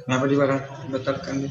Kenapa dibatalkan?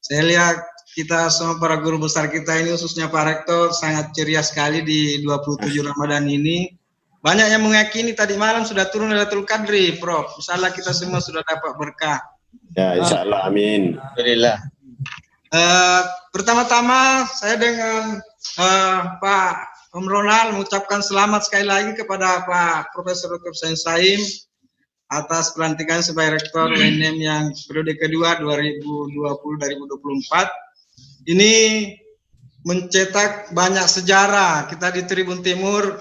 Saya lihat kita semua para guru besar kita ini, khususnya Pak Rektor, sangat ceria sekali di 27 Ramadan ini. Banyak yang meyakini tadi malam sudah turun Lailatul Qadri, Prof. Insyaallah kita semua sudah dapat berkah. Ya, insyaallah, amin. Alhamdulillah. Pertama-tama saya dengan Pak Om Ronald mengucapkan selamat sekali lagi kepada Pak Profesor Dr. Sain Saim atas pelantikan sebagai Rektor UNM yang periode kedua 2020-2024. Ini mencetak banyak sejarah. Kita di Tribun Timur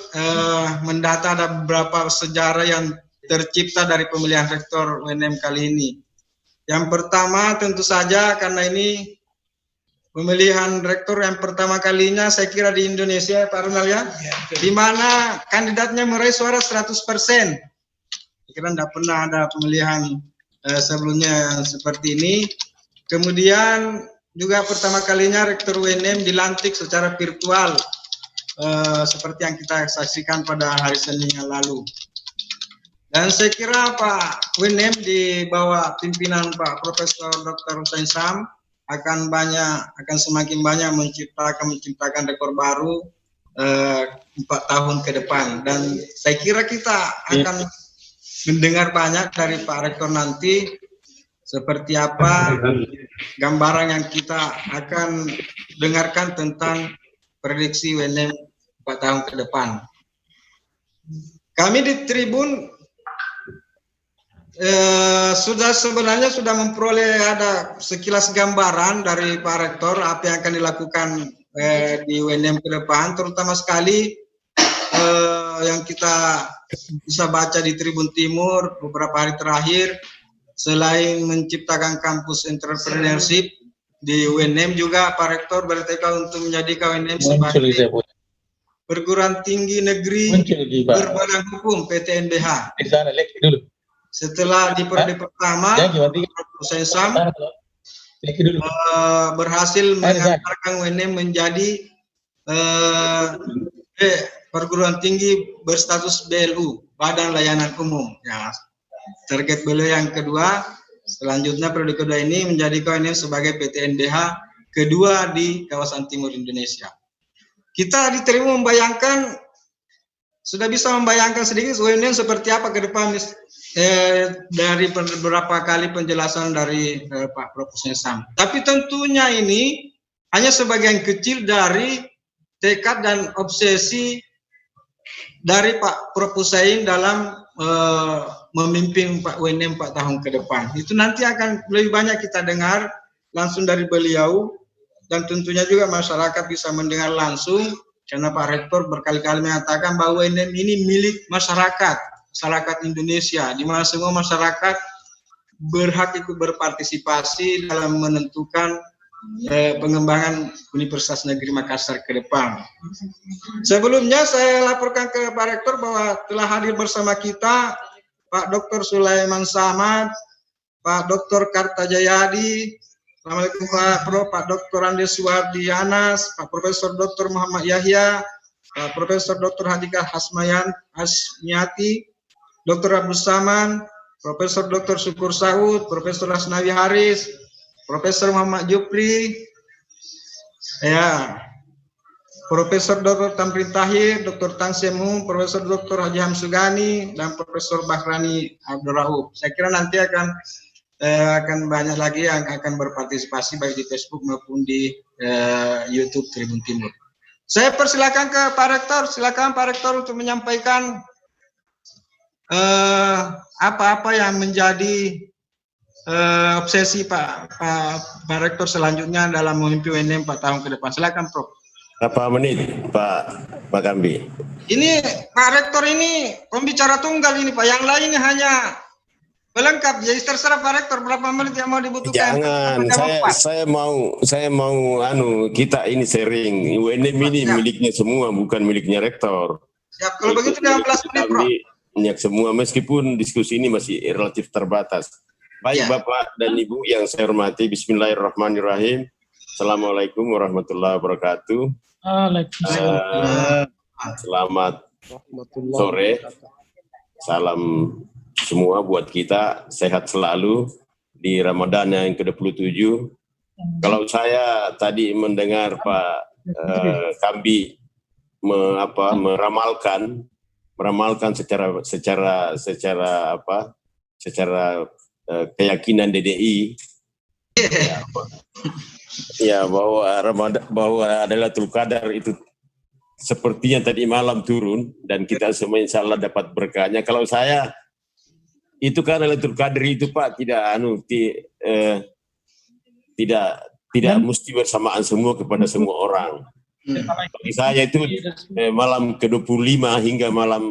mendata ada beberapa sejarah yang tercipta dari pemilihan Rektor UNM kali ini. Yang pertama tentu saja karena ini pemilihan rektor yang pertama kalinya saya kira di Indonesia, Pak Ronald ya, di mana kandidatnya meraih suara 100%. Saya kira tidak pernah ada pemilihan sebelumnya seperti ini. Kemudian juga pertama kalinya rektor UNM dilantik secara virtual, seperti yang kita saksikan pada hari Senin yang lalu. Dan saya kira Pak UNM di bawah pimpinan Pak Profesor Dr. Hussein Sam akan semakin banyak menciptakan rekor baru 4 tahun ke depan, dan saya kira kita akan mendengar banyak dari Pak Rektor nanti seperti apa gambaran yang kita akan dengarkan tentang prediksi UNM 4 tahun ke depan. Kami di Tribun sebenarnya sudah memperoleh ada sekilas gambaran dari Pak Rektor apa yang akan dilakukan di UNM ke depan, terutama sekali yang kita bisa baca di Tribun Timur beberapa hari terakhir. Selain menciptakan kampus entrepreneurship di UNM, juga Pak Rektor bertekad untuk menjadikan UNM sebagai perguruan tinggi negeri berbadan hukum PTNBH. Setelah di periode pertama, Hussein Sam berhasil mengantarkan UNM menjadi perguruan tinggi berstatus BLU, Badan Layanan Umum. Ya, target beliau yang kedua, selanjutnya periode kedua ini menjadikan UNM sebagai PTNBH kedua di kawasan timur Indonesia. Kita diterima membayangkan, sudah bisa membayangkan sedikit UNM seperti apa ke depan. Dari beberapa kali penjelasan dari Pak Prof. Sam. Tapi tentunya ini hanya sebagian kecil dari tekad dan obsesi dari Pak Prof. Hussein dalam memimpin Pak UNM 4 tahun ke depan. Itu nanti akan lebih banyak kita dengar langsung dari beliau, dan tentunya juga masyarakat bisa mendengar langsung, karena Pak Rektor berkali-kali mengatakan bahwa UNM ini milik masyarakat Indonesia, di mana semua masyarakat berhak ikut berpartisipasi dalam menentukan pengembangan Universitas Negeri Makassar ke depan. Sebelumnya saya laporkan ke Pak Rektor bahwa telah hadir bersama kita Pak Dr. Sulaiman Samad, Pak Dr. Kartajayadi, Assalamualaikum Pak Prof, Pak Dr. Andes Suwardi Anas, Pak Profesor Dr. Muhammad Yahya, Pak Profesor Dr. Hadika Hasmiati, Dr. Abdul Saman, Profesor Dr. Syukur Saud, Profesor Asnawi Haris, Profesor Muhammad Jupri, ya, Profesor Dr. Tamrin Tahir, Dr. Tan Semu, Profesor Dr. Haji Hamsugani, dan Profesor Bahrani Abdul Rauf. Saya kira nanti akan banyak lagi yang akan berpartisipasi baik di Facebook maupun di YouTube Tribun Timur. Saya persilakan ke Pak Rektor. Silakan Pak Rektor untuk menyampaikan apa-apa yang menjadi obsesi Pak Rektor selanjutnya dalam memimpin UNM 4 tahun ke depan. Silakan Prof. Berapa menit Pak Kambi? Ini Pak Rektor ini pembicara tunggal ini Pak, yang lain hanya pelengkap. Jadi terserah Pak Rektor berapa menit yang mau dibutuhkan. Jangan, saya mau kita ini sharing. UNM ini miliknya semua, bukan miliknya Rektor. Siap, kalau begitu 15 menit Prof. Minyak semua, meskipun diskusi ini masih relatif terbatas. Baik ya. Bapak dan Ibu yang saya hormati, bismillahirrahmanirrahim. Assalamualaikum warahmatullahi wabarakatuh. Selamat sore. Salam semua buat kita, sehat selalu di Ramadan yang ke-27. Kalau saya tadi mendengar Pak Kambi meramalkan secara keyakinan DDI ya bahwa Lailatul Qadar itu sepertinya tadi malam turun dan kita semua insya Allah dapat berkahnya. Kalau saya itu kan Lailatul Qadar itu Pak tidak mesti bersamaan semua kepada semua orang. Bagi saya itu malam ke-25 hingga malam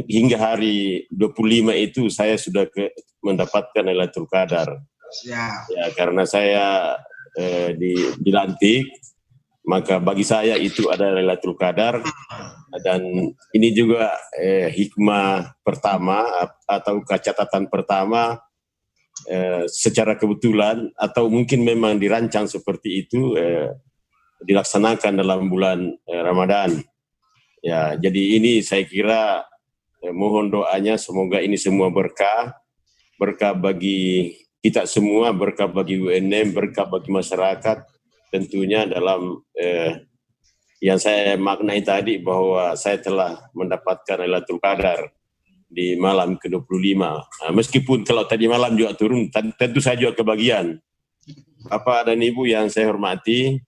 hingga hari 25 itu saya sudah mendapatkan Lailatul Qadar. Ya, karena saya dilantik, maka bagi saya itu adalah Lailatul Qadar. Dan ini juga hikmah pertama atau catatan pertama secara kebetulan atau mungkin memang dirancang seperti itu dilaksanakan dalam bulan Ramadan. Ya, jadi ini saya kira mohon doanya semoga ini semua berkah bagi kita semua, berkah bagi UNM, berkah bagi masyarakat, tentunya dalam yang saya maknai tadi bahwa saya telah mendapatkan Lailatul Qadar di malam ke-25. Nah, meskipun kalau tadi malam juga turun, tentu saya juga kebagian. Bapak dan Ibu yang saya hormati,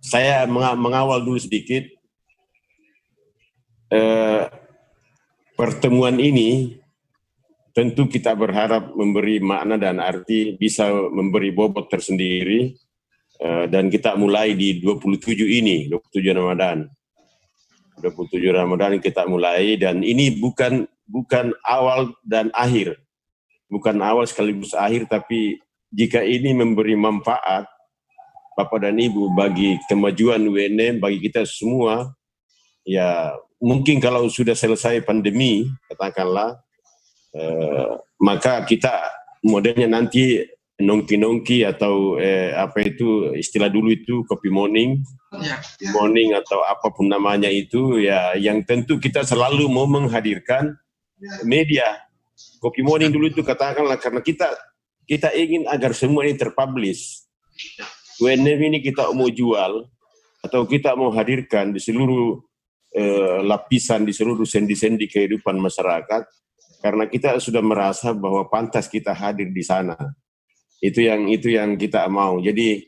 saya mengawal dulu sedikit. Pertemuan ini tentu kita berharap memberi makna dan arti, bisa memberi bobot tersendiri, dan kita mulai di 27 ini, 27 Ramadan. 27 Ramadan kita mulai, dan ini bukan awal dan akhir. Bukan awal sekaligus akhir, tapi jika ini memberi manfaat, Bapak dan Ibu, bagi kemajuan UNM, bagi kita semua, ya mungkin kalau sudah selesai pandemi, katakanlah, maka kita modelnya nanti nongki-nongki atau apa itu istilah dulu itu kopi morning atau apapun namanya itu, ya yang tentu kita selalu mau menghadirkan media. Kopi morning dulu itu katakanlah karena kita ingin agar semua ini terpublish. UNM ini kita mau jual atau kita mau hadirkan di seluruh lapisan, di seluruh sendi-sendi kehidupan masyarakat, karena kita sudah merasa bahwa pantas kita hadir di sana. Itu yang kita mau. Jadi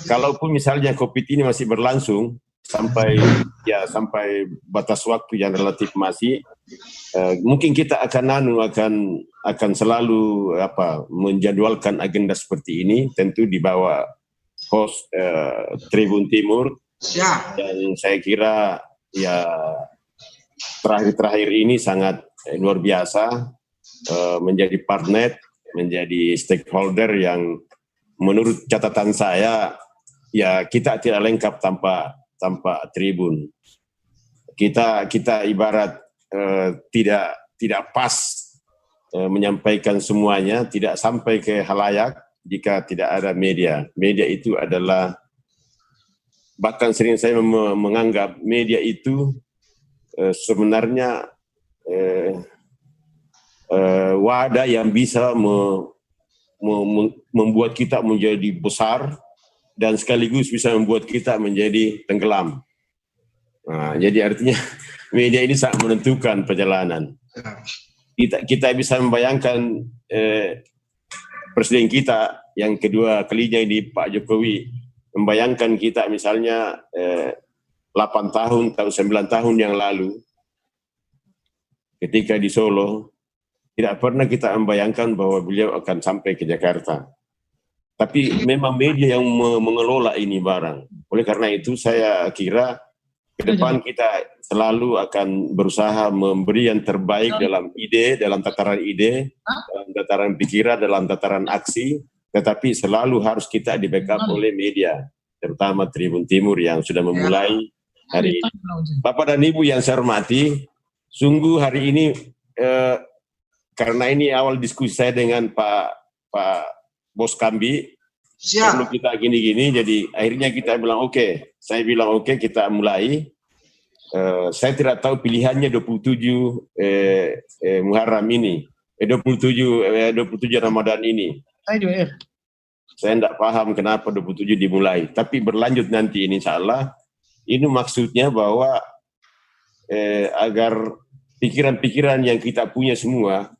kalaupun misalnya COVID ini masih berlangsung sampai batas waktu yang relatif masih, mungkin kita akan selalu menjadwalkan agenda seperti ini, tentu di bawah host Tribun Timur. Dan saya kira ya terakhir ini sangat luar biasa, menjadi partner, menjadi stakeholder yang menurut catatan saya ya kita tidak lengkap tanpa Tribun. Kita ibarat tidak pas menyampaikan semuanya, tidak sampai ke khalayak jika tidak ada media. Media itu adalah, bahkan sering saya menganggap media itu sebenarnya wadah yang bisa membuat kita menjadi besar dan sekaligus bisa membuat kita menjadi tenggelam. Nah, jadi artinya media ini sangat menentukan perjalanan. Kita bisa membayangkan presiden kita yang kedua kalinya ini, Pak Jokowi, membayangkan kita misalnya 8 tahun atau 9 tahun yang lalu ketika di Solo, tidak pernah kita membayangkan bahwa beliau akan sampai ke Jakarta. Tapi memang media yang mengelola ini barang. Oleh karena itu saya kira ke depan kita selalu akan berusaha memberi yang terbaik dalam ide, dalam tataran ide, dalam tataran pikiran, dalam tataran aksi, tetapi selalu harus kita di-backup oleh media, terutama Tribun Timur yang sudah memulai hari ini. Bapak dan Ibu yang saya hormati, sungguh hari ini karena ini awal diskusi saya dengan Pak Bos Kambi, perlu kita gini-gini, jadi akhirnya kita bilang oke. Saya bilang oke, kita mulai. Saya tidak tahu pilihannya 27 Muharram ini, 27 Ramadan ini. Saya tidak paham kenapa 27 dimulai, tapi berlanjut nanti ini insya Allah. Ini maksudnya bahwa agar pikiran-pikiran yang kita punya semua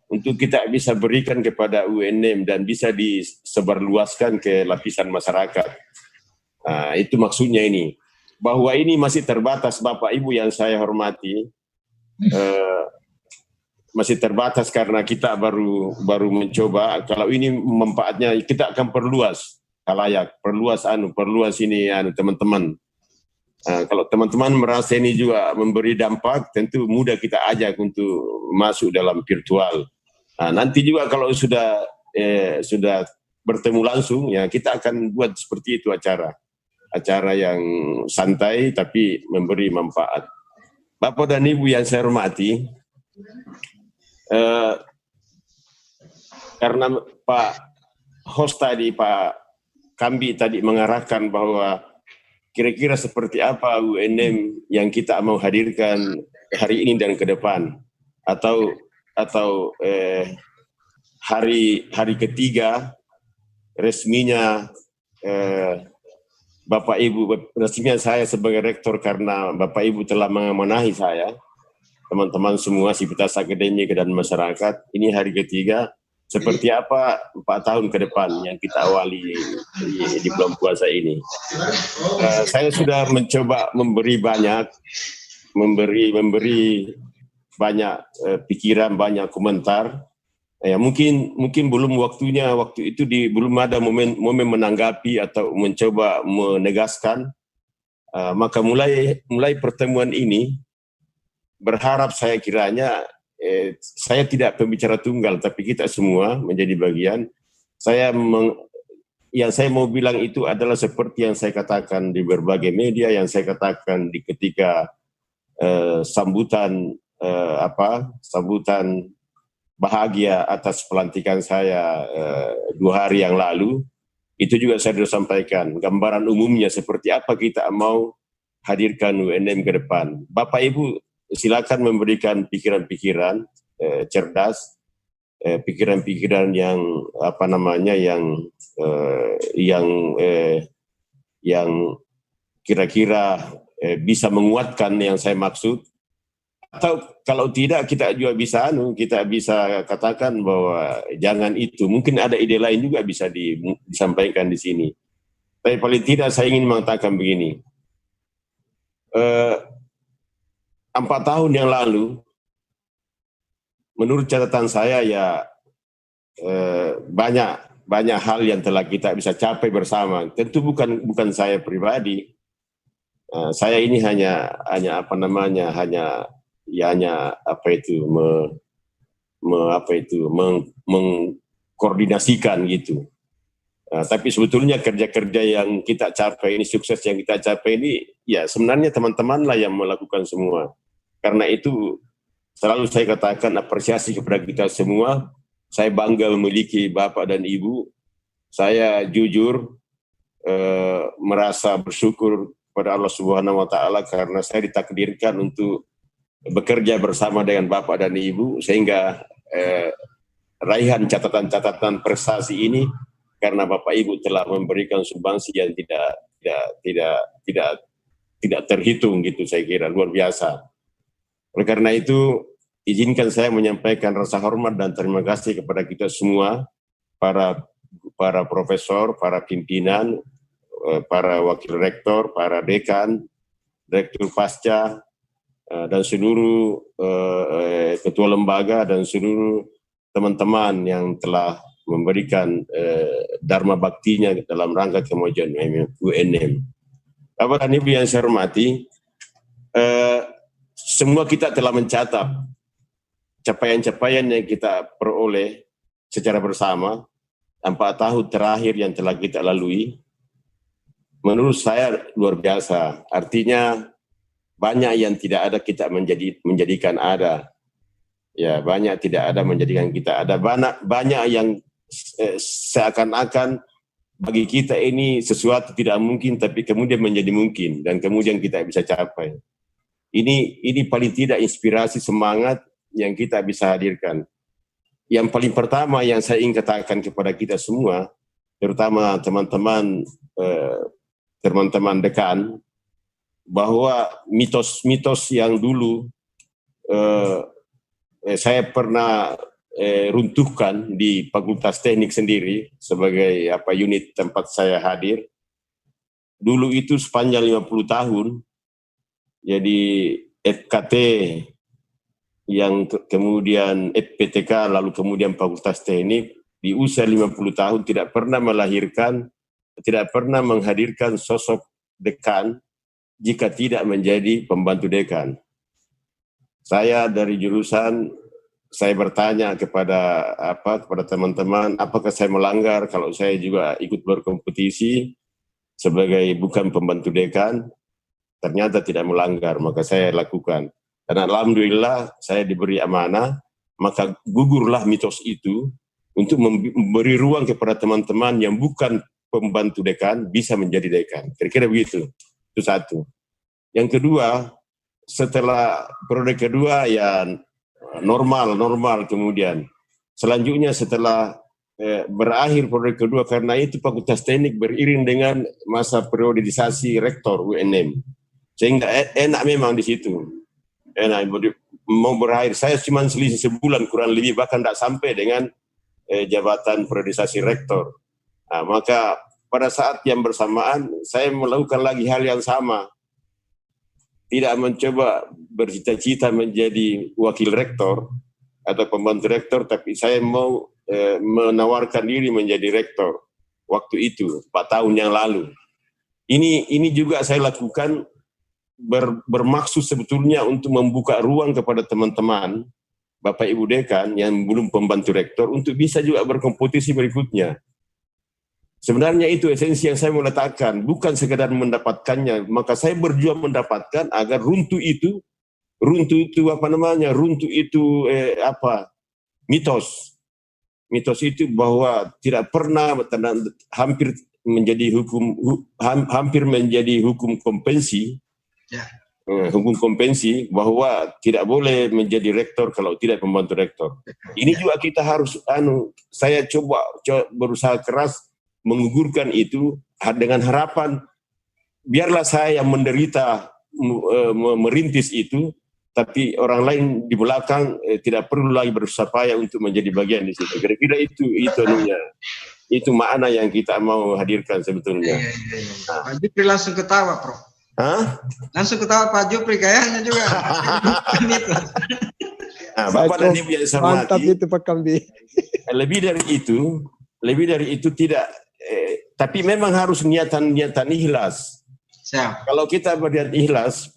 untuk kita bisa berikan kepada UNM dan bisa disebarluaskan ke lapisan masyarakat. Nah, itu maksudnya ini. bahwa ini masih terbatas, Bapak Ibu yang saya hormati, masih terbatas karena kita baru mencoba. Kalau ini manfaatnya kita akan perluas halayak, perluas ini teman-teman. Kalau teman-teman merasa ini juga memberi dampak, tentu mudah kita ajak untuk masuk dalam virtual. Nanti juga kalau sudah bertemu langsung, ya kita akan buat seperti itu acara yang santai tapi memberi manfaat. Bapak dan Ibu yang saya hormati, karena Pak host tadi, Pak Kambi tadi mengarahkan bahwa kira-kira seperti apa UNM yang kita mau hadirkan hari ini dan ke depan, atau hari ketiga resminya Bapak Ibu, resminya saya sebagai rektor karena Bapak Ibu telah mengamanahi saya, teman-teman semua sivitas akademik dan masyarakat. Ini hari ketiga, seperti apa 4 tahun ke depan yang kita awali di bulan puasa ini. Saya sudah mencoba memberi banyak pikiran, banyak komentar. Ya, mungkin belum waktunya, waktu itu belum ada momen menanggapi atau mencoba menegaskan. Maka mulai pertemuan ini berharap saya kiranya saya tidak pembicara tunggal, tapi kita semua menjadi bagian. Yang saya mau bilang itu adalah seperti yang saya katakan di berbagai media, yang saya katakan di ketika sambutan bahagia atas pelantikan saya 2 hari yang lalu. Itu juga saya sudah sampaikan gambaran umumnya seperti apa kita mau hadirkan UNM ke depan. Bapak Ibu silakan memberikan pikiran-pikiran cerdas, pikiran-pikiran yang yang kira-kira bisa menguatkan yang saya maksud. Atau kalau tidak kita juga kita bisa katakan bahwa jangan itu. Mungkin ada ide lain juga bisa disampaikan di sini. Tapi paling tidak saya ingin mengatakan begini. 4 tahun yang lalu, menurut catatan saya ya banyak hal yang telah kita bisa capai bersama. Tentu bukan saya pribadi. Saya ini hanya mengkoordinasikan gitu. Tapi sebetulnya kerja-kerja yang kita capai ini, sukses yang kita capai ini, ya sebenarnya teman-teman lah yang melakukan semua. Karena itu selalu saya katakan apresiasi kepada kita semua. Saya bangga memiliki Bapak dan Ibu. Saya jujur merasa bersyukur kepada Allah Subhanahu wa Ta'ala karena saya ditakdirkan untuk bekerja bersama dengan Bapak dan Ibu, sehingga raihan catatan-catatan prestasi ini karena Bapak Ibu telah memberikan sumbangsi yang tidak terhitung gitu, saya kira luar biasa. Oleh karena itu izinkan saya menyampaikan rasa hormat dan terima kasih kepada kita semua, para profesor, para pimpinan, para wakil rektor, para dekan, direktur pasca, dan seluruh ketua lembaga dan seluruh teman-teman yang telah memberikan dharma baktinya dalam rangka kemajuan UNM. Bapak dan Ibu yang saya hormati, semua kita telah mencatat capaian-capaian yang kita peroleh secara bersama 4 tahun terakhir yang telah kita lalui. Menurut saya luar biasa. Artinya banyak yang tidak ada kita menjadikan ada. Ya, banyak tidak ada menjadikan kita ada. Banyak yang seakan-akan bagi kita ini sesuatu tidak mungkin, tapi kemudian menjadi mungkin dan kemudian kita bisa capai. Ini paling tidak inspirasi, semangat yang kita bisa hadirkan. Yang paling pertama yang saya ingin katakan kepada kita semua, terutama teman-teman dekan, bahwa mitos-mitos yang dulu saya pernah runtuhkan di Fakultas Teknik sendiri sebagai unit tempat saya hadir. dulu itu sepanjang 50 tahun, jadi FKT yang kemudian FPTK, lalu kemudian Fakultas Teknik, di usia 50 tahun tidak pernah melahirkan, tidak pernah menghadirkan sosok dekan jika tidak menjadi pembantu dekan. Saya dari jurusan, saya bertanya kepada teman-teman, apakah saya melanggar kalau saya juga ikut berkompetisi sebagai bukan pembantu dekan? Ternyata tidak melanggar, maka saya lakukan. Dan alhamdulillah saya diberi amanah, maka gugurlah mitos itu untuk memberi ruang kepada teman-teman yang bukan pembantu dekan bisa menjadi dekan. Kira-kira begitu. Itu satu. Yang kedua, setelah periode kedua ya normal kemudian. Selanjutnya setelah berakhir periode kedua, karena itu Fakultas Teknik beriring dengan masa periodisasi rektor UNM. Sehingga enak memang di situ. Enak mau berakhir. Saya cuma selisih sebulan kurang lebih, bahkan tidak sampai dengan jabatan periodisasi rektor. Nah, maka pada saat yang bersamaan saya melakukan lagi hal yang sama. Tidak mencoba bercita-cita menjadi wakil rektor atau pembantu rektor, tapi saya mau menawarkan diri menjadi rektor waktu itu 4 tahun yang lalu. Ini juga saya lakukan bermaksud sebetulnya untuk membuka ruang kepada teman-teman Bapak Ibu dekan yang belum pembantu rektor untuk bisa juga berkompetisi berikutnya. Sebenarnya itu esensi yang saya mau letakkan, bukan sekedar mendapatkannya, maka saya berjuang mendapatkan agar runtuh itu mitos itu bahwa tidak pernah hampir menjadi hukum konvensi, hukum konvensi bahwa tidak boleh menjadi rektor kalau tidak pembantu rektor. Ini juga kita harus saya coba berusaha keras menggugurkan itu dengan harapan biarlah saya yang menderita merintis itu, tapi orang lain di belakang tidak perlu lagi berusaha payah untuk menjadi bagian di situ. Kira-kira itu makna yang kita mau hadirkan sebetulnya. Pak Jupri langsung ketawa, Prof. Hah? Langsung ketawa Pak Jupri kayaknya juga. Nah, Bapak dan Ibu yang saya hormati, mantap itu Pak Kambi. Lebih dari itu tidak, tapi memang harus niatan ikhlas. Siap. Kalau kita berniat ikhlas,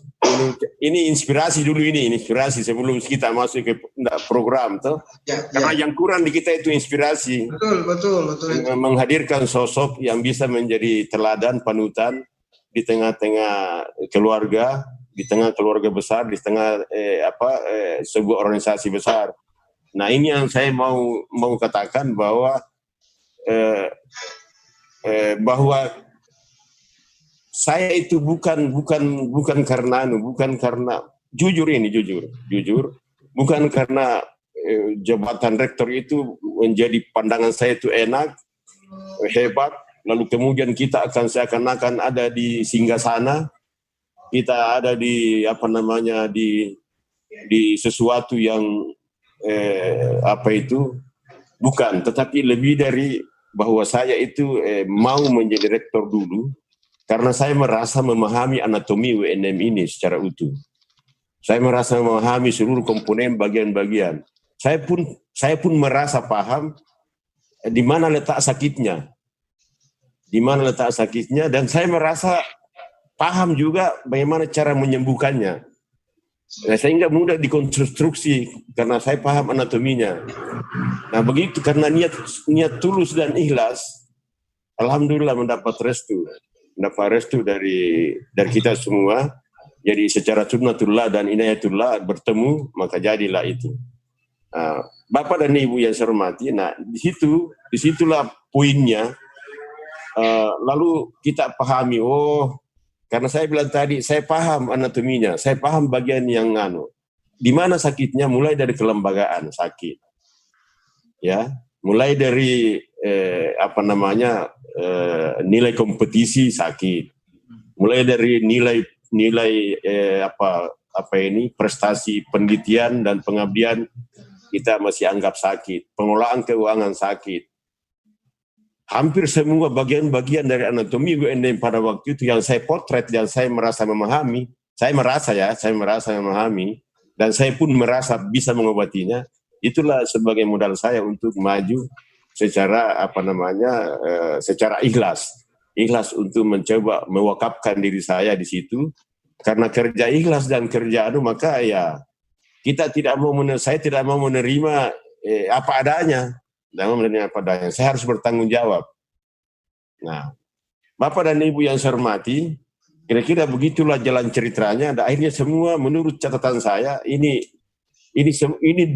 ini inspirasi dulu, inspirasi sebelum kita masuk ke program tuh. Karena yang kurang di kita itu inspirasi. Betul. Menghadirkan sosok yang bisa menjadi teladan, panutan di tengah-tengah keluarga, di tengah keluarga besar, di tengah sebuah organisasi besar. Nah, ini yang saya mau katakan bahwa saya itu bukan karena jujur, bukan karena jabatan rektor itu menjadi pandangan saya itu enak, hebat, lalu kemudian kita akan seakan-akan ada di singgasana, kita ada di di sesuatu yang bukan, tetapi lebih dari bahwa saya itu mau menjadi rektor dulu karena saya merasa memahami anatomi UNM ini secara utuh. Saya merasa memahami seluruh komponen bagian-bagian. Saya pun merasa paham di mana letak sakitnya. Dan saya merasa paham juga bagaimana cara menyembuhkannya. Sehingga mudah dikonstruksi karena saya paham anatominya. Nah, begitu karena niat tulus dan ikhlas, alhamdulillah mendapat restu dari kita semua. Jadi secara sunnatullah dan inayatullah bertemu, maka jadilah itu. Nah, Bapak dan Ibu yang saya hormati, nah disitulah poinnya. Lalu kita pahami, karena saya bilang tadi, saya paham anatominya, saya paham bagian yang di mana sakitnya, mulai dari kelembagaan sakit, ya, mulai dari nilai kompetisi sakit, mulai dari nilai prestasi penelitian dan pengabdian kita masih anggap sakit, pengelolaan keuangan sakit, hampir semua bagian-bagian dari anatomi UNM pada waktu itu yang saya potret dan saya merasa memahami, saya merasa memahami, dan saya pun merasa bisa mengobatinya. Itulah sebagai modal saya untuk maju secara secara ikhlas untuk mencoba mewakafkan diri saya di situ. Karena kerja ikhlas dan kerja maka ya saya tidak mau menerima apa adanya. Saya harus bertanggung jawab. Nah, Bapak dan Ibu yang saya hormati, kira-kira begitulah jalan ceritanya. Dan akhirnya semua menurut catatan saya ini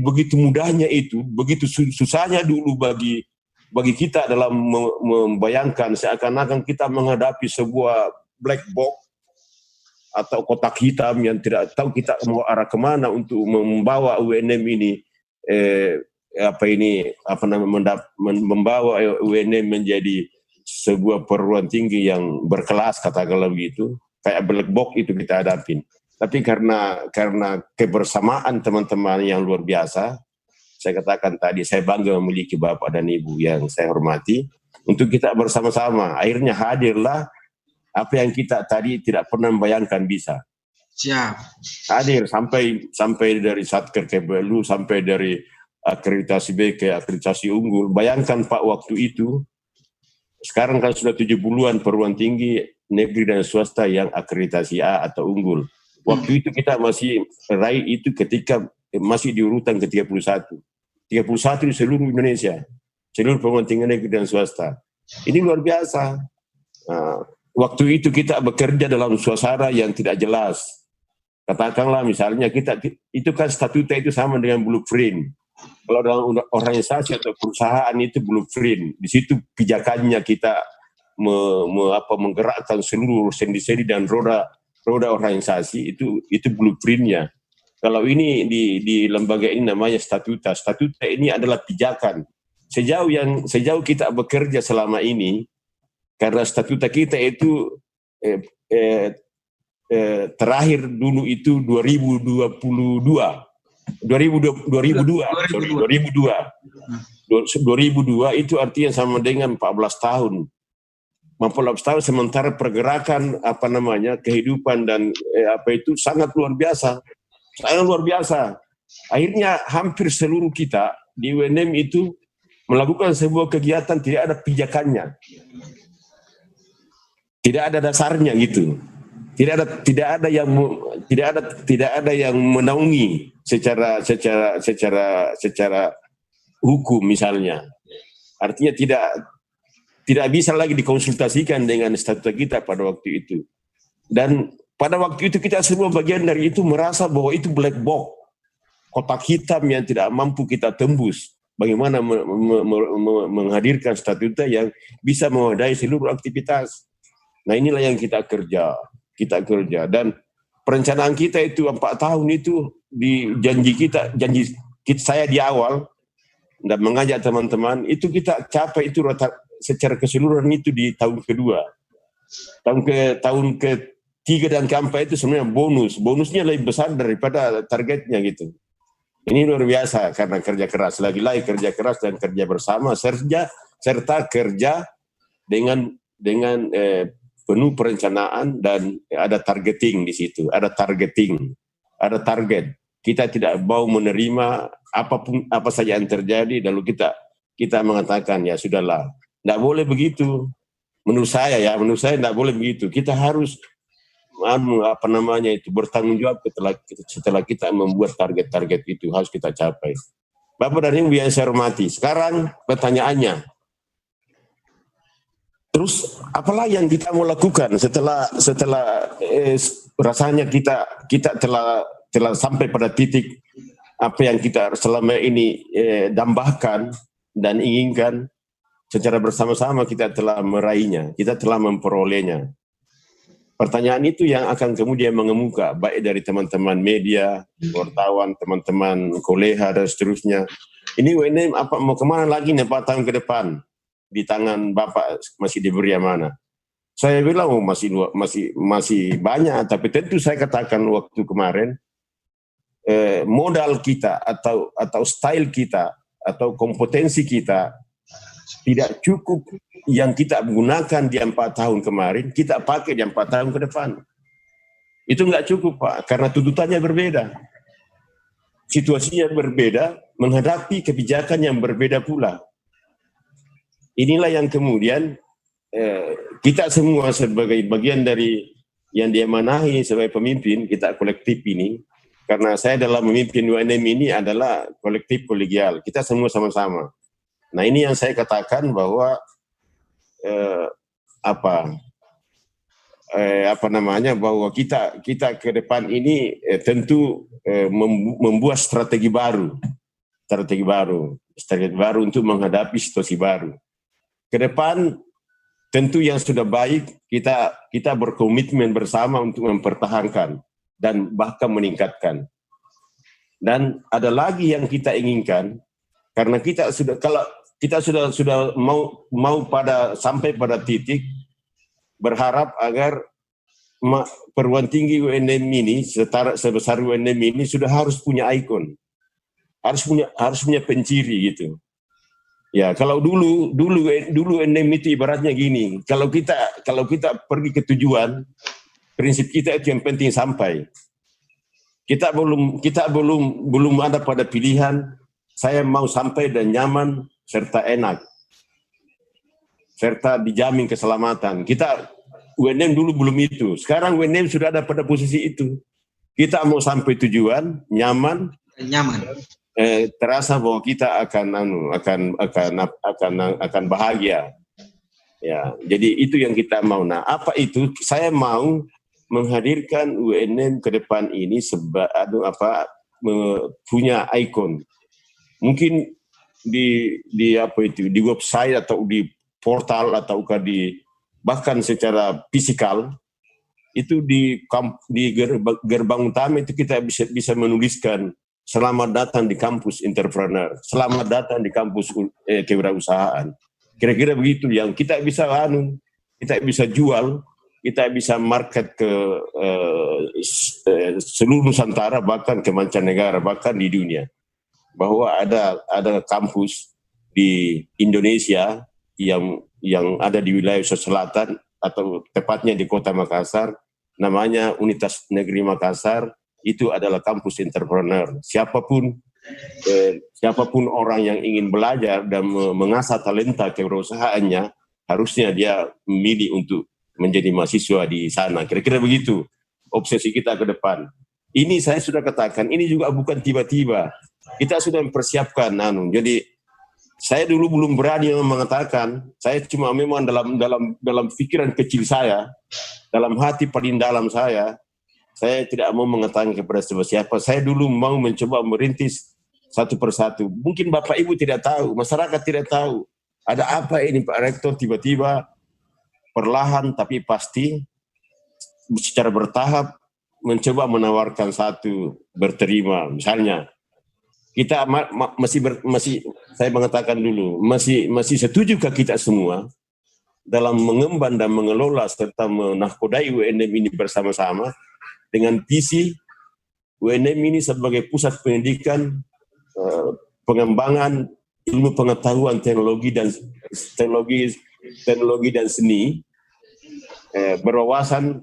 begitu mudahnya itu, begitu susahnya dulu bagi kita dalam membayangkan seakan-akan kita menghadapi sebuah black box atau kotak hitam yang tidak tahu kita mau arah kemana untuk membawa UNM ini membawa UNM menjadi sebuah perguruan tinggi yang berkelas, katakanlah begitu. Kayak black box itu kita hadapin. Tapi karena kebersamaan teman-teman yang luar biasa, saya katakan tadi saya bangga memiliki Bapak dan Ibu yang saya hormati, untuk kita bersama-sama akhirnya hadirlah apa yang kita tadi tidak pernah membayangkan bisa. Siap. Hadir sampai dari Satker ke BLU, sampai dari akreditasi B ke akreditasi unggul. Bayangkan Pak, waktu itu, sekarang kan sudah 70-an perguruan tinggi negeri dan swasta yang akreditasi A atau unggul. Waktu itu kita masih raih itu ketika masih di urutan ke 31. 31 di seluruh Indonesia. Seluruh perguruan tinggi negeri dan swasta. Ini luar biasa. Waktu itu kita bekerja dalam suasana yang tidak jelas. Katakanlah misalnya itu kan statuta itu sama dengan blueprint. Kalau dalam organisasi atau perusahaan itu blueprint. Di situ pijakannya kita menggerakkan seluruh sendi-sendi dan roda organisasi itu blueprintnya. Kalau ini di lembaga ini namanya statuta. Statuta ini adalah pijakan. Sejauh kita bekerja selama ini, karena statuta kita itu terakhir dulu itu 2002 itu artinya sama dengan 14 tahun. 14 tahun sementara pergerakan kehidupan dan sangat luar biasa. Sangat luar biasa. Akhirnya hampir seluruh kita di UNM itu melakukan sebuah kegiatan tidak ada pijakannya. Tidak ada dasarnya gitu. Tidak ada yang menaungi secara hukum misalnya. Artinya tidak bisa lagi dikonsultasikan dengan statuta kita pada waktu itu. Dan pada waktu itu kita semua bagian dari itu merasa bahwa itu black box, kotak hitam yang tidak mampu kita tembus. Bagaimana menghadirkan statuta yang bisa mewadai seluruh aktivitas. Nah, inilah yang kita kerja dan perencanaan kita itu 4 tahun itu janji saya di awal dan mengajak teman-teman itu kita capai itu secara keseluruhan itu di tahun kedua. Tahun ketiga dan keempat itu sebenarnya bonusnya lebih besar daripada targetnya gitu. Ini luar biasa karena kerja keras, lagi-lagi kerja keras dan kerja bersama serta kerja dengan penuh perencanaan dan ada targeting di situ, ada target. Kita tidak mau menerima apa saja yang terjadi lalu kita mengatakan ya sudahlah. Tidak boleh begitu. Menurut saya tidak boleh begitu. Kita harus bertanggung jawab setelah kita membuat target-target itu harus kita capai. Bapak dan Ibu yang saya hormati, sekarang pertanyaannya, terus apalah yang kita mau lakukan setelah rasanya kita telah sampai pada titik apa yang kita selama ini dambakan dan inginkan, secara bersama-sama kita telah meraihnya, kita telah memperolehnya. Pertanyaan itu yang akan kemudian mengemuka baik dari teman-teman media, wartawan, teman-teman kolega dan seterusnya. Ini UNM mau kemana lagi nih 4 tahun ke depan? Di tangan Bapak masih diberi amanah. Saya bilang masih banyak, tapi tentu saya katakan waktu kemarin modal kita atau style kita atau kompetensi kita tidak cukup yang kita gunakan di 4 tahun kemarin, kita pakai di 4 tahun ke depan. Itu nggak cukup, Pak, karena tuntutannya berbeda. Situasinya berbeda, menghadapi kebijakan yang berbeda pula. Inilah yang kemudian kita semua sebagai bagian dari yang diamanahi sebagai pemimpin, kita kolektif ini, karena saya dalam memimpin UNM ini adalah kolektif kolegial, kita semua sama-sama. Nah ini yang saya katakan bahwa bahwa kita ke depan ini tentu membuat strategi baru untuk menghadapi situasi baru. Ke depan tentu yang sudah baik kita berkomitmen bersama untuk mempertahankan dan bahkan meningkatkan. Dan ada lagi yang kita inginkan, karena kita sudah mau sampai pada titik berharap agar perguruan tinggi UNM ini sebesar UNM ini sudah harus punya ikon, harus punya penciri gitu. Ya kalau dulu UNM itu ibaratnya gini, kalau kita pergi ke tujuan, prinsip kita itu yang penting sampai. Kita belum ada pada pilihan saya mau sampai dan nyaman serta enak, serta dijamin keselamatan. Kita UNM dulu belum itu. Sekarang UNM sudah ada pada posisi itu. Kita mau sampai tujuan, nyaman, terasa bahwa kita akan bahagia. Ya, jadi itu yang kita mau. Nah, apa itu? Saya mau menghadirkan UNM ke depan ini punya ikon. Mungkin di website atau di portal atau bahkan secara fisikal itu di gerbang utama itu kita bisa menuliskan selamat datang di kampus entrepreneur, selamat datang di kampus kewirausahaan. Kira-kira begitu yang kita bisa jual, kita bisa market ke seluruh Nusantara, bahkan ke mancanegara, bahkan di dunia. Bahwa ada kampus di Indonesia yang ada di wilayah selatan atau tepatnya di Kota Makassar, namanya Universitas Negeri Makassar, itu adalah kampus entrepreneur. Siapapun orang yang ingin belajar dan mengasah talenta kewirausahaannya, harusnya dia memilih untuk menjadi mahasiswa di sana. Kira-kira begitu obsesi kita ke depan. Ini saya sudah katakan, ini juga bukan tiba-tiba. Kita sudah mempersiapkan. Jadi saya dulu belum berani mengatakan, saya cuma memang dalam pikiran kecil saya, dalam hati paling dalam saya tidak mau mengatakan kepada siapa. Saya dulu mau mencoba merintis satu persatu. Mungkin Bapak Ibu tidak tahu, masyarakat tidak tahu. Ada apa ini Pak Rektor, tiba-tiba perlahan tapi pasti secara bertahap mencoba menawarkan satu berterima. Misalnya kita masih saya mengatakan dulu, masih setujukah kita semua dalam mengemban dan mengelola serta menahkodai UNM ini bersama-sama dengan visi UNM ini sebagai pusat pendidikan, pengembangan ilmu pengetahuan teknologi dan seni, berwawasan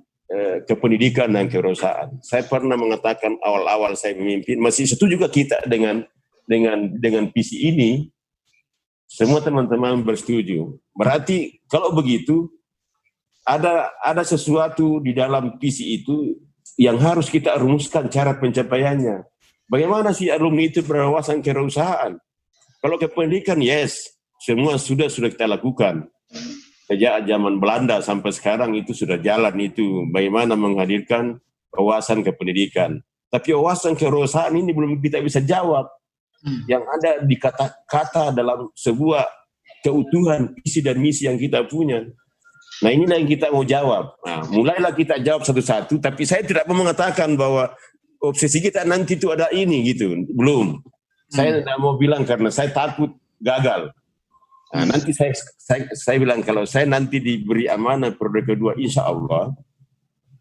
kependidikan dan kewirausahaan. Saya pernah mengatakan awal-awal saya memimpin, masih setujukah kita dengan visi ini? Semua teman-teman bersetuju. Berarti kalau begitu ada sesuatu di dalam visi itu yang harus kita rumuskan cara pencapaiannya. Bagaimana sih alumni itu berwawasan kewirausahaan? Kalau kependidikan, yes, semua sudah kita lakukan. Sejak zaman Belanda sampai sekarang itu sudah jalan itu. Bagaimana menghadirkan wawasan kependidikan. Tapi wawasan kewirausahaan ini belum kita bisa jawab. Yang ada di kata-kata dalam sebuah keutuhan visi dan misi yang kita punya. Nah inilah yang kita mau jawab. Nah, mulailah kita jawab satu-satu, tapi saya tidak mau mengatakan bahwa obsesi kita nanti itu ada ini gitu. Belum. Saya tidak mau bilang karena saya takut gagal. Nah, nanti saya bilang kalau saya nanti diberi amanah periode kedua insya Allah,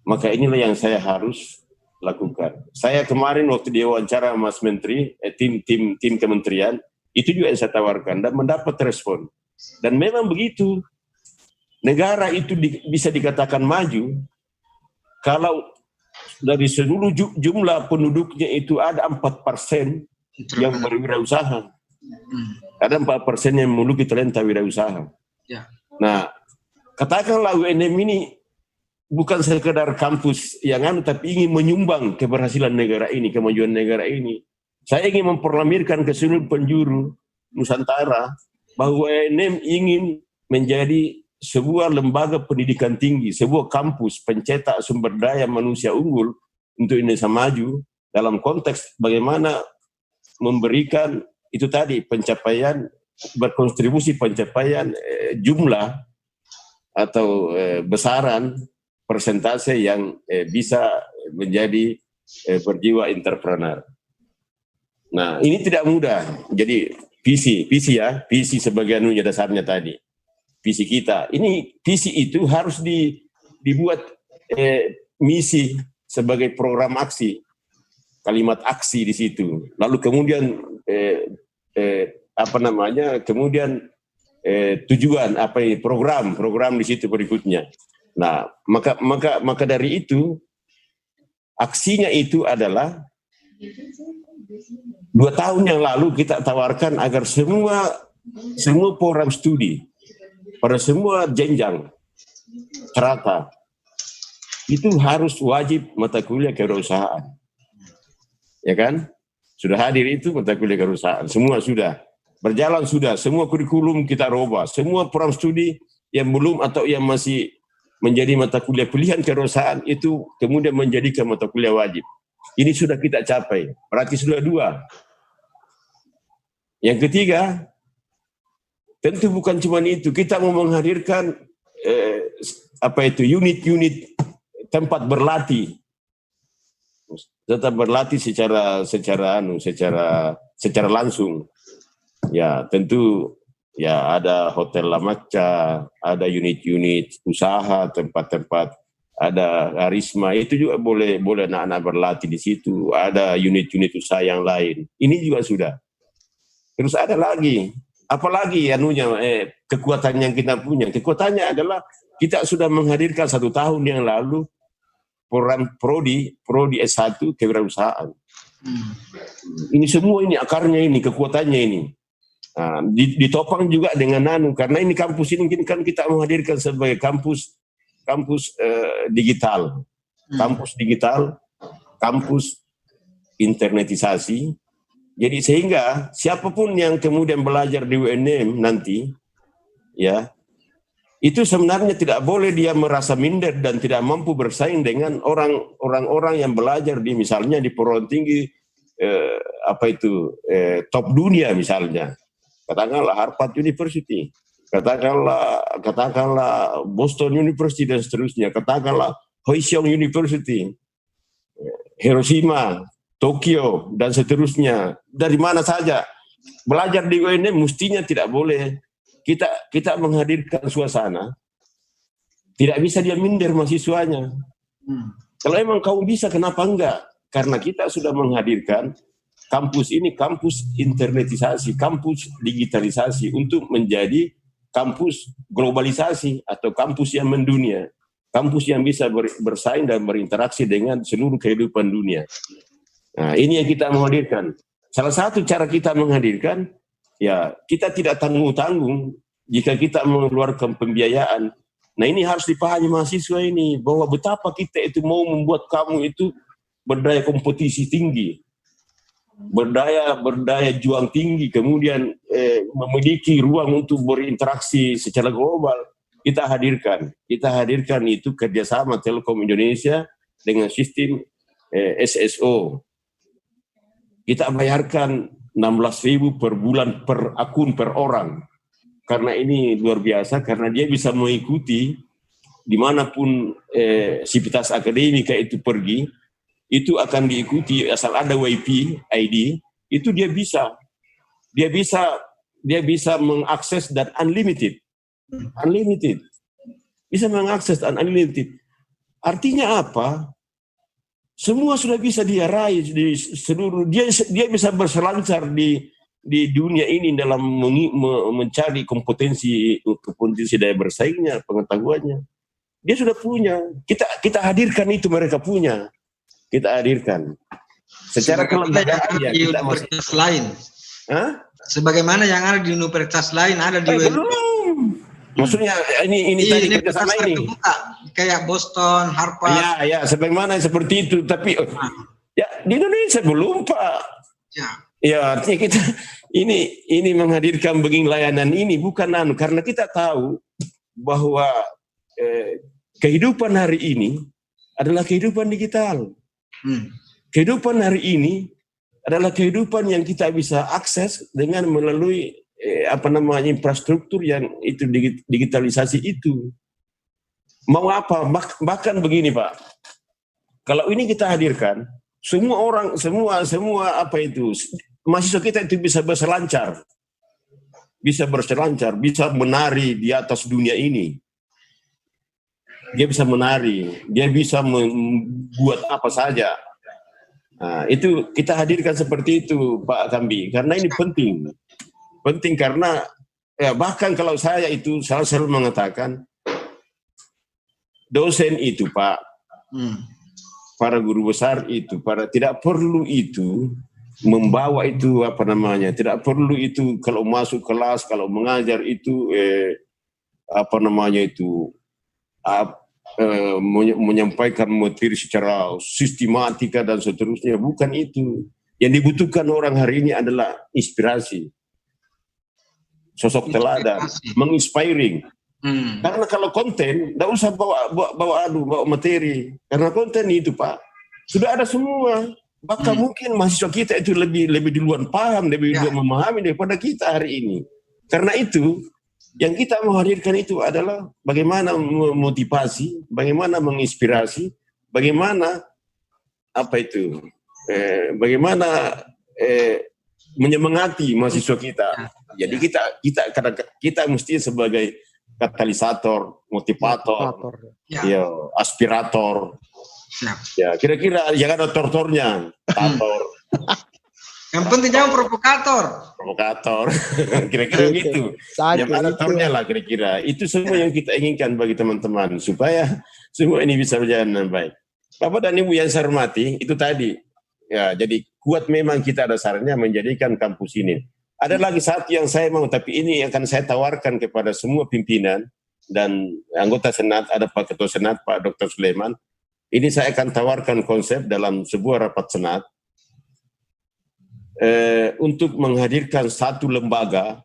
maka inilah yang saya harus lakukan. Saya kemarin waktu diwawancara Mas Menteri, tim kementerian, itu juga yang saya tawarkan dan mendapat respon. Dan memang begitu, negara itu bisa dikatakan maju kalau dari seluruh jumlah penduduknya itu ada 4% yang berwirausaha. Ada 4% yang memiliki talenta wirausaha. Ya. Nah, katakanlah UNM ini bukan sekedar kampus yang tapi ingin menyumbang keberhasilan negara ini, kemajuan negara ini. Saya ingin memproklamirkan ke seluruh penjuru Nusantara bahwa UNM ingin menjadi sebuah lembaga pendidikan tinggi, sebuah kampus pencetak sumber daya manusia unggul untuk Indonesia maju dalam konteks bagaimana memberikan itu tadi pencapaian, berkontribusi pencapaian jumlah atau besaran persentase yang bisa menjadi berjiwa entrepreneur. Nah, ini tidak mudah. Jadi visi sebagai anunya dasarnya tadi. Visi kita. Ini visi itu harus dibuat misi sebagai program aksi. Kalimat aksi di situ. Lalu kemudian kemudian tujuan program di situ berikutnya. Nah, maka dari itu aksinya itu adalah 2 tahun yang lalu kita tawarkan agar semua program studi pada semua jenjang strata itu harus wajib mata kuliah kewirausahaan. Ya kan? Sudah hadir itu mata kuliah kewirausahaan. Semua sudah berjalan, semua kurikulum kita robah, semua program studi yang belum atau yang masih menjadi mata kuliah pilihan kewirausahaan itu kemudian menjadikan mata kuliah wajib. Ini sudah kita capai, berarti sudah 2. Yang ketiga, tentu bukan cuma itu, kita mau menghadirkan unit-unit tempat berlatih. Tetap berlatih secara langsung. Ya, tentu ya ada hotel Lamacca, ada unit-unit usaha, tempat-tempat, ada Arisma, itu juga boleh anak-anak berlatih di situ. Ada unit-unit usaha yang lain. Ini juga sudah. Terus ada lagi, apalagi kekuatan yang kita punya. Kekuatannya adalah kita sudah menghadirkan 1 tahun yang lalu program prodi S1 kewirausahaan. Ini semua ini akarnya ini, kekuatannya ini. Nah, ditopang juga dengan karena ini kampus ini kan kita menghadirkan sebagai kampus digital. Kampus digital, kampus internetisasi. Jadi sehingga siapapun yang kemudian belajar di UNM nanti, ya, itu sebenarnya tidak boleh dia merasa minder dan tidak mampu bersaing dengan orang-orang yang belajar di misalnya di perguruan tinggi top dunia misalnya. Katakanlah Harvard University, katakanlah Boston University dan seterusnya, katakanlah Hoiseong University, Hiroshima, Tokyo dan seterusnya. Dari mana saja belajar di UNM mestinya tidak boleh kita menghadirkan suasana, tidak bisa dia minder mahasiswanya. Kalau emang kamu bisa, kenapa enggak? Karena kita sudah menghadirkan kampus ini, kampus internetisasi, kampus digitalisasi untuk menjadi kampus globalisasi atau kampus yang mendunia, kampus yang bisa bersaing dan berinteraksi dengan seluruh kehidupan dunia. Nah, ini yang kita menghadirkan. Salah satu cara kita menghadirkan, ya, kita tidak tanggung-tanggung jika kita mengeluarkan pembiayaan. Nah, ini harus dipahami mahasiswa ini, bahwa betapa kita itu mau membuat kamu itu berdaya kompetisi tinggi, berdaya juang tinggi, kemudian memiliki ruang untuk berinteraksi secara global. Kita hadirkan itu kerjasama Telkom Indonesia dengan sistem SSO. Kita bayarkan 16.000 per bulan per akun per orang. Karena ini luar biasa, karena dia bisa mengikuti dimanapun sivitas akademika itu pergi, itu akan diikuti asal ada WiFi ID, itu dia bisa mengakses dan unlimited, bisa mengakses dan unlimited. Artinya apa? Semua sudah bisa dia raih di seluruh, dia bisa berselancar di di dunia ini dalam mencari kompetensi daya bersaingnya, pengetahuannya. Dia sudah punya. Kita hadirkan itu, mereka punya. Kita hadirkan. Secara kelembagaan ya di universitas lain. Hah? Sebagaimana yang ada di universitas lain ada di belum. Maksudnya ini tadi kerjasama ini. Kayak Boston, Harvard. Ya, sebagaimana seperti itu. Tapi ya di Indonesia belum, Pak. Ya, artinya kita ini menghadirkan begini layanan ini bukan karena kita tahu bahwa kehidupan hari ini adalah kehidupan digital. Kehidupan hari ini adalah kehidupan yang kita bisa akses dengan melalui infrastruktur yang itu digitalisasi itu. Mau apa? Bahkan begini, Pak. Kalau ini kita hadirkan, semua orang, semua mahasiswa kita itu bisa berselancar, bisa menari di atas dunia ini. Dia bisa menari, dia bisa membuat apa saja. Nah, itu kita hadirkan seperti itu, Pak Kambi, karena ini penting. Penting karena bahkan kalau saya itu selalu mengatakan dosen itu, Pak, para guru besar itu, tidak perlu itu membawa itu tidak perlu itu kalau masuk kelas, kalau mengajar itu menyampaikan materi secara sistematika dan seterusnya. Bukan itu. Yang dibutuhkan orang hari ini adalah inspirasi. Sosok teladan, menginspiring. Karena kalau konten, tidak usah bawa materi. Karena konten itu, Pak, sudah ada semua. Bahkan mungkin mahasiswa kita itu lebih duluan paham, lebih duluan memahami daripada kita hari ini. Karena itu, yang kita mau hadirkan itu adalah bagaimana memotivasi, bagaimana menginspirasi, bagaimana bagaimana menyemangati mahasiswa kita. Jadi kita mesti sebagai katalisator, motivator, aspirator. Ya, kira-kira jangan ada tortornya, tator. Yang penting jangan provokator. Kira-kira gitu. Yang ada tornya lah kira-kira. Itu semua yang kita inginkan bagi teman-teman supaya semua ini bisa berjalan dengan baik. Bapak dan Ibu yang saya hormati, itu tadi. Ya, jadi kuat memang kita dasarnya menjadikan kampus ini. Ada lagi satu yang saya mau, tapi ini akan saya tawarkan kepada semua pimpinan dan anggota Senat, ada Pak Ketua Senat, Pak Dr. Sulaiman. Ini saya akan tawarkan konsep dalam sebuah rapat Senat untuk menghadirkan satu lembaga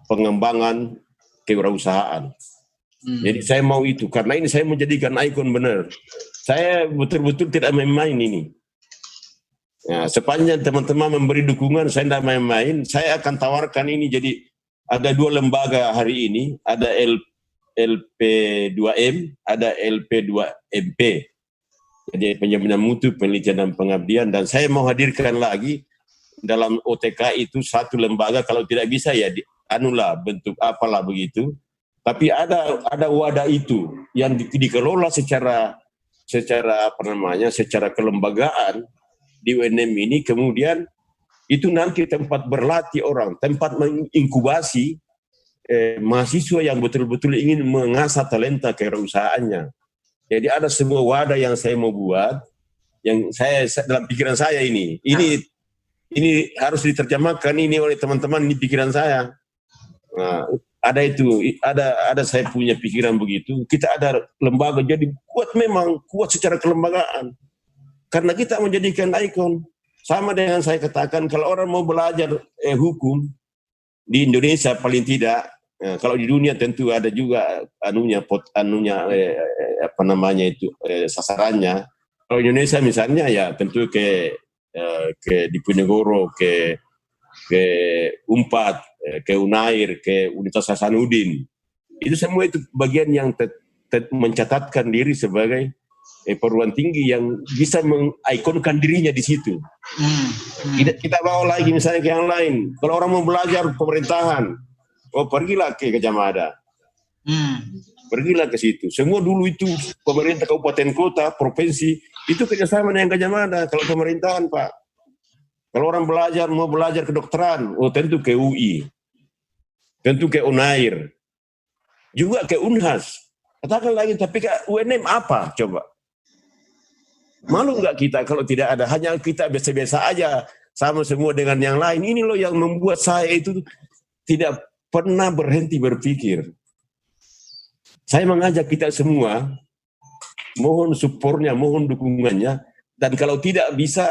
pengembangan kewirausahaan. Jadi saya mau itu, karena ini saya menjadikan ikon benar. Saya betul-betul tidak main-main ini. Ya, sepanjang teman-teman memberi dukungan, saya tidak main-main. Saya akan tawarkan ini. Jadi ada dua lembaga hari ini, ada LP2M, ada LP2MP. Jadi penjaminan mutu, penelitian dan pengabdian. Dan saya mau hadirkan lagi dalam OTK itu satu lembaga, kalau tidak bisa ya bentuk apalah begitu. Tapi ada wadah itu yang dikelola secara kelembagaan di UNM ini, kemudian itu nanti tempat berlatih orang, tempat menginkubasi mahasiswa yang betul-betul ingin mengasah talenta kewirausahaannya. Jadi ada sebuah wadah yang saya mau buat, yang saya dalam pikiran saya ini harus diterjemahkan ini oleh teman-teman, ini pikiran saya. Nah, ada saya punya pikiran begitu. Kita ada lembaga, jadi kuat secara kelembagaan. Karena kita menjadikan ikon. Sama dengan saya katakan, kalau orang mau belajar hukum di Indonesia paling tidak, kalau di dunia tentu ada juga sasarannya. Kalau Indonesia misalnya ya tentu ke Diponegoro, ke UNPAD, ke UNAIR, ke Universitas Hasanuddin. Itu semua itu bagian yang mencatatkan diri sebagai perguruan tinggi yang bisa mengikonkan dirinya di situ. Kita bawa lagi misalnya ke yang lain. Kalau orang mau belajar pemerintahan, pergilah ke Gajah Mada. Pergilah ke situ. Semua dulu itu pemerintah kabupaten kota, provinsi, itu kerjasama dengan Gajah Mada kalau pemerintahan, Pak. Kalau orang mau belajar kedokteran, oh tentu ke UI, tentu ke UNAIR, juga ke Unhas. Katakan lagi, tapi ke UNM apa coba? Malu nggak kita kalau tidak ada? Hanya kita biasa-biasa aja, sama semua dengan yang lain. Ini loh yang membuat saya itu tidak pernah berhenti berpikir. Saya mengajak kita semua, mohon supportnya, mohon dukungannya, dan kalau tidak bisa,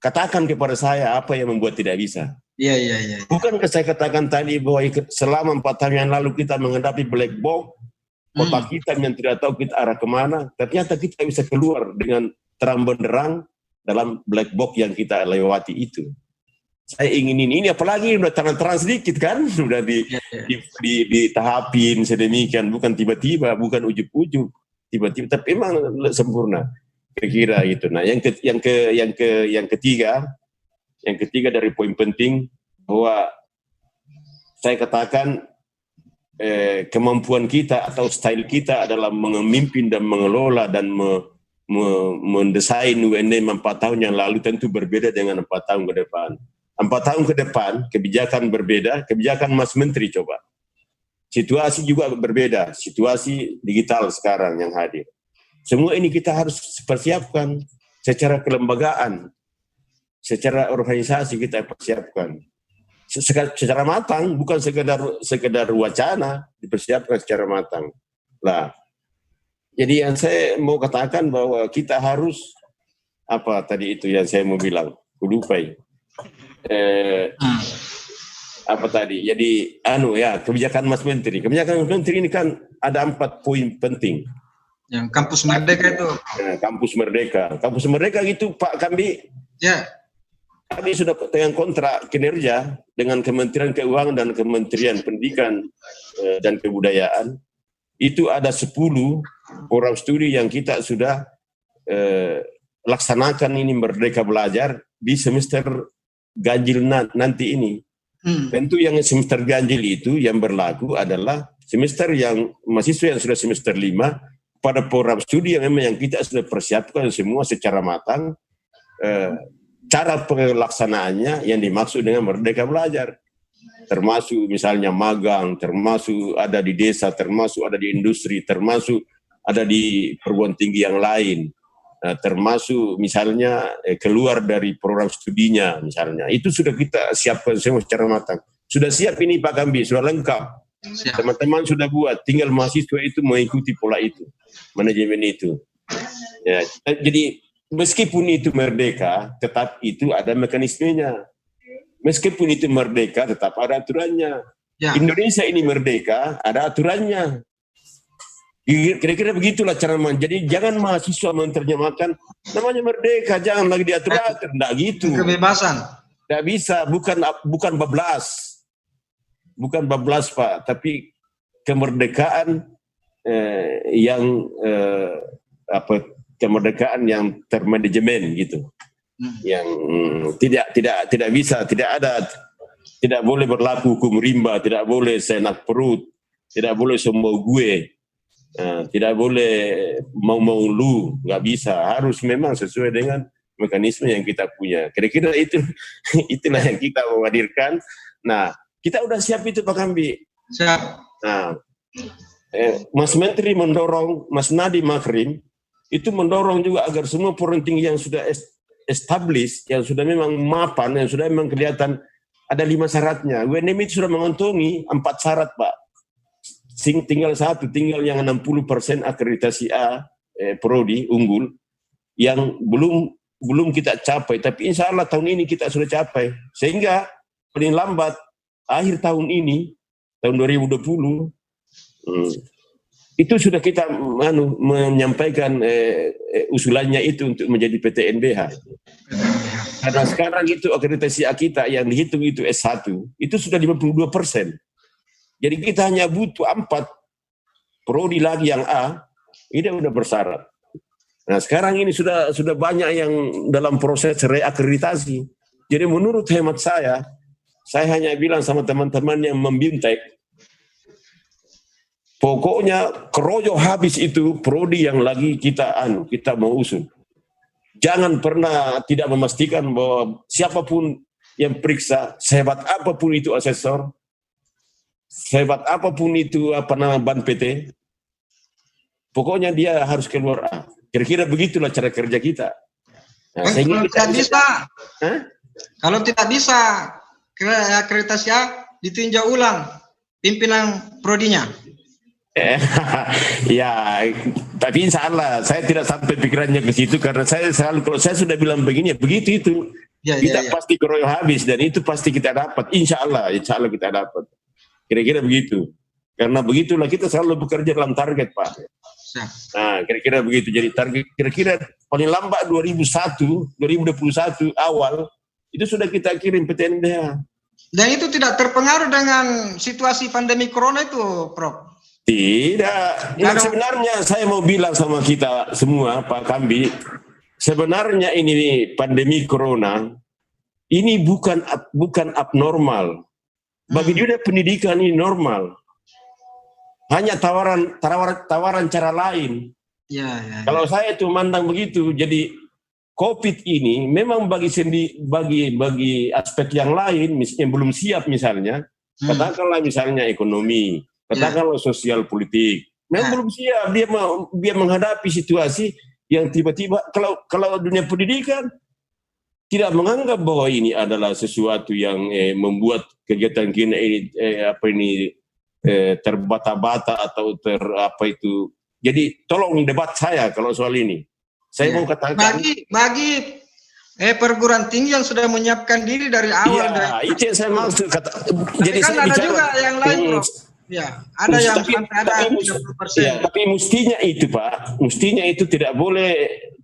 katakan kepada saya apa yang membuat tidak bisa. Iya. Bukankah saya katakan tadi bahwa selama 4 tahun yang lalu kita menghadapi black box, kotak hitam yang tidak tahu kita arah kemana, ternyata kita bisa keluar dengan terang benderang dalam black box yang kita lewati itu. Saya ingin ini apalagi udah terang-terang sedikit kan, sudah ditahapin sedemikian, bukan tiba-tiba, bukan ujub-ujub, tiba-tiba, tapi memang sempurna, kira-kira gitu. Nah, yang ketiga dari poin penting bahwa saya katakan kemampuan kita atau style kita adalah memimpin dan mengelola dan mendesain UNM 4 tahun yang lalu tentu berbeda dengan 4 tahun ke depan. 4 tahun ke depan, kebijakan berbeda, kebijakan Mas Menteri coba. Situasi juga berbeda, situasi digital sekarang yang hadir. Semua ini kita harus persiapkan secara kelembagaan, secara organisasi kita persiapkan. Secara matang, bukan sekedar wacana, dipersiapkan secara matang. Nah, jadi yang saya mau katakan bahwa kita harus, apa tadi itu yang saya mau bilang, lupai. Apa tadi? Jadi kebijakan Mas Menteri. Kebijakan Mas Menteri ini kan ada 4 poin penting. Yang kampus merdeka itu. Kampus merdeka. Kampus merdeka itu Pak Kambi. Ya. Kami sudah dengan kontrak kinerja dengan Kementerian Keuangan dan Kementerian Pendidikan dan Kebudayaan. Itu ada 10 program studi yang kita sudah laksanakan ini Merdeka Belajar di semester ganjil nanti ini. Tentu yang semester ganjil itu yang berlaku adalah semester yang mahasiswa yang sudah semester 5 pada program studi yang memang yang kita sudah persiapkan semua secara matang, cara pelaksanaannya yang dimaksud dengan Merdeka Belajar, termasuk misalnya magang, termasuk ada di desa, termasuk ada di industri, termasuk ada di perguruan tinggi yang lain, termasuk misalnya keluar dari program studinya misalnya. Itu sudah kita siapkan semua secara matang. Sudah siap ini Pak Kambi, sudah lengkap. Teman-teman sudah buat, tinggal mahasiswa itu mengikuti pola itu, manajemen itu. Ya, jadi meskipun itu merdeka, tetap itu ada mekanismenya. Meskipun itu merdeka, tetap ada aturannya. Ya. Indonesia ini merdeka, ada aturannya. Kira-kira begitulah cara jadi jangan mahasiswa menerjemahkan namanya merdeka, jangan lagi diatur-atur, enggak gitu. Kebebasan. Enggak bisa, bukan bablas. Bukan bablas Pak, tapi kemerdekaan kemerdekaan yang termanajemen gitu. Yang tidak bisa, tidak boleh berlaku hukum rimba, tidak boleh seenak perut, tidak boleh semua gue. Tidak boleh mau lu, nggak bisa, harus memang sesuai dengan mekanisme yang kita punya. Kira-kira itulah yang kita menghadirkan. Nah, kita udah siap itu Pak Kambi. Siap. Nah, Mas Menteri mendorong, Mas Nadiem Makarim itu mendorong juga agar semua perguruan tinggi yang sudah established, yang sudah memang mapan, yang sudah memang kelihatan ada 5 syaratnya. UNM itu sudah mengantongi 4 syarat Pak. Tinggal yang 60% akreditasi A, prodi unggul, yang belum kita capai, tapi insya Allah tahun ini kita sudah capai, sehingga paling lambat akhir tahun ini, tahun 2020, itu sudah kita menyampaikan usulannya itu untuk menjadi PTNBH. Karena sekarang itu akreditasi A kita yang dihitung itu S1, itu sudah 52%. Jadi kita hanya butuh 4 prodi lagi yang A, ini sudah bersyarat. Nah sekarang ini sudah banyak yang dalam proses reakreditasi. Jadi menurut hemat saya hanya bilang sama teman-teman yang membintek, pokoknya keroyok habis itu prodi yang lagi kita mau usul. Jangan pernah tidak memastikan bahwa siapapun yang periksa, sehebat apapun itu asesor, sehebat apapun itu ban PT, pokoknya dia harus keluar A. Kira-kira begitulah cara kerja kita. Nah, kalau tidak bisa, kalau tidak bisa akreditasi A, ditinjau ulang pimpinan prodinya. Ya, tapi insya Allah saya tidak sampai pikirannya ke situ karena saya selalu kalau saya sudah bilang begini, begitu itu kita pasti keroyok habis dan itu pasti kita dapat. Insya Allah kita dapat. Kira-kira begitu. Karena begitulah kita selalu bekerja dalam target, Pak. Nah, kira-kira begitu. Jadi target kira-kira paling lambat 2021 awal itu sudah kita kirim PTNBH. Dan itu tidak terpengaruh dengan situasi pandemi corona itu, Prof? Tidak. Nah, sebenarnya saya mau bilang sama kita semua, Pak Kambi, sebenarnya ini pandemi corona ini bukan abnormal. Bagi dunia pendidikan ini normal. Hanya tawaran cara lain. Ya. Kalau saya itu memandang begitu, jadi COVID ini memang bagi aspek yang lain, misalnya belum siap misalnya, katakanlah misalnya ekonomi, katakanlah sosial politik, memang belum siap dia menghadapi situasi yang tiba-tiba kalau dunia pendidikan tidak menganggap bahwa ini adalah sesuatu yang membuat kegiatan kita ini terbata-bata atau itu. Jadi tolong debat saya kalau soal ini. Saya mau katakan bagi perguruan tinggi yang sudah menyiapkan diri dari awal. Iya, itu yang saya maksud. Jadi kan ada juga yang lain, Prof. Ya, ada yang sampai ada 30%. Ya, tapi mestinya itu, Pak,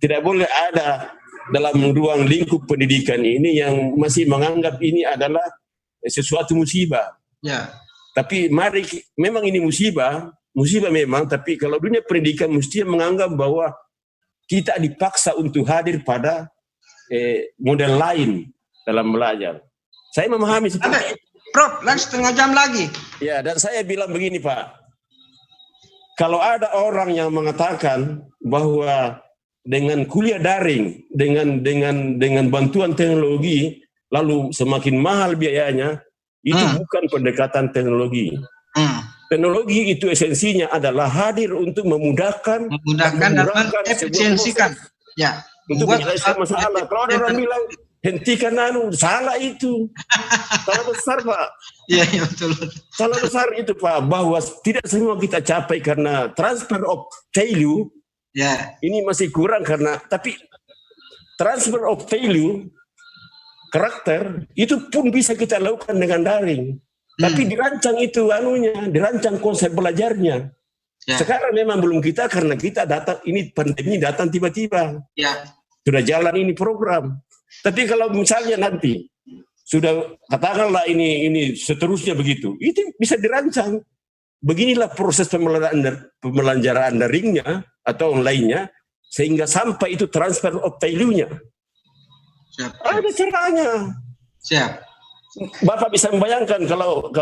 tidak boleh ada dalam ruang lingkup pendidikan ini yang masih menganggap ini adalah sesuatu musibah. Ya. Tapi memang ini musibah memang, tapi kalau dunia pendidikan mesti menganggap bahwa kita dipaksa untuk hadir pada model lain dalam belajar. Saya memahami seperti itu. Prof, setengah jam lagi. Ya, dan saya bilang begini, Pak. Kalau ada orang yang mengatakan bahwa dengan kuliah daring, dengan bantuan teknologi, lalu semakin mahal biayanya, itu bukan pendekatan teknologi. Teknologi itu esensinya adalah hadir untuk memudahkan dan mengefisiensikan. Ya. Untuk menyelesaikan masalah. Kalau ada orang bilang hentikan salah itu. Salah besar, Pak. Iya, betul. Salah besar itu, Pak, bahwa tidak semua kita capai karena transfer of value. Ya. Ini masih kurang tapi transfer of value karakter itu pun bisa kita lakukan dengan daring. Tapi dirancang dirancang konsep belajarnya. Ya. Sekarang memang belum karena kita datang, ini pandemi datang tiba-tiba. Ya. Sudah jalan ini program. Tapi kalau misalnya nanti sudah katakanlah ini seterusnya begitu, itu bisa dirancang. Beginilah proses pembelajaran daringnya atau online-nya sehingga sampai itu transfer of value-nya. Ada caranya. Siap. Bapak bisa membayangkan kalau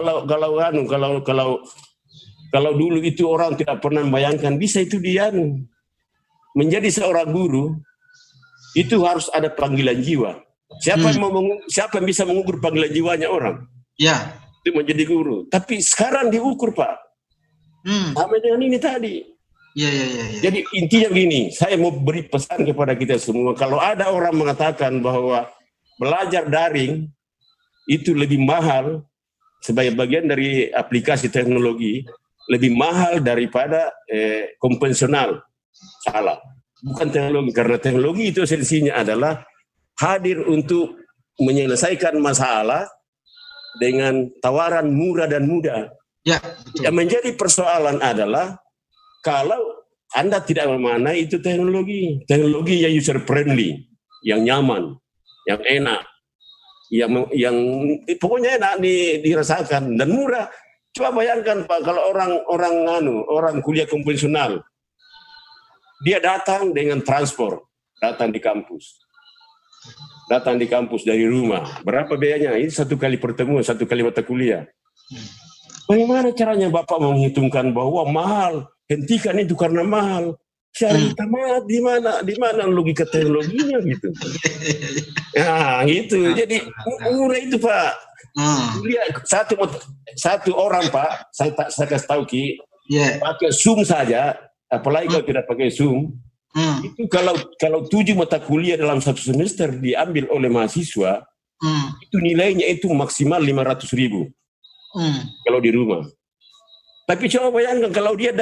dulu itu orang tidak pernah membayangkan bisa itu dia menjadi seorang guru itu harus ada panggilan jiwa. Siapa yang bisa mengukur panggilan jiwanya orang? Ya. Itu menjadi guru. Tapi sekarang diukur, Pak. Sama dengan ini tadi. Ya. Jadi intinya begini, saya mau beri pesan kepada kita semua. Kalau ada orang mengatakan bahwa belajar daring itu lebih mahal sebagai bagian dari aplikasi teknologi, lebih mahal daripada konvensional. Salah. Bukan teknologi, karena teknologi itu esensinya adalah hadir untuk menyelesaikan masalah dengan tawaran murah dan mudah. Ya, yang menjadi persoalan adalah kalau Anda tidak memanai itu teknologi yang user friendly, yang nyaman, yang enak, yang pokoknya enak dirasakan dan murah. Coba bayangkan, Pak, kalau orang kuliah konvensional, dia datang dengan transport, datang di kampus dari rumah. Berapa biayanya? Ini 1 kali pertemuan, 1 kali mata kuliah. Bagaimana caranya Bapak menghitungkan bahwa mahal? Hentikan itu karena mahal. Syaril tamat di mana logika teknologinya gitu. Nah, gitu. Jadi murah itu, Pak. Lihat satu orang, Pak, saya kasih tahu Ki, pakai Zoom saja, apalagi kalau tidak pakai Zoom, itu kalau 7 mata kuliah dalam satu semester diambil oleh mahasiswa, itu nilainya itu maksimal 500.000 kalau di rumah. Tapi coba bayangkan kalau dia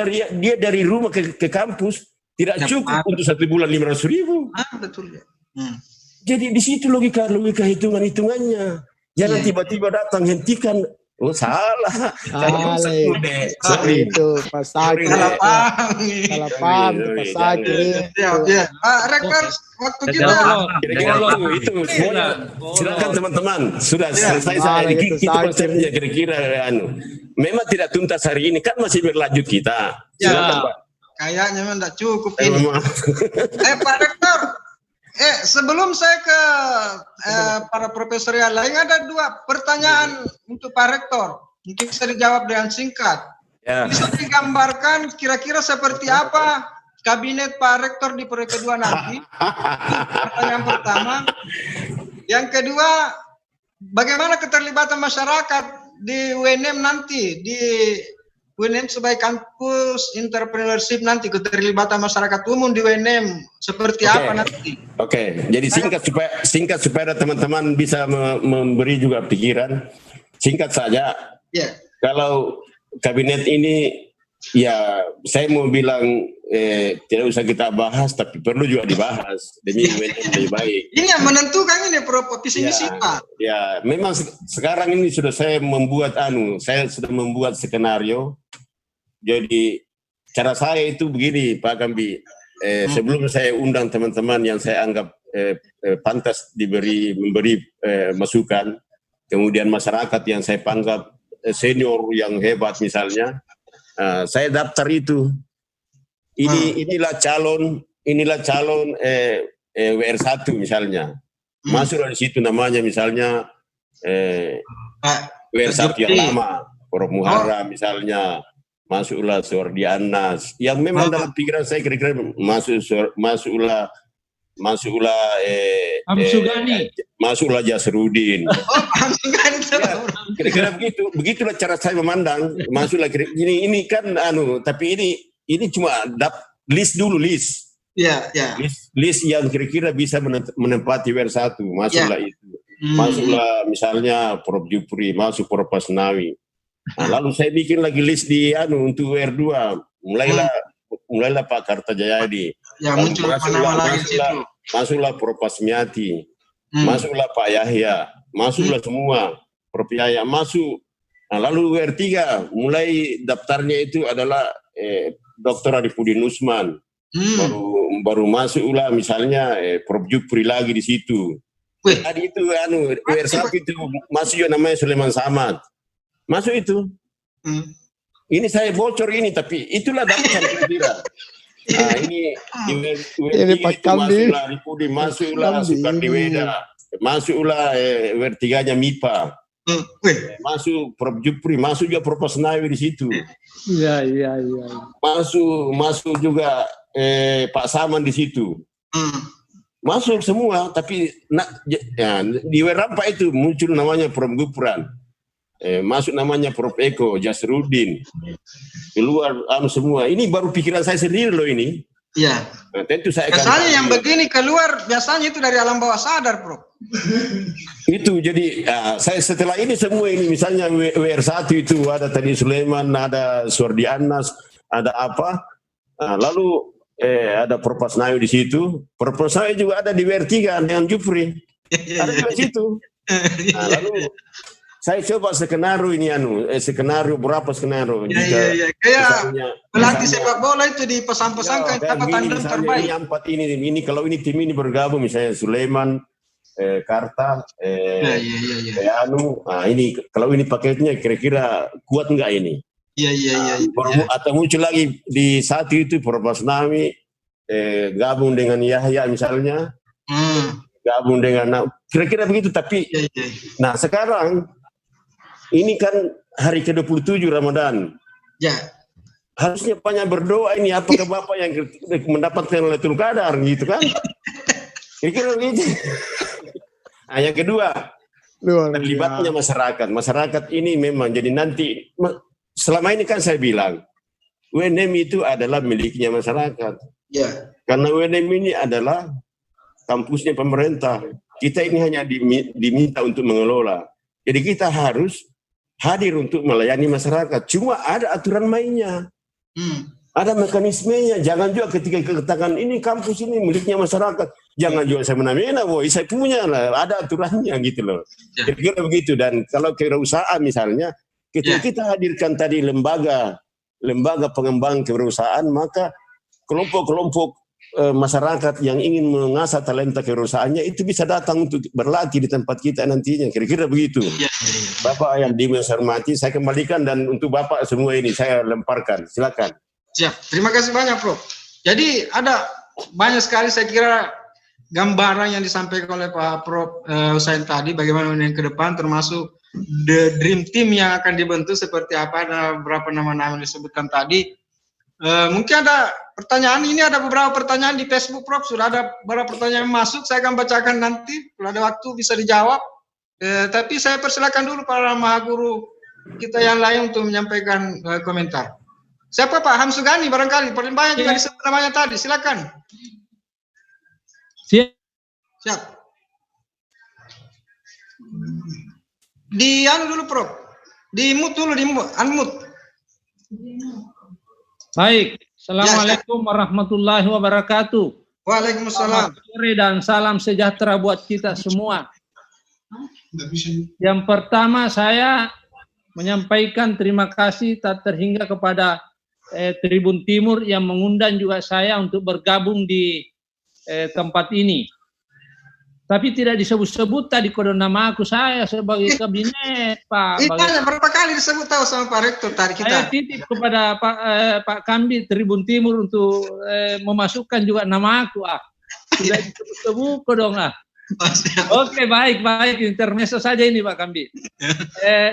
dari rumah ke kampus tidak cukup untuk 1 bulan 500.000. Betul ya. Jadi di situ logika hitungannya. Jangan tiba-tiba datang hentikan. Oh salah. Sorry itu Pak Sakir. Salah paham Pak Sakir. Ya. Rektor, waktu kita. Kira-kira itu semuanya. Silakan teman-teman. Sudah selesai saya. Kita konsepnya kira-kira memang tidak tuntas hari ini kan masih berlanjut kita. Silakan Pak. Kayaknya memang tidak cukup ini. Pak Rektor. Sebelum saya ke para profesor yang lain, ada 2 pertanyaan untuk Pak Rektor. Mungkin bisa dijawab dengan singkat. Bisa digambarkan kira-kira seperti apa kabinet Pak Rektor di periode kedua nanti? Pertanyaan pertama. Yang kedua, bagaimana keterlibatan masyarakat di UNM nanti, di UNM sebagai kampus entrepreneurship nanti, keterlibatan masyarakat umum di UNM seperti apa nanti? Oke, jadi singkat supaya teman-teman bisa memberi juga pikiran. Singkat saja. Kalau kabinet ini, ya saya mau bilang tidak usah kita bahas, tapi perlu juga dibahas demi UNM lebih baik. Ini yang menentukan ini visi misi Pak. Ya, memang sekarang ini saya sudah membuat skenario. Jadi cara saya itu begini Pak Kambi, sebelum saya undang teman-teman yang saya anggap pantas memberi masukan, kemudian masyarakat yang saya anggap senior yang hebat misalnya, saya daftar itu. Inilah calon WR1 misalnya, masuklah di situ namanya misalnya WR1 yang lama, Prof Muharram misalnya. Masuklah Suwardi Anas yang memang dalam pikiran saya kira-kira masuklah masuklah Jasrudin. Kira-kira begitulah cara saya memandang. Masuklah ini kan tapi ini cuma list dulu. List yang kira-kira bisa menempati WR1, masuklah itu. Masuklah misalnya Prof Jupri, masuk Prof Asnawi. Nah, lalu saya bikin lagi list untuk WR2. Mulailah Pak Kartajayadi. Ya, muncul nama lagi situ. Masuklah Prof Asmiati. Masuklah Pak Yahya. Masuklah semua. Prof Yahya masuk. Nah, lalu WR3 mulai daftarnya itu adalah Dr. Arifudin Usman. Baru masuklah misalnya Prof Jupri lagi di situ. Tadi itu WR1 itu masuk juga namanya Sulaiman Samad. Masuk itu. Ini saya bocor ini, tapi itulah daftar kira-kira. Nah, ini Pak Kambi. Masuklah Ripudi, masuklah Soekardi Weda, masuklah WR3-nya MIPA. Masuk Prof Jupri, masuk juga Prof Asnawi di situ. Iya. Masuk juga Pak Saman di situ. Masuk semua, tapi di WR4 itu muncul namanya Prof Gupran. Masuk namanya Prof Eko, Jasrudin, keluar semua. Ini baru pikiran saya sendiri loh ini. Iya. Nah, tentu saya biasanya yang begini keluar biasanya itu dari alam bawah sadar, Prof. Itu jadi saya setelah ini semua ini misalnya WR1 itu ada tadi Sulaiman, ada Suwardi Anas, ada apa? Lalu ada Prof Asnawi di situ. Prof Asnawi juga ada di WR3 dengan Jupri. Ada juga di situ. Nah, lalu saya coba skenario ini skenario berapa skenario? Iya. Kayak pelatih sepak bola itu di pesan-pesan apa tandem terbaik. Ini kalau ini tim ini bergabung misalnya Sulaiman, Karta, ini kalau ini paketnya kira-kira kuat enggak ini? Iya. Atau muncul lagi di saat itu Prof Asnawi gabung dengan Yahya misalnya, gabung dengan kira-kira begitu. Tapi nah sekarang ini kan hari ke-27 Ramadan. Ya. harusnya banyak berdoa ini, apakah Bapak yang mendapatkan Lailatul Qadar gitu kan? Kira-kira begitu. Nah, yang kedua, terlibatnya masyarakat. Masyarakat ini memang jadi nanti, selama ini kan saya bilang, UNM itu adalah miliknya masyarakat. Ya. Karena UNM ini adalah kampusnya pemerintah. Kita ini hanya diminta untuk mengelola. Jadi kita harus hadir untuk melayani masyarakat. Cuma ada aturan mainnya. Ada mekanismenya. Jangan juga ketika katakan ini kampus ini miliknya masyarakat. Jangan juga saya menamina, boy, saya punya lah. Ada aturannya gitu loh. Kira-kira begitu. Dan kalau kewirausahaan misalnya, ketika kita hadirkan tadi lembaga pengembang kewirausahaan, maka kelompok-kelompok masyarakat yang ingin mengasah talenta kewirausahaannya itu bisa datang untuk berlatih di tempat kita nantinya. Kira-kira begitu. Bapak yang saya hormati, saya kembalikan dan untuk Bapak semua ini saya lemparkan. Silakan. Siap. Terima kasih banyak, Prof. Jadi ada banyak sekali saya kira gambaran yang disampaikan oleh Pak Prof Husain tadi, bagaimana yang ke depan, termasuk the dream team yang akan dibentuk seperti apa, ada beberapa nama-nama yang disebutkan tadi. Mungkin ada pertanyaan, ini ada beberapa pertanyaan di Facebook, Prof. Sudah ada beberapa pertanyaan yang masuk, saya akan bacakan nanti, kalau ada waktu bisa dijawab. Tapi saya persilakan dulu para mahaguru kita yang lain untuk menyampaikan komentar. Siapa Pak? Hamsugani barangkali, paling banyak juga disebut namanya tadi, silakan. Siap. Di anu dulu, Prof. Di mute dulu, unmute. Baik. Assalamualaikum warahmatullahi wabarakatuh. Waalaikumsalam. Selamat sore dan salam sejahtera buat kita semua. Yang pertama saya menyampaikan terima kasih tak terhingga kepada Tribun Timur yang mengundang juga saya untuk bergabung di tempat ini. Tapi tidak disebut-sebut tadi kode nama aku saya sebagai kabinet, Pak. Berapa kali disebut tahu sama Pak Rektor tadi kita. Saya titip kepada Pak Kambi Tribun Timur untuk memasukkan juga nama aku. Tidak disebut-sebut dong . Oke, baik. Intermezzo saja ini Pak Kambi.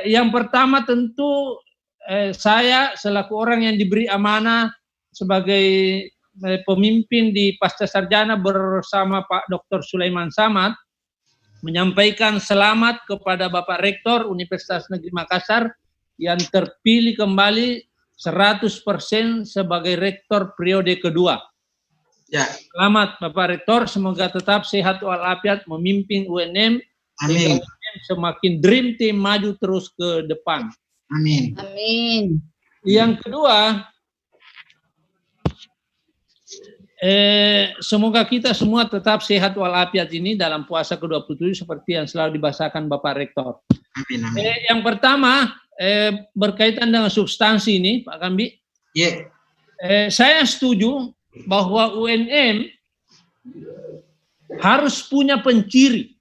Yang pertama tentu saya selaku orang yang diberi amanah sebagai pemimpin di Pasca Sarjana bersama Pak Dr. Sulaiman Samad menyampaikan selamat kepada Bapak Rektor Universitas Negeri Makassar yang terpilih kembali 100% sebagai Rektor periode kedua. Ya. Selamat Bapak Rektor, semoga tetap sehat walafiat memimpin UNM. Amin. UNM semakin dream team maju terus ke depan. Amin. Amin. Yang kedua, semoga kita semua tetap sehat walafiat ini dalam puasa ke-27 seperti yang selalu dibahasakan Bapak Rektor. Amin, amin. Yang pertama, berkaitan dengan substansi ini, Pak Kambi. Saya setuju bahwa UNM harus punya penciri.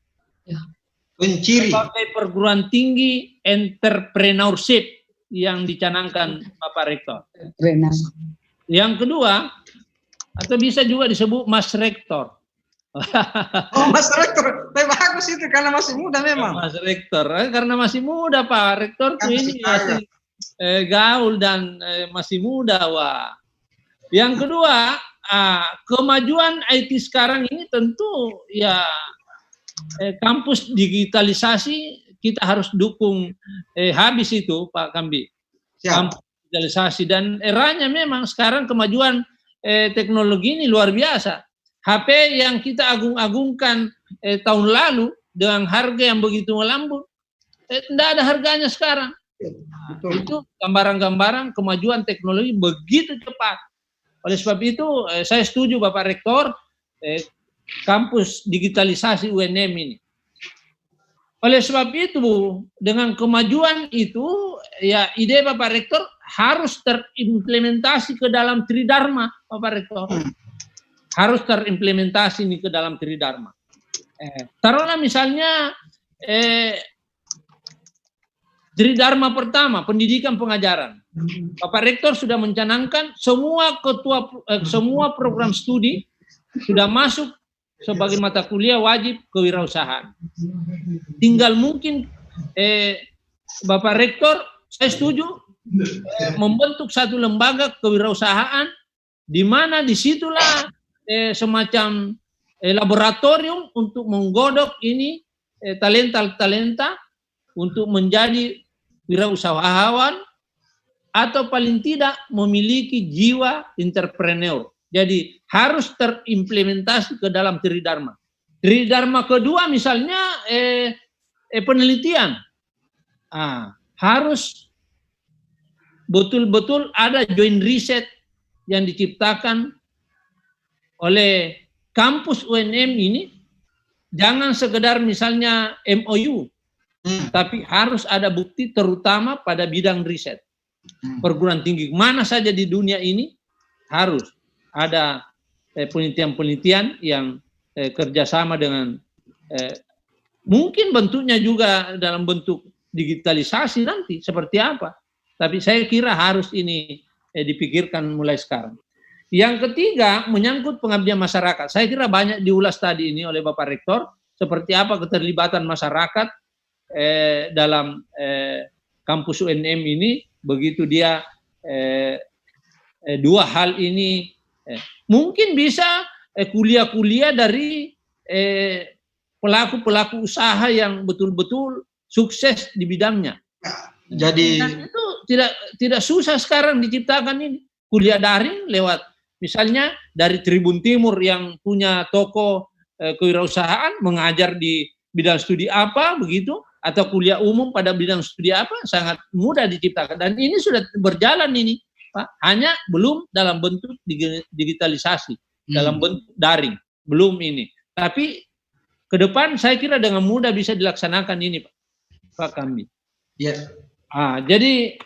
Sebagai perguruan tinggi entrepreneurship yang dicanangkan Bapak Rektor. Yang kedua, atau bisa juga disebut Mas Rektor. Oh, Mas Rektor, bagus itu karena masih muda memang. Mas Rektor, karena masih muda Pak Rektor tuh ini masih gaul dan masih muda, wah. Yang kedua, kemajuan IT sekarang ini tentu ya kampus digitalisasi kita harus dukung habis itu Pak Kambi. Kampus digitalisasi dan eranya memang sekarang kemajuan teknologi ini luar biasa. HP yang kita agung-agungkan tahun lalu dengan harga yang begitu melambung, tidak ada harganya sekarang. Itu gambaran-gambaran kemajuan teknologi begitu cepat. Oleh sebab itu, saya setuju Bapak Rektor, kampus digitalisasi UNM ini. Oleh sebab itu, dengan kemajuan itu, ya ide Bapak Rektor harus terimplementasi ke dalam Tridharma, Bapak Rektor. Harus terimplementasi ini ke dalam Tridharma. Taruhlah misalnya Tridharma pertama, pendidikan pengajaran. Bapak Rektor sudah mencanangkan semua program studi sudah masuk sebagai mata kuliah wajib kewirausahaan. Tinggal mungkin Bapak Rektor, saya setuju membentuk satu lembaga kewirausahaan di mana disitulah semacam laboratorium untuk menggodok ini talenta-talenta untuk menjadi wirausahawan atau paling tidak memiliki jiwa entrepreneur. Jadi harus terimplementasi ke dalam Tridharma. Tridharma kedua misalnya penelitian. Harus betul-betul ada joint research yang diciptakan oleh kampus UNM ini. Jangan sekedar misalnya MOU, tapi harus ada bukti terutama pada bidang riset. Perguruan tinggi mana saja di dunia ini harus ada penelitian-penelitian yang kerjasama dengan mungkin bentuknya juga dalam bentuk digitalisasi nanti seperti apa. Tapi saya kira harus ini dipikirkan mulai sekarang. Yang ketiga, menyangkut pengabdian masyarakat. Saya kira banyak diulas tadi ini oleh Bapak Rektor, seperti apa keterlibatan masyarakat dalam kampus UNM ini, begitu dia dua hal ini. Mungkin bisa kuliah-kuliah dari pelaku-pelaku usaha yang betul-betul sukses di bidangnya. Jadi itu tidak susah sekarang diciptakan ini. Kuliah daring lewat misalnya dari Tribun Timur yang punya toko kewirausahaan mengajar di bidang studi apa begitu, atau kuliah umum pada bidang studi apa, sangat mudah diciptakan dan ini sudah berjalan ini Pak, hanya belum dalam bentuk digitalisasi, dalam bentuk daring, belum ini. Tapi ke depan saya kira dengan mudah bisa dilaksanakan ini Pak Kambi. Ya. Jadi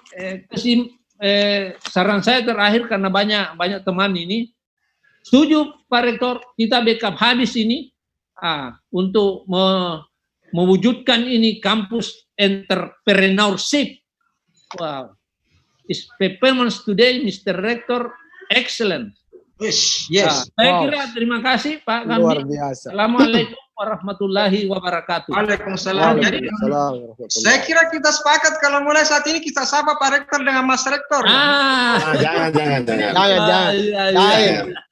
saran saya terakhir karena banyak teman ini setuju Pak Rektor, kita backup habis ini untuk mewujudkan ini kampus entrepreneurship. Wow, is performance today, Mr. Rektor, excellent. Yes. Saya kira terima kasih Pak Kambi. Luar biasa. Assalamualaikum warahmatullahi wabarakatuh. Waalaikumsalam. Jadi saya kira kita sepakat kalau mulai saat ini kita sapa Pak Rektor dengan Mas Rektor. Jangan.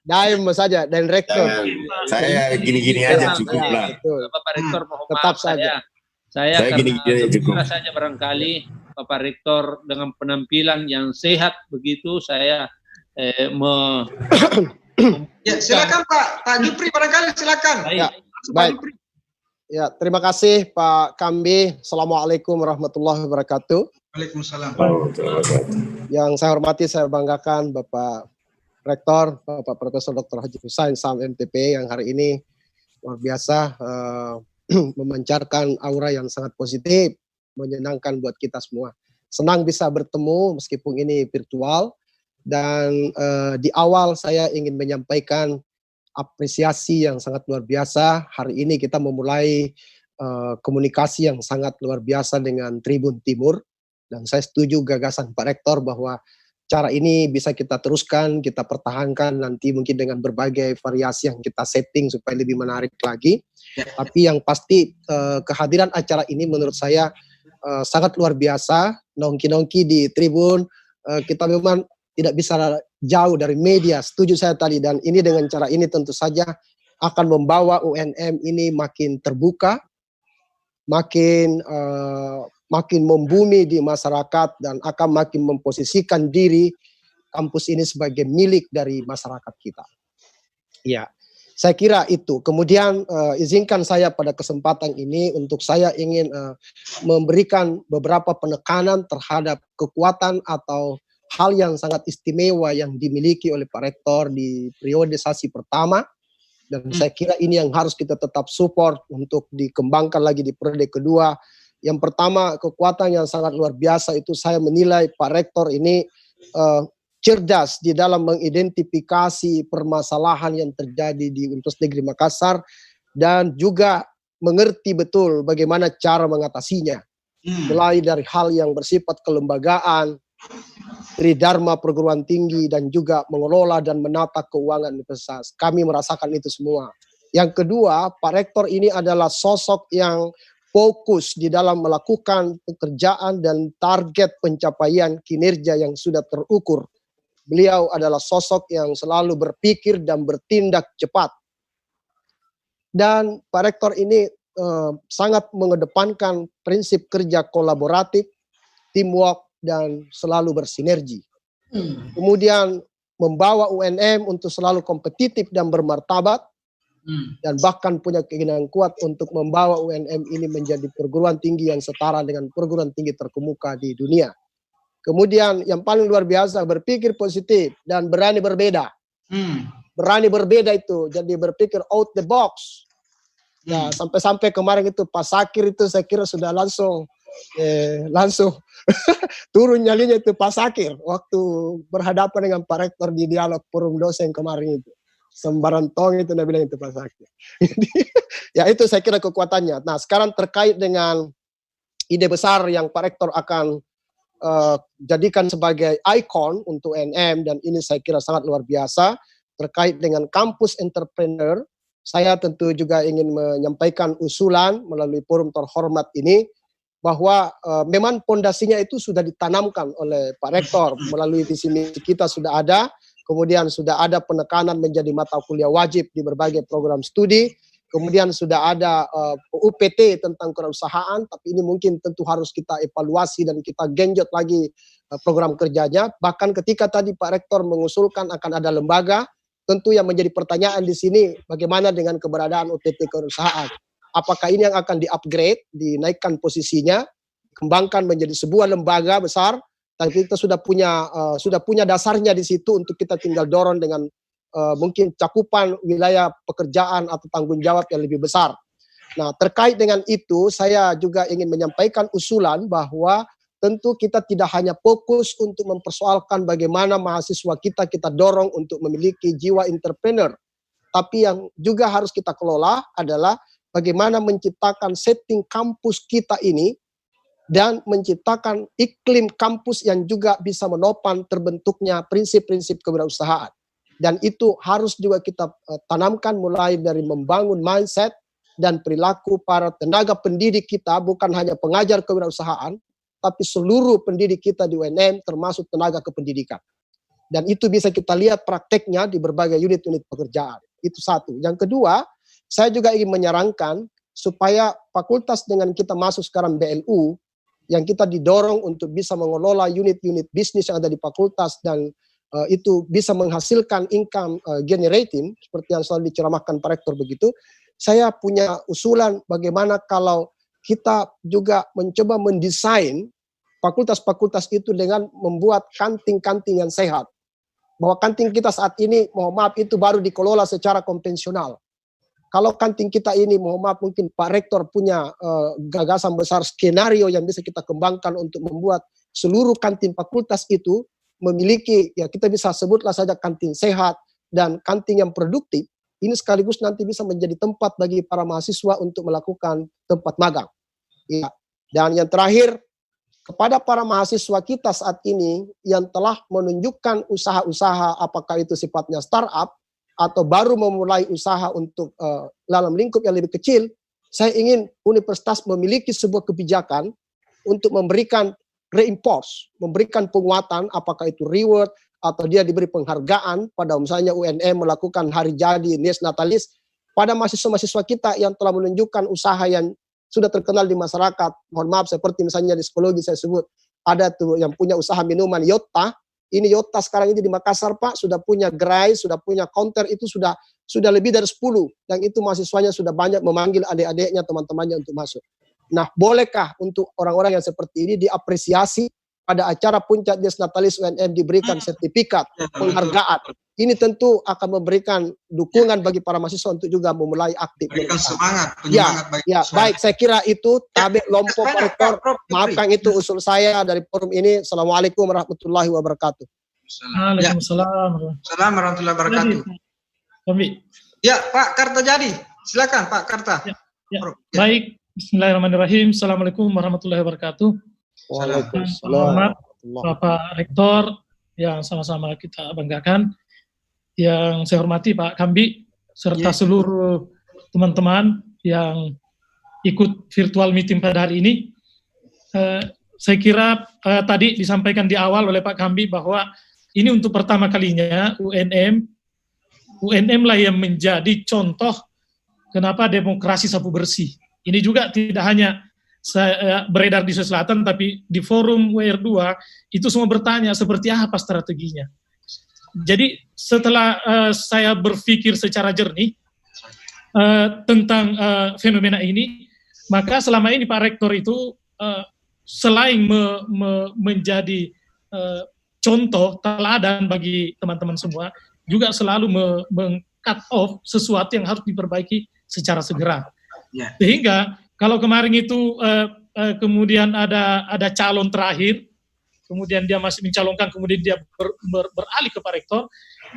Daim saja dan Rektor. Saya gini-gini aja cukup lah. Bapak Rektor mohon tetap maaf saja. Saya gini-gini cukup. saja barangkali Bapak Rektor dengan penampilan yang sehat begitu saya Ya, silakan Pak Jupri barangkali silakan. Baik. Ya, terima kasih Pak Kambi. Assalamualaikum warahmatullahi wabarakatuh. Waalaikumsalam. Yang saya hormati, saya banggakan Bapak Rektor, Bapak Profesor Dr. Haji Husain Sam MTP yang hari ini luar biasa memancarkan aura yang sangat positif, menyenangkan buat kita semua. Senang bisa bertemu meskipun ini virtual. Dan di awal saya ingin menyampaikan apresiasi yang sangat luar biasa. Hari ini kita memulai komunikasi yang sangat luar biasa dengan Tribun Timur. Dan saya setuju gagasan Pak Rektor bahwa cara ini bisa kita teruskan, kita pertahankan nanti mungkin dengan berbagai variasi yang kita setting supaya lebih menarik lagi. Tapi yang pasti kehadiran acara ini menurut saya sangat luar biasa. Nongki-nongki di Tribun, kita memang tidak bisa jauh dari media, setuju saya tadi, dan ini dengan cara ini tentu saja akan membawa UNM ini makin terbuka, makin membumi di masyarakat dan akan makin memposisikan diri kampus ini sebagai milik dari masyarakat kita. Ya, saya kira itu. Kemudian izinkan saya pada kesempatan ini untuk saya ingin memberikan beberapa penekanan terhadap kekuatan atau hal yang sangat istimewa yang dimiliki oleh Pak Rektor di periodisasi pertama, dan saya kira ini yang harus kita tetap support untuk dikembangkan lagi di periode kedua. Yang pertama, kekuatan yang sangat luar biasa itu saya menilai Pak Rektor ini cerdas di dalam mengidentifikasi permasalahan yang terjadi di Universitas Negeri Makassar dan juga mengerti betul bagaimana cara mengatasinya. Mulai dari hal yang bersifat kelembagaan, Tridharma perguruan tinggi, dan juga mengelola dan menata keuangan universitas. Kami merasakan itu semua. Yang kedua, Pak Rektor ini adalah sosok yang fokus di dalam melakukan pekerjaan dan target pencapaian kinerja yang sudah terukur. Beliau adalah sosok yang selalu berpikir dan bertindak cepat. Dan Pak Rektor ini sangat mengedepankan prinsip kerja kolaboratif, teamwork, dan selalu bersinergi. Kemudian membawa UNM untuk selalu kompetitif dan bermartabat, dan bahkan punya keinginan kuat untuk membawa UNM ini menjadi perguruan tinggi yang setara dengan perguruan tinggi terkemuka di dunia. Kemudian yang paling luar biasa, berpikir positif dan berani berbeda. Berani berbeda itu, jadi berpikir out the box. Ya, sampai-sampai kemarin itu Pak Sakir itu saya kira sudah langsung turun nyalinya itu Pak Sakir waktu berhadapan dengan Pak Rektor di dialog forum dosen kemarin itu. Sembarang tong itu dia bilang itu Pak Sakir. Ya itu saya kira kekuatannya. Nah sekarang terkait dengan ide besar yang Pak Rektor akan jadikan sebagai ikon untuk UNM, dan ini saya kira sangat luar biasa terkait dengan kampus entrepreneur. Saya tentu juga ingin menyampaikan usulan melalui forum terhormat ini bahwa memang pondasinya itu sudah ditanamkan oleh Pak Rektor melalui visi misi kita sudah ada. Kemudian sudah ada penekanan menjadi mata kuliah wajib di berbagai program studi. Kemudian sudah ada UPT tentang kewirausahaan, tapi ini mungkin tentu harus kita evaluasi dan kita genjot lagi program kerjanya. Bahkan ketika tadi Pak Rektor mengusulkan akan ada lembaga, tentu yang menjadi pertanyaan di sini bagaimana dengan keberadaan UPT kewirausahaan. Apakah ini yang akan di-upgrade, dinaikkan posisinya, kembangkan menjadi sebuah lembaga besar. Dan kita sudah punya dasarnya di situ untuk kita tinggal dorong dengan mungkin cakupan wilayah pekerjaan atau tanggung jawab yang lebih besar. Nah, terkait dengan itu saya juga ingin menyampaikan usulan bahwa tentu kita tidak hanya fokus untuk mempersoalkan bagaimana mahasiswa kita dorong untuk memiliki jiwa entrepreneur, tapi yang juga harus kita kelola adalah bagaimana menciptakan setting kampus kita ini dan menciptakan iklim kampus yang juga bisa menopang terbentuknya prinsip-prinsip kewirausahaan. Dan itu harus juga kita tanamkan mulai dari membangun mindset dan perilaku para tenaga pendidik kita, bukan hanya pengajar kewirausahaan, tapi seluruh pendidik kita di UNM termasuk tenaga kependidikan. Dan itu bisa kita lihat prakteknya di berbagai unit-unit pekerjaan. Itu satu. Yang kedua, saya juga ingin menyarankan supaya fakultas dengan kita masuk sekarang BLU, yang kita didorong untuk bisa mengelola unit-unit bisnis yang ada di fakultas dan itu bisa menghasilkan income generating seperti yang selalu diceramahkan Pak Rektor begitu. Saya punya usulan bagaimana kalau kita juga mencoba mendesain fakultas-fakultas itu dengan membuat kanting-kanting yang sehat. Bahwa kanting kita saat ini, mohon maaf, itu baru dikelola secara konvensional. Kalau kanting kita ini, mohon maaf, mungkin Pak Rektor punya gagasan besar skenario yang bisa kita kembangkan untuk membuat seluruh kantin fakultas itu memiliki, ya kita bisa sebutlah saja kantin sehat dan kantin yang produktif. Ini sekaligus nanti bisa menjadi tempat bagi para mahasiswa untuk melakukan tempat magang. Ya. Dan yang terakhir, kepada para mahasiswa kita saat ini yang telah menunjukkan usaha-usaha, apakah itu sifatnya startup, atau baru memulai usaha untuk dalam lingkup yang lebih kecil, saya ingin universitas memiliki sebuah kebijakan untuk memberikan reinforce, memberikan penguatan, apakah itu reward, atau dia diberi penghargaan pada misalnya UNM melakukan hari jadi, Nies Natalis, pada mahasiswa-mahasiswa kita yang telah menunjukkan usaha yang sudah terkenal di masyarakat. Mohon maaf, seperti misalnya di psikologi saya sebut, ada tuh yang punya usaha minuman Yotta. Ini Yotta sekarang ini di Makassar Pak, sudah punya gerai, sudah punya counter, itu sudah lebih dari 10. Dan itu mahasiswanya sudah banyak memanggil adik-adiknya, teman-temannya untuk masuk. Nah, bolehkah untuk orang-orang yang seperti ini diapresiasi pada acara puncak Nies Natalis UNM diberikan sertifikat, penghargaan. Ini tentu akan memberikan dukungan bagi para mahasiswa untuk juga memulai aktif. Berikan semangat, penyemangat bagi mahasiswa. Baik, saya kira itu tabik lompok Pak Rektor. Maafkan itu usul saya dari forum ini. Assalamualaikum warahmatullahi wabarakatuh. Waalaikumsalam. Assalamualaikum warahmatullahi wabarakatuh. Ya, Pak Kartajadi, silakan Pak Karta. Ya. Baik, bismillahirrahmanirrahim. Assalamualaikum warahmatullahi wabarakatuh. Waalaikumsalam. Bapak Rektor yang sama-sama kita banggakan, yang saya hormati Pak Kambi serta seluruh teman-teman yang ikut virtual meeting pada hari ini. Saya kira tadi disampaikan di awal oleh Pak Kambi bahwa ini untuk pertama kalinya UNM lah yang menjadi contoh kenapa demokrasi sapu bersih. Ini juga tidak hanya beredar di Sulawesi Selatan, tapi di forum WR2 itu semua bertanya seperti apa strateginya. Jadi setelah saya berpikir secara jernih tentang fenomena ini, maka selama ini Pak Rektor itu selain menjadi contoh teladan bagi teman-teman semua, juga selalu meng-cut off sesuatu yang harus diperbaiki secara segera. Sehingga kalau kemarin itu kemudian ada calon terakhir, kemudian dia masih mencalonkan, kemudian dia beralih ke Pak Rektor,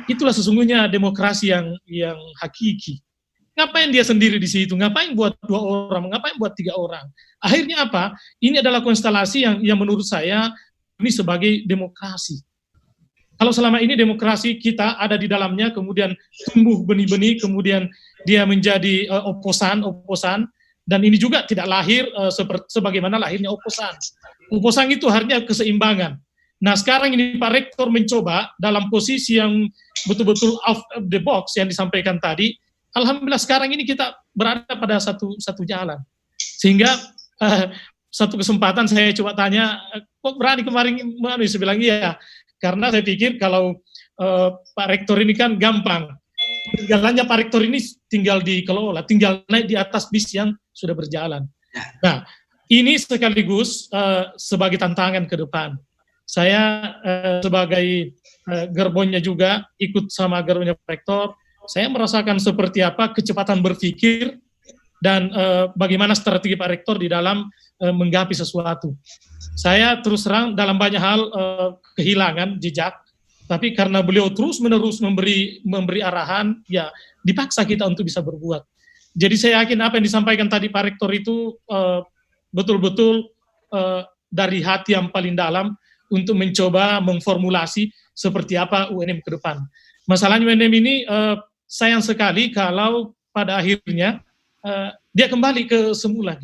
itulah sesungguhnya demokrasi yang hakiki. Ngapain dia sendiri di situ? Ngapain buat 2 orang? Ngapain buat 3 orang? Akhirnya apa? Ini adalah konstelasi yang menurut saya ini sebagai demokrasi. Kalau selama ini demokrasi kita ada di dalamnya, kemudian tumbuh benih-benih, kemudian dia menjadi oposan, dan ini juga tidak lahir sebagaimana lahirnya oposan. Oposan itu harusnya keseimbangan. Nah sekarang ini Pak Rektor mencoba dalam posisi yang betul-betul out of the box yang disampaikan tadi. Alhamdulillah sekarang ini kita berada pada satu jalan. Sehingga satu kesempatan saya coba tanya, kok berani kemarin? Saya bilang iya. Karena saya pikir kalau Pak Rektor ini kan gampang. Jalannya Pak Rektor ini tinggal dikelola, tinggal naik di atas bis yang sudah berjalan. Nah, ini sekaligus sebagai tantangan ke depan. Saya sebagai gerbongnya juga, ikut sama gerbongnya Pak Rektor, saya merasakan seperti apa kecepatan berpikir dan bagaimana strategi Pak Rektor di dalam menggapai sesuatu. Saya terus terang dalam banyak hal kehilangan jejak, tapi karena beliau terus-menerus memberi arahan, ya dipaksa kita untuk bisa berbuat. Jadi saya yakin apa yang disampaikan tadi Pak Rektor itu betul-betul dari hati yang paling dalam untuk mencoba memformulasi seperti apa UNM ke depan. Masalahnya UNM ini sayang sekali kalau pada akhirnya dia kembali ke semula.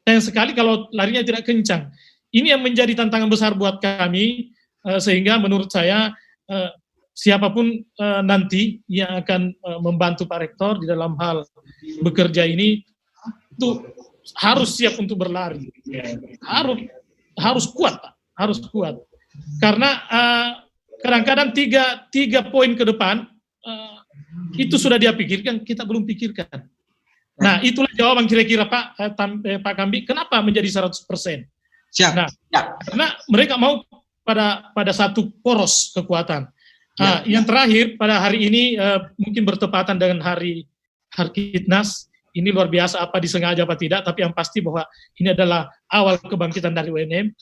Sayang sekali kalau larinya tidak kencang. Ini yang menjadi tantangan besar buat kami, sehingga menurut saya siapapun nanti yang akan membantu Pak Rektor di dalam hal bekerja ini, itu harus siap untuk berlari. Harus kuat, Pak. Harus kuat. Karena kadang-kadang tiga poin ke depan, itu sudah dia pikirkan, kita belum pikirkan. Nah, itulah jawaban kira-kira Pak Kambi, kenapa menjadi 100%? Siap. Nah, karena mereka mau pada satu poros kekuatan. Yang terakhir, pada hari ini mungkin bertepatan dengan hari Harkitnas, ini luar biasa apa disengaja apa tidak, tapi yang pasti bahwa ini adalah awal kebangkitan dari UNM,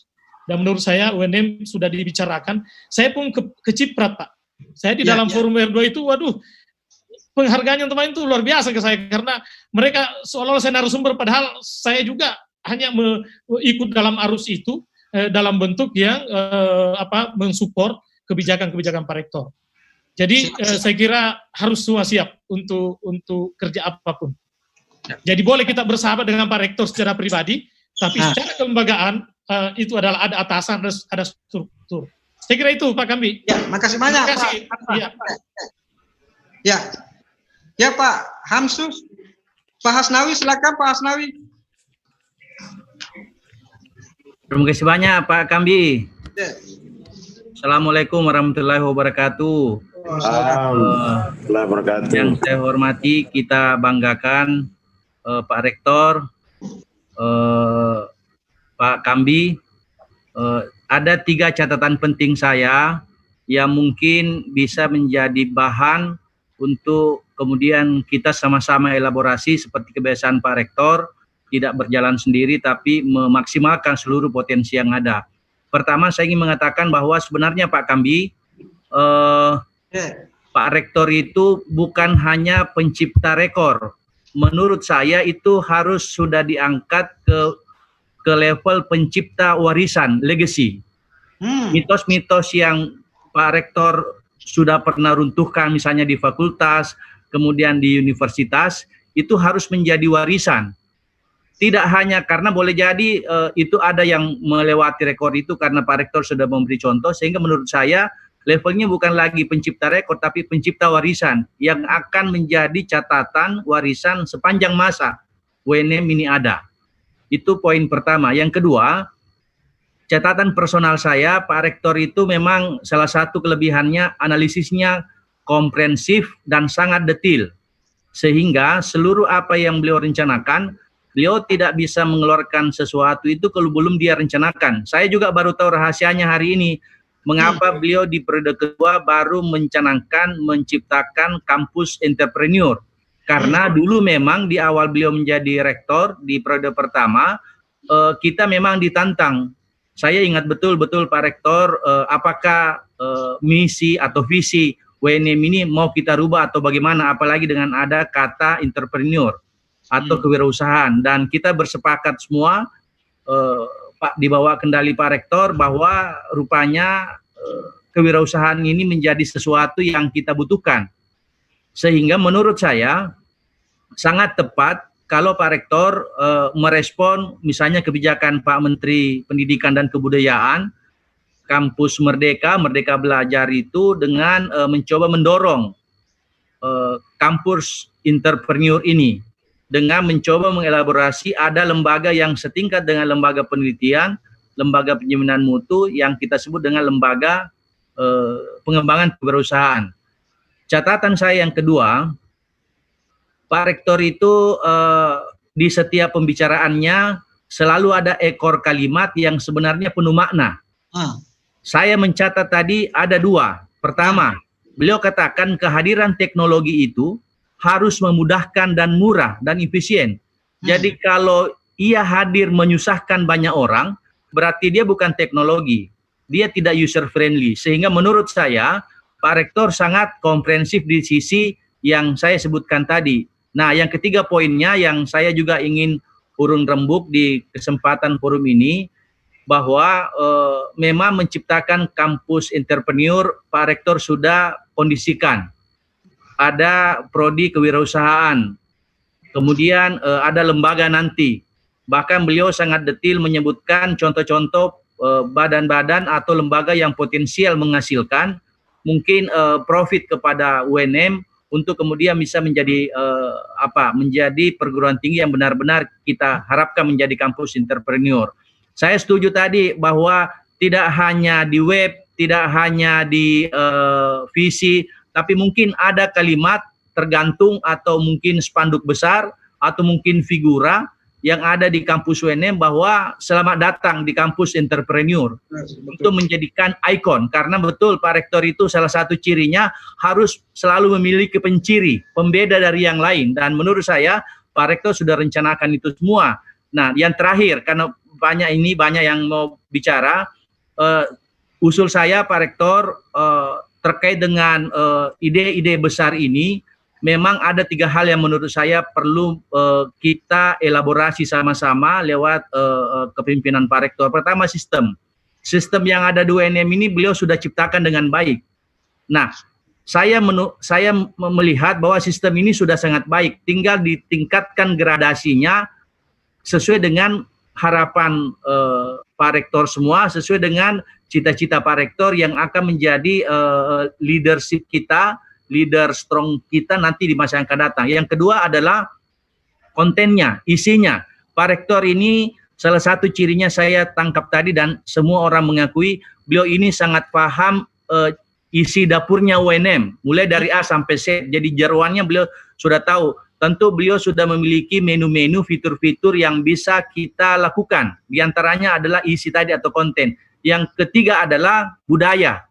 dan menurut saya UNM sudah dibicarakan. Saya pun keciprat, Pak. Saya di dalam forum R2 itu, waduh, penghargaan yang teman itu luar biasa ke saya, karena mereka seolah-olah saya narasumber, padahal saya juga hanya ikut dalam arus itu, dalam bentuk yang mensupport kebijakan-kebijakan Pak Rektor. Jadi saya kira harus semua siap untuk kerja apapun. Jadi boleh kita bersahabat dengan Pak Rektor secara pribadi, tapi secara kelembagaan itu adalah ada atasan, ada struktur. Saya kira itu Pak Kambi. Ya, makasih banyak Pak. Ya Pak Hamsus, Pak Hasnawi, silakan Pak Hasnawi. Terima kasih banyak Pak Kambi. Assalamualaikum warahmatullahi wabarakatuh. Yang saya hormati, kita banggakan Pak Rektor, Pak Kambi. Ada 3 catatan penting saya yang mungkin bisa menjadi bahan untuk kemudian kita sama-sama elaborasi seperti kebiasaan Pak Rektor, tidak berjalan sendiri tapi memaksimalkan seluruh potensi yang ada. Pertama, saya ingin mengatakan bahwa sebenarnya Pak Kambi, Pak Rektor itu bukan hanya pencipta rekor. Menurut saya itu harus sudah diangkat ke level pencipta warisan, legacy. Mitos-mitos yang Pak Rektor sudah pernah runtuhkan misalnya di fakultas, kemudian di universitas, itu harus menjadi warisan. Tidak hanya karena boleh jadi itu ada yang melewati rekor itu karena Pak Rektor sudah memberi contoh, sehingga menurut saya levelnya bukan lagi pencipta rekor tapi pencipta warisan yang akan menjadi catatan warisan sepanjang masa WNM ini ada. Itu poin pertama. Yang kedua, catatan personal saya, Pak Rektor itu memang salah satu kelebihannya analisisnya komprehensif dan sangat detail. Sehingga seluruh apa yang beliau rencanakan, beliau tidak bisa mengeluarkan sesuatu itu kalau belum dia rencanakan. Saya juga baru tahu rahasianya hari ini. Mengapa beliau di periode kedua baru mencanangkan, menciptakan kampus entrepreneur. Karena dulu memang di awal beliau menjadi rektor di periode pertama, kita memang ditantang. Saya ingat betul-betul Pak Rektor, apakah misi atau visi WNM ini mau kita rubah atau bagaimana, apalagi dengan ada kata entrepreneur atau kewirausahaan, dan kita bersepakat semua Pak di bawah kendali Pak Rektor bahwa rupanya kewirausahaan ini menjadi sesuatu yang kita butuhkan, sehingga menurut saya sangat tepat kalau Pak Rektor merespon misalnya kebijakan Pak Menteri Pendidikan dan Kebudayaan Kampus Merdeka, Merdeka Belajar itu dengan mencoba mendorong kampus entrepreneur ini, dengan mencoba mengelaborasi ada lembaga yang setingkat dengan lembaga penelitian, lembaga penjaminan mutu yang kita sebut dengan lembaga pengembangan kewirausahaan. Catatan saya yang kedua, Pak Rektor itu di setiap pembicaraannya selalu ada ekor kalimat yang sebenarnya penuh makna. Saya mencatat tadi ada dua. Pertama, beliau katakan kehadiran teknologi itu harus memudahkan dan murah dan efisien. Jadi kalau ia hadir menyusahkan banyak orang, berarti dia bukan teknologi. Dia tidak user friendly. Sehingga menurut saya, Pak Rektor sangat komprehensif di sisi yang saya sebutkan tadi. Nah, yang ketiga poinnya yang saya juga ingin urun rembuk di kesempatan forum ini, bahwa memang menciptakan kampus entrepreneur, Pak Rektor sudah kondisikan. Ada prodi kewirausahaan, kemudian ada lembaga nanti. Bahkan beliau sangat detail menyebutkan contoh-contoh badan-badan atau lembaga yang potensial menghasilkan mungkin profit kepada UNM untuk kemudian bisa menjadi menjadi perguruan tinggi yang benar-benar kita harapkan menjadi kampus entrepreneur. Saya setuju tadi bahwa tidak hanya di web, tidak hanya di visi, tapi mungkin ada kalimat tergantung atau mungkin spanduk besar atau mungkin figura yang ada di kampus UNM bahwa selamat datang di kampus entrepreneur untuk menjadikan ikon. Karena betul Pak Rektor itu salah satu cirinya harus selalu memiliki penciri, pembeda dari yang lain. Dan menurut saya Pak Rektor sudah rencanakan itu semua. Nah, yang terakhir, karena banyak yang mau bicara, usul saya Pak Rektor terkait dengan ide-ide besar ini, memang ada 3 hal yang menurut saya perlu kita elaborasi sama-sama lewat kepemimpinan Pak Rektor. Pertama, sistem. Sistem yang ada di UNM ini beliau sudah ciptakan dengan baik. Nah, saya melihat bahwa sistem ini sudah sangat baik, tinggal ditingkatkan gradasinya sesuai dengan harapan Pak Rektor semua, sesuai dengan cita-cita Pak Rektor yang akan menjadi leadership kita, leader strong kita nanti di masa yang akan datang. Yang kedua adalah kontennya, isinya. Pak Rektor ini salah satu cirinya saya tangkap tadi dan semua orang mengakui beliau ini sangat paham isi dapurnya UNM, mulai dari A sampai Z. Jadi jeroannya beliau sudah tahu. Tentu beliau sudah memiliki menu-menu, fitur-fitur yang bisa kita lakukan. Di antaranya adalah isi tadi atau konten. Yang ketiga adalah budaya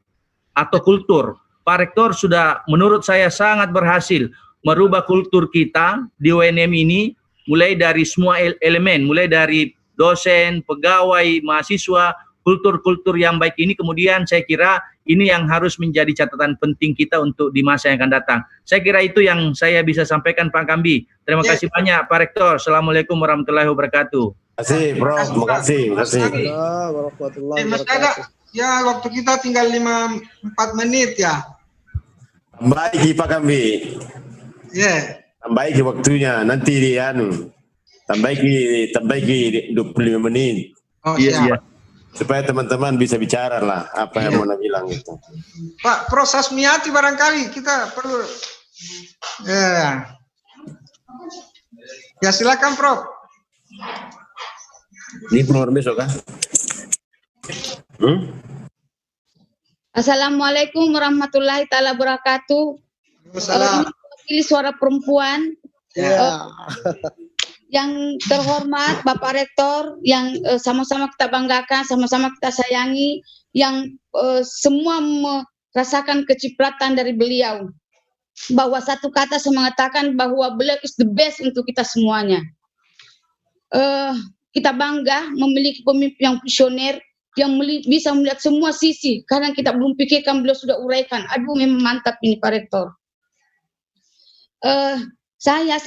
atau kultur. Pak Rektor sudah menurut saya sangat berhasil merubah kultur kita di UNM ini, mulai dari semua elemen, mulai dari dosen, pegawai, mahasiswa, kultur-kultur yang baik ini. Kemudian saya kira ini yang harus menjadi catatan penting kita untuk di masa yang akan datang. Saya kira itu yang saya bisa sampaikan Pak Kambi. Terima kasih banyak Pak Rektor. Assalamualaikum warahmatullahi wabarakatuh. Terima kasih Prof. Terima kasih. Mas Aga, ya waktu kita tinggal 4 menit ya. Baik Pak Kambi. Ya. Baik waktunya. Nanti di tambah 25 menit. Oh, Iya, siap. iya. Supaya teman-teman bisa bicara lah apa yang mau bilang itu. Pak Prof Sasmiati barangkali kita perlu. Ya silakan Prof. Ini program besok kan? Assalamualaikum warahmatullahi taala wabarakatuh. Waalaikumsalam. Ini suara perempuan. Ya. Yang terhormat Bapak Rektor, yang sama-sama kita banggakan, sama-sama kita sayangi, yang semua merasakan kecipratan dari beliau. Bahwa satu kata saya mengatakan bahwa beliau is the best untuk kita semuanya. Kita bangga memiliki pemimpin yang visioner, yang bisa melihat semua sisi. Karena kita belum pikirkan, beliau sudah uraikan. Aduh, memang mantap ini Pak Rektor. Saya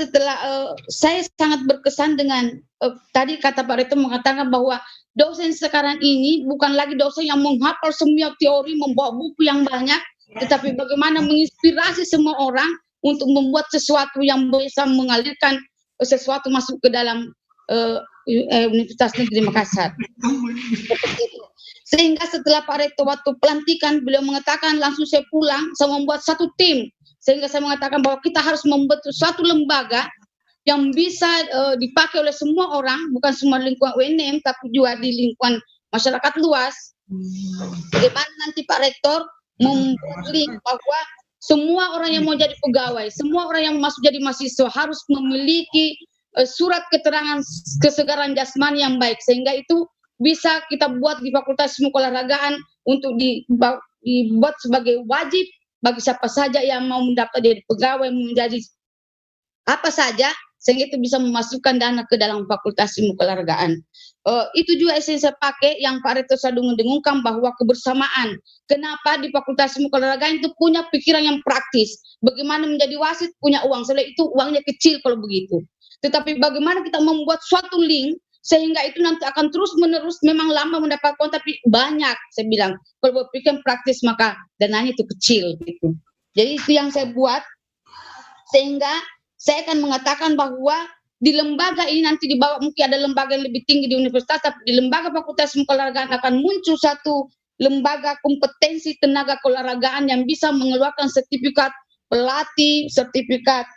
sangat berkesan dengan tadi kata Pak Rektor mengatakan bahwa dosen sekarang ini bukan lagi dosen yang menghafal semua teori, membawa buku yang banyak, tetapi bagaimana menginspirasi semua orang untuk membuat sesuatu yang bisa mengalirkan sesuatu masuk ke dalam Universitas Negeri Makassar. Sehingga setelah Pak Rektor waktu pelantikan, beliau mengatakan langsung saya pulang, saya membuat satu tim. Sehingga saya mengatakan bahwa kita harus membentuk suatu lembaga yang bisa dipakai oleh semua orang, bukan semua lingkungan UNM, tapi juga di lingkungan masyarakat luas. Bagaimana nanti Pak Rektor membuat link bahwa semua orang yang mau jadi pegawai, semua orang yang masuk jadi mahasiswa harus memiliki surat keterangan kesegaran jasmani yang baik, sehingga itu bisa kita buat di Fakultas Ilmu Keolahragaan untuk dibuat sebagai wajib bagi siapa saja yang mau mendaftar jadi pegawai, menjadi apa saja, sehingga itu bisa memasukkan dana ke dalam Fakultas Ilmu Keolahragaan. Itu juga yang saya pakai, yang Pak Rektor selalu mendengungkan bahwa kebersamaan. Kenapa di Fakultas Ilmu Keolahragaan itu punya pikiran yang praktis. Bagaimana menjadi wasit punya uang, soalnya itu uangnya kecil kalau begitu. Tetapi bagaimana kita membuat suatu link, sehingga itu nanti akan terus-menerus, memang lama mendapat uang, tapi banyak, saya bilang. Kalau berpikir praktis, maka dananya itu kecil. Gitu. Jadi itu yang saya buat, sehingga saya akan mengatakan bahwa di lembaga ini nanti di bawah, mungkin ada lembaga yang lebih tinggi di universitas, tapi di lembaga Fakultas Ilmu Keolahragaan akan muncul satu lembaga kompetensi tenaga keolahragaan yang bisa mengeluarkan sertifikat pelatih, sertifikat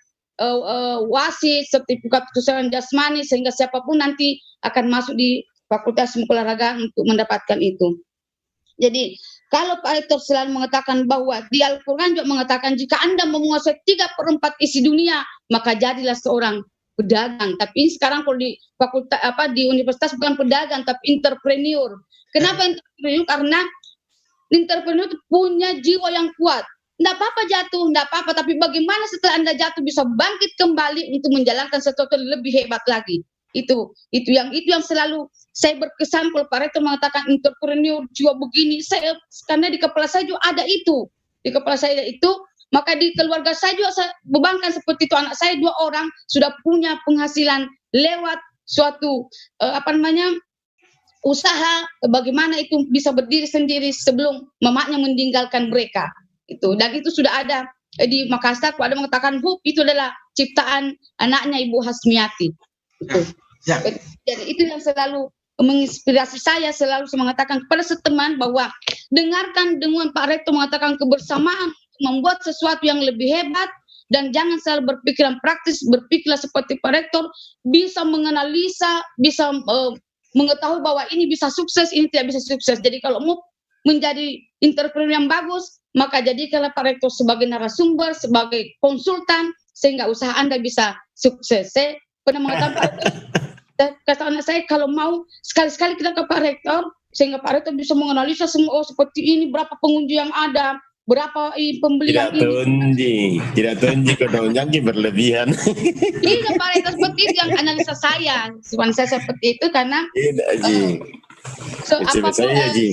wasit, sertifikat keselamatan jasmani, sehingga siapapun nanti akan masuk di Fakultas Ilmu Keolahragaan untuk mendapatkan itu. Jadi kalau Pak Rektor selalu mengatakan bahwa di Al-Quran juga mengatakan jika Anda menguasai 3/4 isi dunia, maka jadilah seorang pedagang. Tapi sekarang kalau di fakultas di universitas bukan pedagang tapi entrepreneur. Kenapa entrepreneur? Karena entrepreneur itu punya jiwa yang kuat. Enggak apa-apa jatuh, enggak apa-apa, tapi bagaimana setelah Anda jatuh bisa bangkit kembali untuk menjalankan sesuatu yang lebih hebat lagi. Itu yang selalu saya berkesan kalau Pak Rektor mengatakan entrepreneur jiwa begini. Saya karena di kepala saya juga ada itu. Di kepala saya itu, maka di keluarga saya juga saya bebankan seperti itu. Anak saya 2 orang sudah punya penghasilan lewat suatu usaha, bagaimana itu bisa berdiri sendiri sebelum mamanya meninggalkan mereka. Itu, dan itu sudah ada di Makassar. Ada mengatakan itu adalah ciptaan anaknya Ibu Hasmiati. Itu. Ya. Jadi itu yang selalu menginspirasi saya, selalu mengatakan kepada teman bahwa dengarkan dengan Pak Rektor mengatakan kebersamaan membuat sesuatu yang lebih hebat, dan jangan selalu berpikiran praktis, berpikirlah seperti Pak Rektor, bisa menganalisa, bisa mengetahui bahwa ini bisa sukses, ini tidak bisa sukses. Jadi kalau mau menjadi entrepreneur yang bagus, maka jadikanlah Pak Rektor sebagai narasumber, sebagai konsultan, sehingga usaha Anda bisa sukses. Saya pernah mengatakan kata anak saya, kalau mau sekali-sekali kita ke Pak Rektor, sehingga Pak Rektor bisa menganalisa semua, seperti ini berapa pengunjung yang ada, berapa pembeli yang ini. Tidak tunji kodongnya berlebihan. Iya Pak Rektor, seperti itu yang analisa saya. Saya seperti itu karena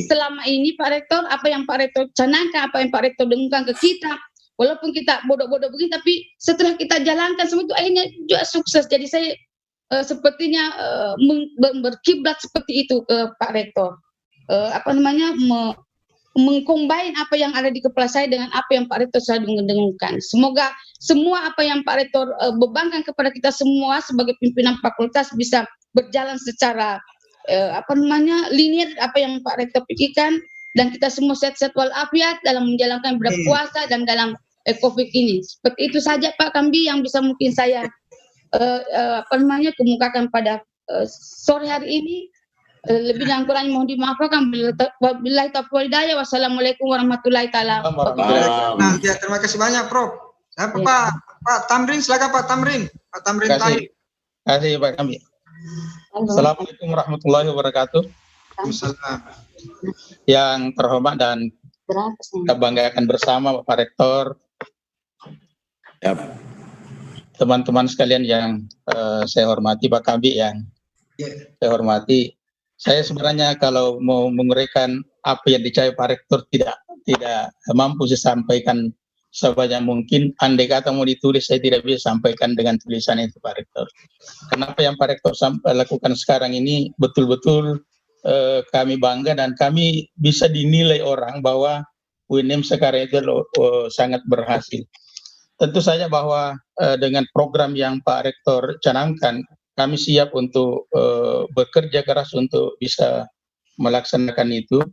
selama ini Pak Rektor, apa yang Pak Rektor canangkan, apa yang Pak Rektor dengungkan ke kita, walaupun kita bodoh-bodoh begini, tapi setelah kita jalankan semua itu akhirnya juga sukses. Jadi saya sepertinya berkiblat seperti itu ke Pak Rektor. mengcombine apa yang ada di kepala saya dengan apa yang Pak Rektor selalu mendengungkan. Semoga semua apa yang Pak Rektor bebankan kepada kita semua sebagai pimpinan fakultas bisa berjalan secara linear apa yang Pak Rektor pikirkan, dan kita semua sehat-sehat walafiat dalam menjalankan berpuasa dan dalam COVID ini. Seperti itu saja Pak Kambi yang bisa mungkin saya kemukakan pada sore hari ini. Lebih dan kurangnya mohon dimaafkan. Wabillahi taufiq wal hidayah. Wassalamualaikum warahmatullahi taala wabarakatuh. Nah, ya, terima kasih banyak Prof. Pak Tamrin, silakan Pak Tamrin. Pak Tamrin tadi. Terima kasih Pak Kambi. Assalamualaikum warahmatullahi wabarakatuh. Waalaikumsalam. Yang terhormat dan kita banggakan bersama Bapak Rektor, teman-teman sekalian yang saya hormati, Pak Kambi yang saya hormati. Saya sebenarnya kalau mau menguraikan apa yang dicari Pak Rektor tidak mampu saya sampaikan sebanyak mungkin. Andai kata mau ditulis, saya tidak bisa sampaikan dengan tulisan itu Pak Rektor. Kenapa yang Pak Rektor lakukan sekarang ini betul-betul kami bangga, dan kami bisa dinilai orang bahwa UNM sekarang itu sangat berhasil. Tentu saja bahwa dengan program yang Pak Rektor canangkan, kami siap untuk bekerja keras untuk bisa melaksanakan itu,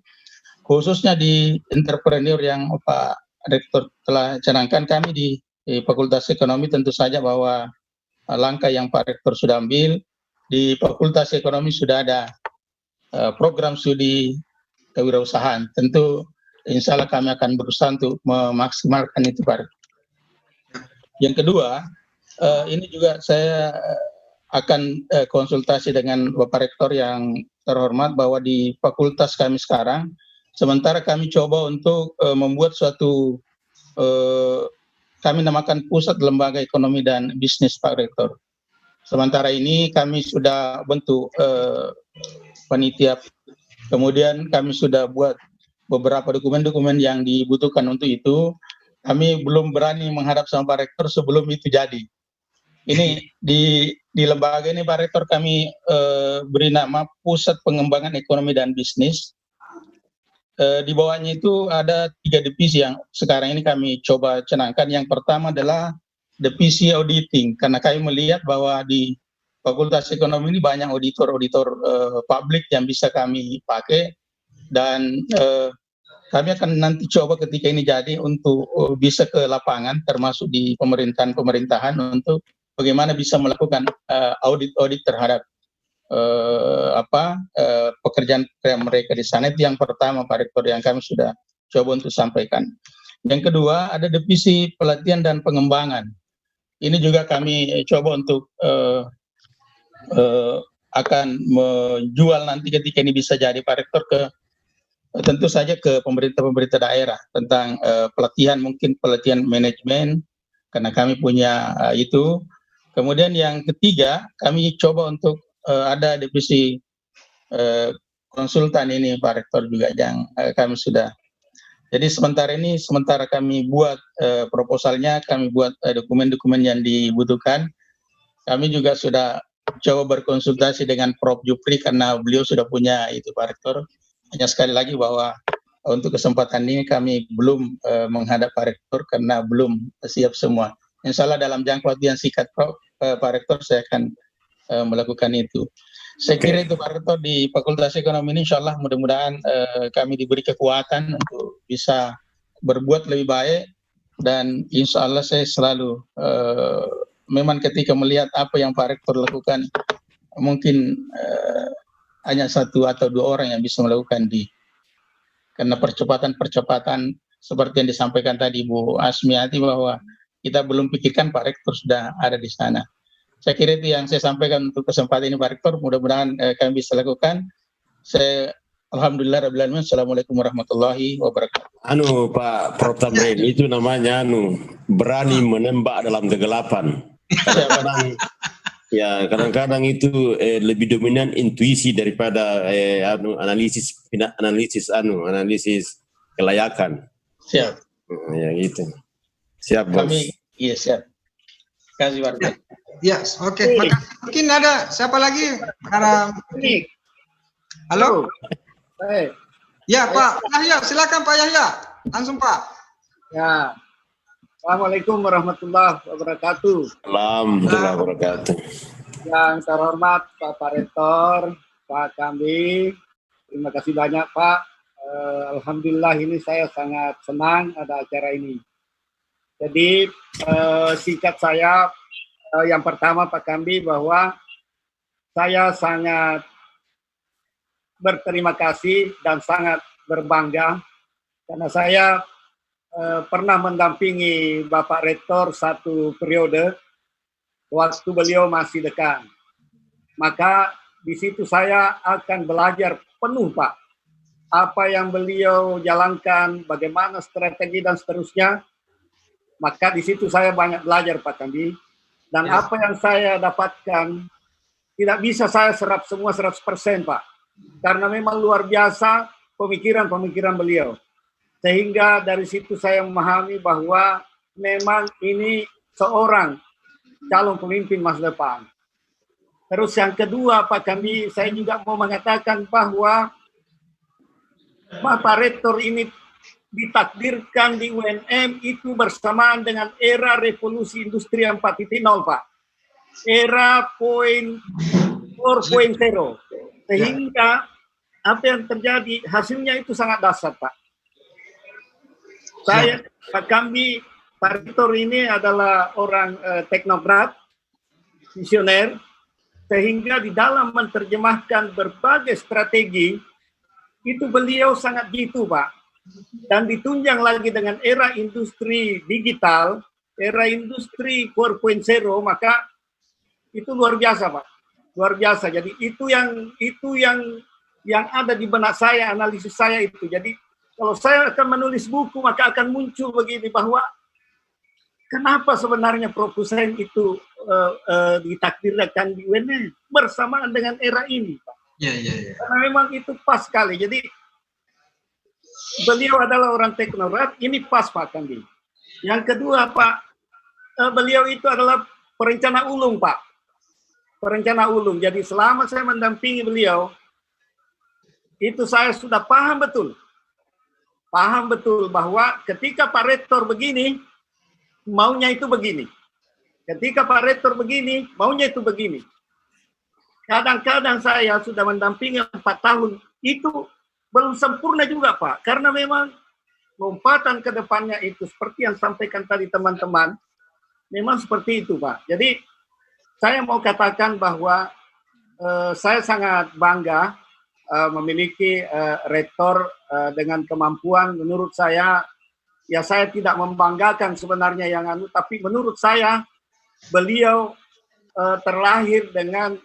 khususnya di entrepreneur yang Pak Rektor telah canangkan. Kami di Fakultas Ekonomi tentu saja bahwa langkah yang Pak Rektor sudah ambil, di Fakultas Ekonomi sudah ada program studi kewirausahaan. Tentu insya Allah kami akan berusaha untuk memaksimalkan itu Pak Rektor. Yang kedua, ini juga saya akan konsultasi dengan Bapak Rektor yang terhormat bahwa di fakultas kami sekarang, sementara kami coba untuk membuat suatu, kami namakan Pusat Lembaga Ekonomi dan Bisnis Pak Rektor. Sementara ini kami sudah bentuk panitia, kemudian kami sudah buat beberapa dokumen-dokumen yang dibutuhkan untuk itu. Kami belum berani menghadap sama Pak Rektor sebelum itu jadi. Ini di lembaga ini Pak Rektor kami beri nama Pusat Pengembangan Ekonomi dan Bisnis. Di bawahnya itu ada 3 divisi yang sekarang ini kami coba canangkan. Yang pertama adalah divisi auditing, karena kami melihat bahwa di Fakultas Ekonomi ini banyak auditor publik yang bisa kami pakai, dan kami akan nanti coba ketika ini jadi untuk bisa ke lapangan, termasuk di pemerintahan untuk bagaimana bisa melakukan audit terhadap pekerjaan mereka di sana. Itu yang pertama Pak Rektor yang kami sudah coba untuk sampaikan. Yang kedua ada divisi pelatihan dan pengembangan. Ini juga kami coba untuk akan menjual nanti ketika ini bisa jadi Pak Rektor tentu saja ke pemerintah daerah tentang pelatihan, mungkin pelatihan manajemen, karena kami punya itu. Kemudian yang ketiga, kami coba untuk ada divisi konsultan ini Pak Rektor juga yang kami sudah. Jadi sementara kami buat proposalnya, kami buat dokumen-dokumen yang dibutuhkan. Kami juga sudah coba berkonsultasi dengan Prof. Jupri karena beliau sudah punya itu Pak Rektor. Hanya sekali lagi bahwa untuk kesempatan ini kami belum menghadap Pak Rektor karena belum siap semua. Insya Allah dalam jangka waktu yang singkat Pak Rektor saya akan melakukan itu. Saya kira itu Pak Rektor di Fakultas Ekonomi ini insya Allah mudah-mudahan kami diberi kekuatan untuk bisa berbuat lebih baik, dan insya Allah saya selalu memang ketika melihat apa yang Pak Rektor lakukan mungkin hanya 1 atau 2 orang yang bisa melakukan karena percepatan seperti yang disampaikan tadi Bu Asmiati bahwa kita belum pikirkan Pak Rektor sudah ada di sana. Saya kira itu yang saya sampaikan untuk kesempatan ini Pak Rektor. Mudah-mudahan kami bisa lakukan. Saya alhamdulillah rabbil alamin. Assalamualaikum warahmatullahi wabarakatuh. Pak Prof. Tamrin, itu namanya berani menembak dalam kegelapan. Kadang-kadang itu lebih dominan intuisi daripada analisis kelayakan. Siap. Ya gitu. Siap Bos. Iya siap. Terima kasih Pak Rektor. Ya, oke. Mungkin ada siapa lagi? Halo. Ya Pak Yahya, silakan Pak Yahya. Langsung Pak. Ya. Assalamualaikum warahmatullahi wabarakatuh. Alhamdulillah wabarakatuh. Yang terhormat Pak Rektor, Pak Kambi, terima kasih banyak Pak. Alhamdulillah ini saya sangat senang ada acara ini. Jadi singkat saya yang pertama Pak Kambi bahwa saya sangat berterima kasih dan sangat berbangga karena saya pernah mendampingi Bapak Rektor satu periode waktu beliau masih dekan. Maka di situ saya akan belajar penuh Pak. Apa yang beliau jalankan, bagaimana strategi dan seterusnya. Maka di situ saya banyak belajar Pak Kambi. Dan apa yang saya dapatkan tidak bisa saya serap semua 100% Pak. Karena memang luar biasa pemikiran-pemikiran beliau. Sehingga dari situ saya memahami bahwa memang ini seorang calon pemimpin masa depan. Terus yang kedua Pak Kambi, saya juga mau mengatakan bahwa Bapak Rektor ini ditakdirkan di UNM itu bersamaan dengan era revolusi industri 4.0 Pak. Era 4.0. Sehingga apa yang terjadi hasilnya itu sangat dahsyat Pak. Saya, Pak Kambi, Pak Rektor ini adalah orang teknokrat, visioner, sehingga di dalam menerjemahkan berbagai strategi, itu beliau sangat jitu Pak. Dan ditunjang lagi dengan era industri digital, era industri 4.0, maka itu luar biasa Pak. Luar biasa. Jadi itu yang ada di benak saya, analisis saya itu. Jadi kalau saya akan menulis buku, maka akan muncul begini bahwa kenapa sebenarnya Prof. Hussein itu ditakdirkan di UNM bersamaan dengan era ini, Pak. Ya. Karena memang itu pas sekali. Jadi beliau adalah orang teknokrat, ini pas Pak Kambi. Yang kedua Pak, beliau itu adalah perencana ulung Pak. Perencana ulung. Jadi selama saya mendampingi beliau, itu saya sudah paham betul bahwa ketika Pak Rektor begini, maunya itu begini. Ketika Pak Rektor begini, maunya itu begini. Kadang-kadang saya sudah mendampingi 4 tahun, itu belum sempurna juga Pak. Karena memang lompatan ke depannya itu seperti yang sampaikan tadi teman-teman, memang seperti itu Pak. Jadi saya mau katakan bahwa saya sangat bangga memiliki rektor dengan kemampuan. Menurut saya, ya saya tidak membanggakan sebenarnya yang tapi menurut saya beliau terlahir dengan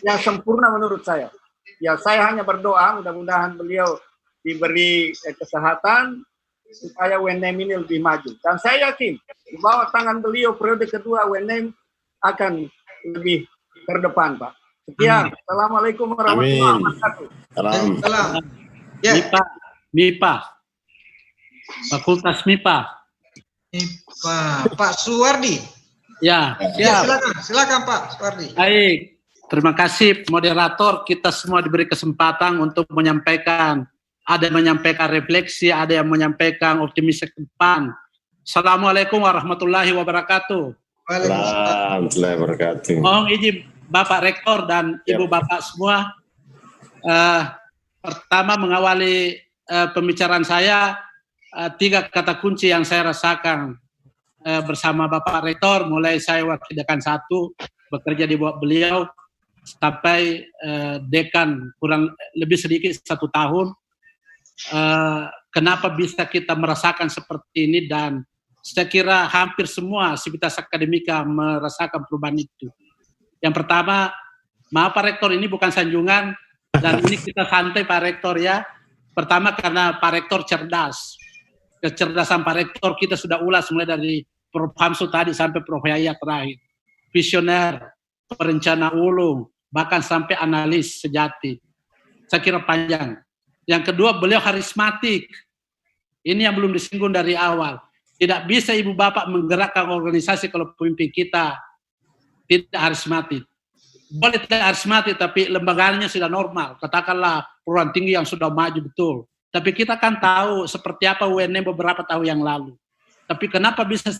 yang sempurna menurut saya. Ya saya hanya berdoa mudah-mudahan beliau diberi kesehatan supaya UNM ini lebih maju. Dan saya yakin di bawah tangan beliau periode kedua UNM akan lebih terdepan Pak. Sekian. Assalamualaikum warahmatullahi wabarakatuh. Salam. Ya. MIPA. Fakultas MIPA. Pak Suwardi. Ya. Silakan Pak Suwardi. Baik. Terima kasih moderator. Kita semua diberi kesempatan untuk menyampaikan. Ada yang menyampaikan refleksi, ada yang menyampaikan optimis ke depan. Assalamualaikum warahmatullahi wabarakatuh. Waalaikumsalam warahmatullahi wabarakatuh. Mohon izin Bapak Rektor dan Ibu Bapak semua, pertama mengawali pembicaraan saya, 3 kata kunci yang saya rasakan bersama Bapak Rektor, mulai saya wakil dekan 1, bekerja di bawah beliau, sampai dekan kurang lebih sedikit 1 tahun. Kenapa bisa kita merasakan seperti ini, dan saya kira hampir semua sivitas akademika merasakan perubahan itu. Yang pertama, maaf Pak Rektor, ini bukan sanjungan, dan ini kita santai Pak Rektor ya. Pertama karena Pak Rektor cerdas. Kecerdasan Pak Rektor kita sudah ulas mulai dari Prof. Hamsu tadi sampai Prof. Yahya terakhir. Visioner, perencana ulung, bahkan sampai analis sejati. Saya kira panjang. Yang kedua, beliau karismatik. Ini yang belum disinggung dari awal. Tidak bisa Ibu Bapak menggerakkan organisasi kalau pemimpin kita tidak karismatik. Boleh tidak karismatik, tapi lembaganya sudah normal. Katakanlah perguruan tinggi yang sudah maju betul. Tapi kita kan tahu seperti apa UNM beberapa tahun yang lalu. Tapi kenapa bisa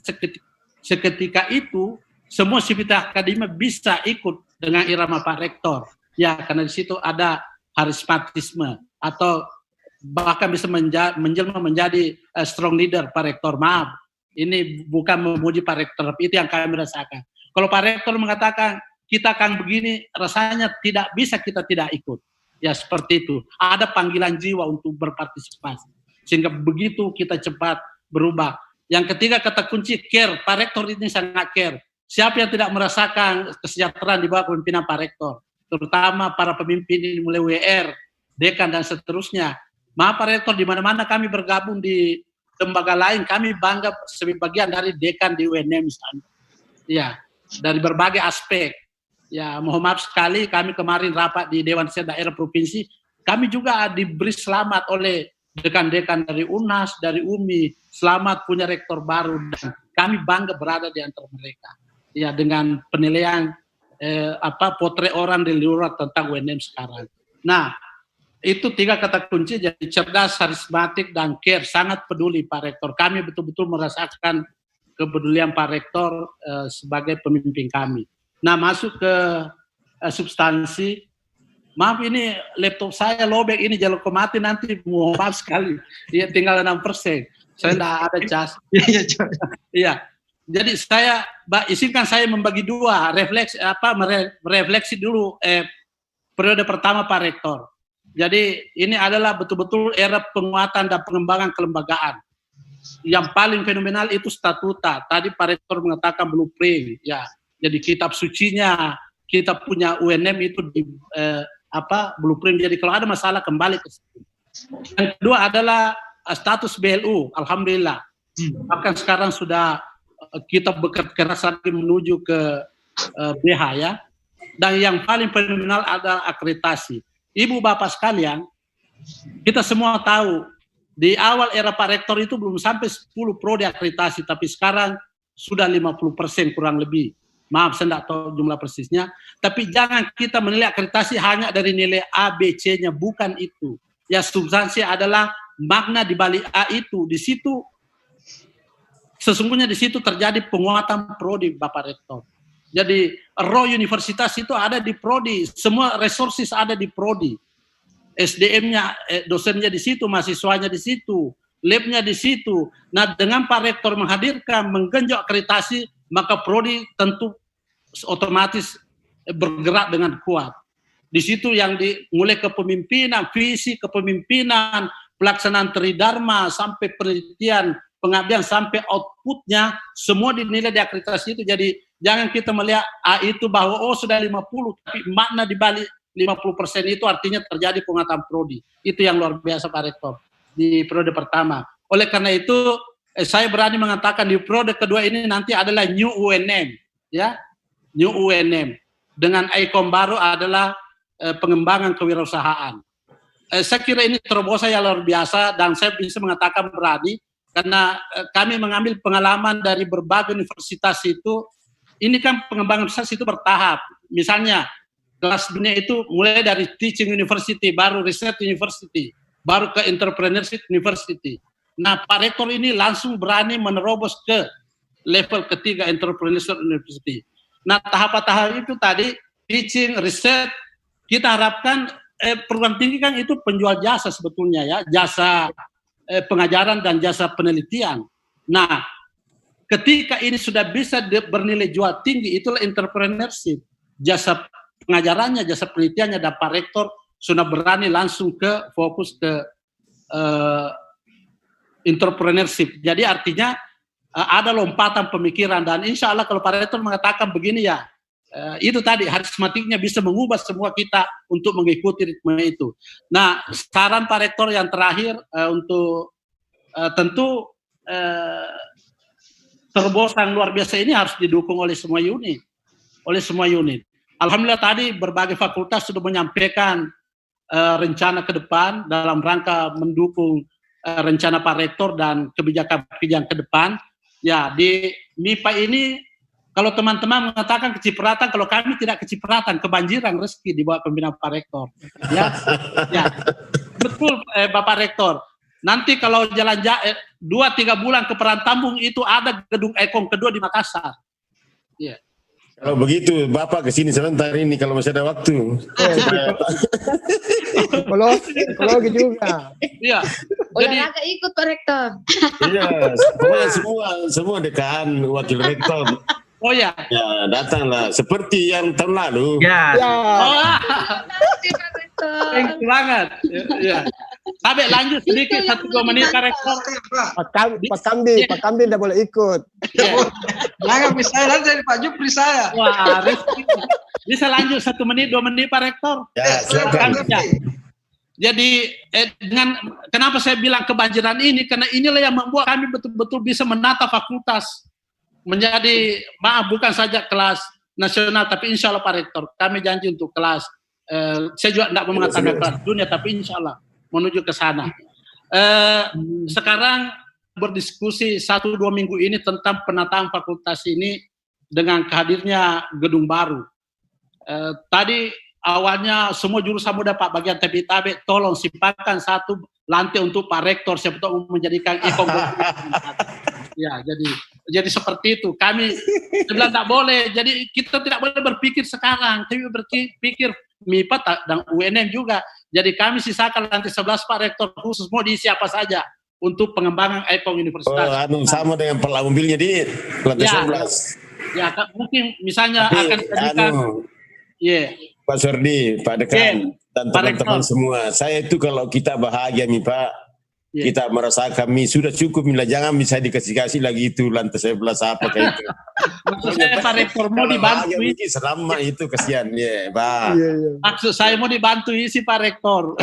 seketika itu semua sivitas akademik bisa ikut dengan irama Pak Rektor? Ya, karena di situ ada karismatisme atau bahkan bisa menjelma menjadi strong leader Pak Rektor. Maaf, ini bukan memuji Pak Rektor, itu yang kami rasakan. Kalau Pak Rektor mengatakan kita akan begini, rasanya tidak bisa kita tidak ikut. Ya seperti itu. Ada panggilan jiwa untuk berpartisipasi. Sehingga begitu kita cepat berubah. Yang ketiga kata kunci care. Pak Rektor ini sangat care. Siapa yang tidak merasakan kesejahteraan di bawah kepemimpinan Pak Rektor? Terutama para pemimpin ini mulai WR, dekan dan seterusnya. Maaf Pak Rektor, di mana-mana kami bergabung di lembaga lain, kami bangga sebagai bagian dari dekan di UNM misalnya. Ya, dari berbagai aspek. Ya, mohon maaf sekali kami kemarin rapat di Dewan Sehat Daerah Provinsi, kami juga diberi selamat oleh dekan-dekan dari UNAS, dari UMI, selamat punya rektor baru dan kami bangga berada di antara mereka. Ya, dengan penilaian potret orang di luar tentang UNM sekarang. Nah, itu 3 kata kunci, jadi cerdas, karismatik, dan care, sangat peduli Pak Rektor. Kami betul-betul merasakan kepedulian Pak Rektor sebagai pemimpin kami. Nah, masuk ke substansi. Maaf ini laptop saya lobek ini jalur mati nanti, mohon maaf sekali. Ya, tinggal 6%. Saya tidak ada cas. Iya. Jadi saya izinkan saya membagi 2 refleksi dulu periode pertama Pak Rektor. Jadi ini adalah betul-betul era penguatan dan pengembangan kelembagaan. Yang paling fenomenal itu statuta. Tadi Pak Rektor mengatakan blueprint, ya. Jadi kitab sucinya kita punya UNM itu di blueprint. Jadi kalau ada masalah kembali ke situ. Yang kedua adalah status BLU, alhamdulillah. Bahkan sekarang sudah kita bekerja keras lagi menuju ke BH ya. Dan yang paling fenomenal adalah akreditasi. Ibu bapak sekalian, kita semua tahu di awal era Pak Rektor itu belum sampai 10 prodi akreditasi, tapi sekarang sudah 50% kurang lebih. Maaf saya tidak tahu jumlah persisnya, tapi jangan kita menilai akreditasi hanya dari nilai A, B, C-nya, bukan itu. Ya substansi adalah makna di balik A itu, di situ sesungguhnya di situ terjadi penguatan prodi Bapak Rektor. Jadi roh universitas itu ada di prodi, semua resources ada di prodi. SDM-nya, dosennya di situ, mahasiswanya di situ, lab-nya di situ. Nah, dengan Pak Rektor menghadirkan, menggenjot akreditasi, maka prodi tentu otomatis bergerak dengan kuat. Di situ yang mulai kepemimpinan, visi kepemimpinan, pelaksanaan tridharma, sampai penelitian, pengabdian, sampai outputnya, semua dinilai di akreditasi itu. Jadi jangan kita melihat itu bahwa sudah 50, tapi makna di balik 50% itu artinya terjadi penguatan prodi. Itu yang luar biasa Pak Rektor di periode pertama. Oleh karena itu saya berani mengatakan di periode kedua ini nanti adalah new UNM, ya, new UNM dengan ikon baru adalah pengembangan kewirausahaan. Saya kira ini terobosan yang luar biasa dan saya bisa mengatakan berani karena kami mengambil pengalaman dari berbagai universitas itu. Ini kan pengembangan universitas itu bertahap. Misalnya kelas dunia itu mulai dari teaching university, baru research university, baru ke entrepreneurship university. Nah, Pak Rektor ini langsung berani menerobos ke level ketiga entrepreneurship university. Nah, tahap-tahap itu tadi teaching, research, kita harapkan perguruan tinggi kan itu penjual jasa sebetulnya ya, jasa pengajaran dan jasa penelitian. Nah, ketika ini sudah bisa bernilai jual tinggi, itulah entrepreneurship. Jasa pengajarannya, jasa penelitiannya, dan Pak Rektor sudah berani langsung ke fokus ke entrepreneurship. Jadi artinya ada lompatan pemikiran dan insya Allah kalau Pak Rektor mengatakan begini ya, itu tadi karismatiknya bisa mengubah semua kita untuk mengikuti ritme itu. Nah, saran Pak Rektor yang terakhir untuk tentu terobosan luar biasa ini harus didukung oleh semua unit. Alhamdulillah tadi berbagai fakultas sudah menyampaikan rencana ke depan dalam rangka mendukung rencana Pak Rektor dan kebijakan ke depan. Ya, di MIPA ini kalau teman-teman mengatakan kecipratan, kalau kami tidak kecipratan, kebanjiran rezeki di bawah pembinaan Pak Rektor. Ya, ya. betul Bapak Rektor. Nanti kalau jalan 2-3 bulan ke Perantambung itu ada gedung Ekong kedua di Makassar. Iya. Kalau begitu, Bapak ke sini sebentar ini kalau masih ada waktu. Psikologi juga. Iya. Olahraga ikut Pak Rektor. Iya, semua dekan wakil rektor. Oh ya. Ya, datanglah seperti yang tahun lalu. Ya. Oh. Terima Pak Rektor. Thank you banget. Ya. Sampai lanjut sedikit 1-2 menit Pak Rektor. Pak Kamdi tidak boleh ikut. Jangan bisa nanti jadi Pak Jupri saya. Wah, bisa lanjut 1 menit 2 menit Pak Rektor. Ya, silakan. Ya. Jadi dengan kenapa saya bilang kebanjiran ini, karena inilah yang membuat kami betul-betul bisa menata fakultas menjadi, maaf, bukan saja kelas nasional, tapi insya Allah Pak Rektor, kami janji untuk kelas, saya juga tidak mau mengatakan kelas dunia, tapi insya Allah menuju ke sana. Sekarang berdiskusi 1-2 minggu ini tentang penataan fakultas ini dengan hadirnya gedung baru. Tadi awalnya semua jurusan muda Pak bagian TPITB tolong siapkan 1 lantai untuk Pak Rektor siapa tahu menjadikan Ekong. Ya, jadi seperti itu. Kami bilang tidak boleh. Jadi kita tidak boleh berpikir sekarang, tapi berpikir MIPA dan UNM juga. Jadi kami sisakan lantai 11 Pak Rektor khusus mau diisi apa saja untuk pengembangan Ekong Universitas. Sama dengan Pak mobilnya di lantai 11. Ya, mungkin misalnya akan dijadikan. Pak Sordi, Pak Dekan, dan teman-teman semua. Saya itu kalau kita bahagia nih Pak, kita merasa kami sudah cukup, jangan bisa dikasih-kasih lagi itu lantai 11 apa kayak itu. Maksud saya Pak Rektor mau dibantu. Selama itu kasihan ya, Pak. Maksud saya mau dibantu isi Pak Rektor.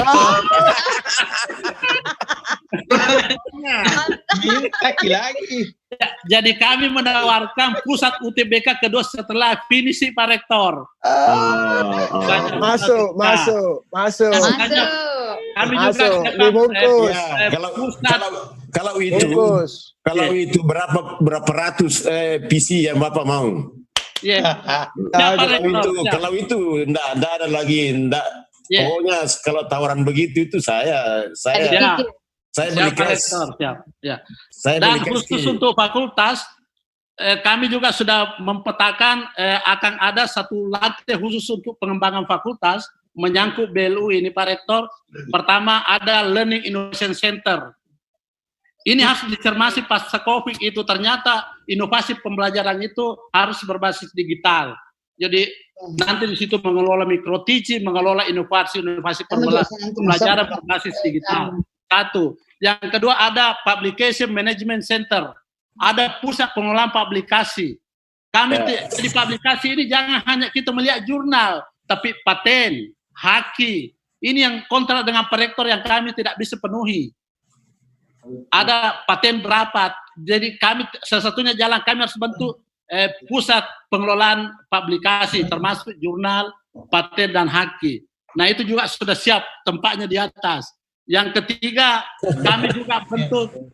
Lagi. Jadi kami menawarkan pusat UTBK kedua setelah finish Pak Rektor. Masuk. Kami juga kalau itu berapa ratus PC yang Bapak mau? Kalau itu enggak ada lagi, pokoknya kalau tawaran begitu itu saya beli cash. Dan khusus untuk fakultas, kami juga sudah mempetakan akan ada 1 lantai khusus untuk pengembangan fakultas menyangkut BLU ini Pak Rektor. Pertama ada Learning Innovation Center. Ini harus dicermati pasca COVID itu, ternyata inovasi pembelajaran itu harus berbasis digital. Jadi nanti di situ mengelola micro teaching, mengelola inovasi pembelajaran berbasis digital. 1. Yang kedua ada Publication Management Center. Ada pusat pengelolaan publikasi. Kami di publikasi ini jangan hanya kita melihat jurnal, tapi paten, haki. Ini yang kontra dengan Pak Rektor yang kami tidak bisa penuhi. Ada paten berapa? Jadi kami salah satunya jalan kami harus bentuk pusat pengelolaan publikasi termasuk jurnal, paten dan haki. Nah itu juga sudah siap tempatnya di atas. Yang ketiga kami juga bentuk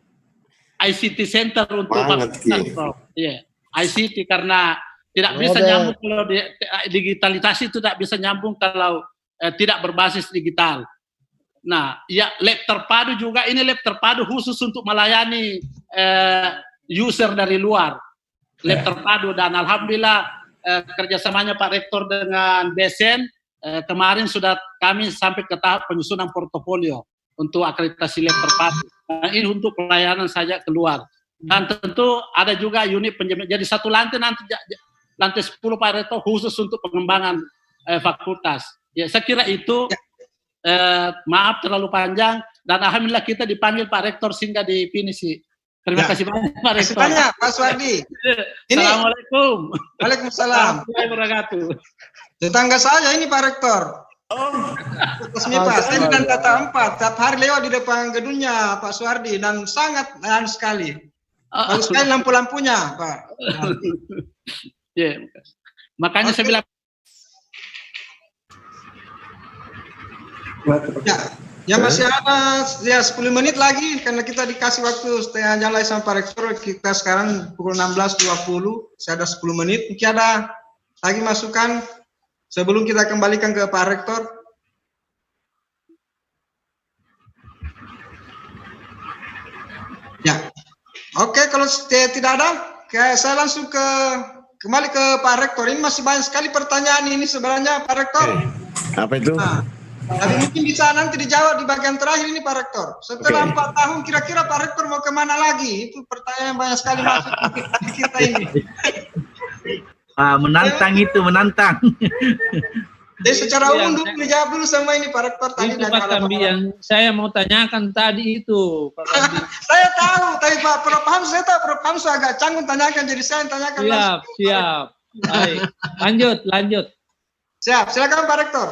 ICT Center untuk ICT karena tidak bisa nyambung kalau digitalisasi itu tidak bisa nyambung kalau tidak berbasis digital. Nah, ya lab terpadu juga, ini lab terpadu khusus untuk melayani user dari luar. Lab terpadu dan alhamdulillah kerjasamanya Pak Rektor dengan BSN kemarin sudah kami sampai ke tahap penyusunan portofolio untuk akreditasi lab terpadu. Nah, ini untuk pelayanan saja keluar. Dan tentu ada juga unit penjaminan. Jadi 1 lantai nanti lantai 10 Pak Rektor khusus untuk pengembangan fakultas. Ya, saya kira itu maaf terlalu panjang dan alhamdulillah kita dipanggil Pak Rektor sehingga definisi. Terima kasih banyak Pak Rektor. Terima kasih banyak Pak Suwardi. Assalamualaikum. Waalaikumsalam. Wabarakatuh. Tetangga saya ini Pak Rektor. Saya di dan Tata 4 tiap hari lewat di depan gedungnya Pak Suwardi dan sangat sekali. Bagus sekali lampu-lampunya Pak. Makanya saya bilang ya masih ada 10 menit lagi karena kita dikasih waktu setengah jam lagi sama Pak Rektor. Kita sekarang pukul 16.20, saya ada 10 menit. Mungkin ada lagi masukan sebelum kita kembalikan ke Pak Rektor. Oke, kalau tidak ada, saya langsung kembali ke Pak Rektor. Ini masih banyak sekali pertanyaan ini sebenarnya Pak Rektor. Apa itu? Nah, tapi mungkin bisa nanti dijawab di bagian terakhir ini Pak Rektor. Setelah 4 tahun kira-kira Pak Rektor mau kemana lagi? Itu pertanyaan banyak sekali masuk di kita ini. Menantang itu, menantang. Jadi secara umum dulu dijawab dulu sama ini Pak Rektor tadi. Itu Pak Kambi yang saya mau tanyakan tadi itu Pak Kambi. Saya tahu, tapi Pak Prof Hamsu, saya tahu Prof Hamsu agak canggung tanyakan, jadi saya yang tanyakan. Siap. Baik, lanjut. Siap, silakan Pak Rektor.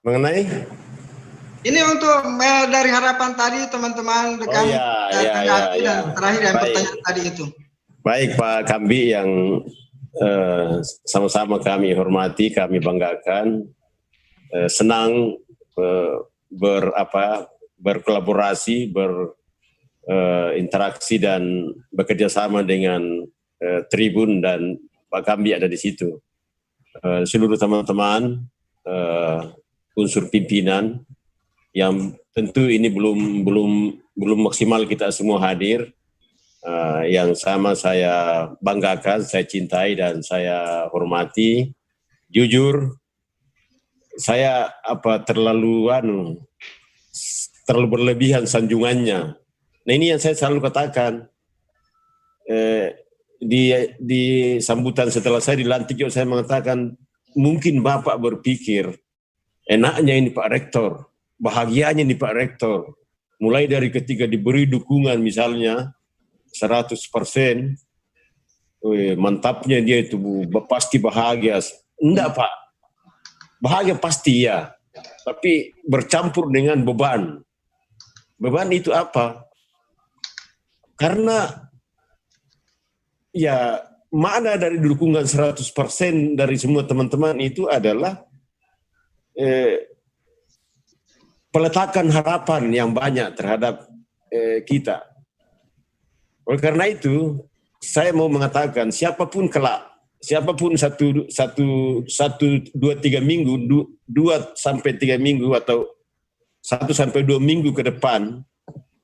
Mengenai? Ini untuk dari harapan tadi teman-teman rekan dan terakhir yang pertanyaan tadi itu. Baik Pak Kambi yang sama-sama kami hormati, kami banggakan, senang berkolaborasi, berinteraksi dan bekerja sama dengan Tribun dan Pak Kambi ada di situ. Seluruh teman-teman, unsur pimpinan yang tentu ini belum maksimal kita semua hadir. Yang sama saya banggakan, saya cintai dan saya hormati. Jujur, saya terlalu berlebihan sanjungannya. Nah ini yang saya selalu katakan. Di sambutan setelah saya dilantik, saya mengatakan mungkin Bapak berpikir enaknya ini Pak Rektor, bahagianya ini Pak Rektor. Mulai dari ketika diberi dukungan misalnya 100%, mantapnya dia itu pasti bahagia. Enggak Pak, bahagia pasti ya, tapi bercampur dengan beban. Beban itu apa? Karena ya makna dari dukungan 100% dari semua teman-teman itu adalah peletakan harapan yang banyak terhadap kita. Oleh karena itu, saya mau mengatakan siapapun kelak, siapapun 1, 2, 3 minggu, 2 sampai 3 minggu atau 1 sampai 2 minggu ke depan,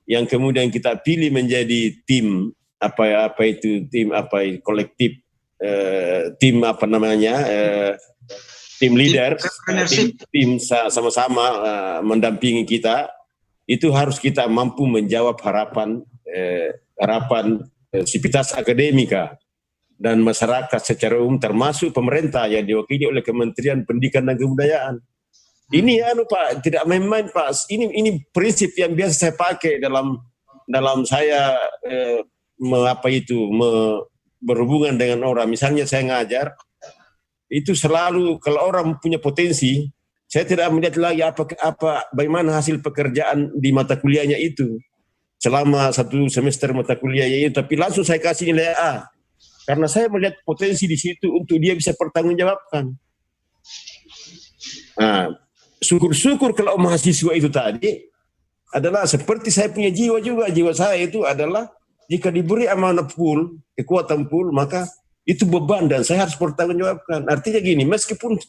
yang kemudian kita pilih menjadi tim kolektif, tim tim leader, tim sama-sama mendampingi kita, itu harus kita mampu menjawab harapan sivitas akademika dan masyarakat secara umum, termasuk pemerintah yang diwakili oleh Kementerian Pendidikan dan Kebudayaan. Ini Pak, tidak main-main Pak. Ini prinsip yang biasa saya pakai dalam saya berhubungan dengan orang. Misalnya saya ngajar, itu selalu kalau orang punya potensi, saya tidak melihat lagi bagaimana hasil pekerjaan di mata kuliahnya itu selama 1 semester mata kuliah itu, tapi langsung saya kasih nilai A karena saya melihat potensi di situ untuk dia bisa pertanggungjawabkan. Nah, syukur-syukur kalau mahasiswa itu tadi adalah seperti saya punya jiwa juga. Jiwa saya itu adalah jika diberi amanah full, kekuatan full, maka itu beban dan saya harus pertanggungjawabkan. Artinya gini, meskipun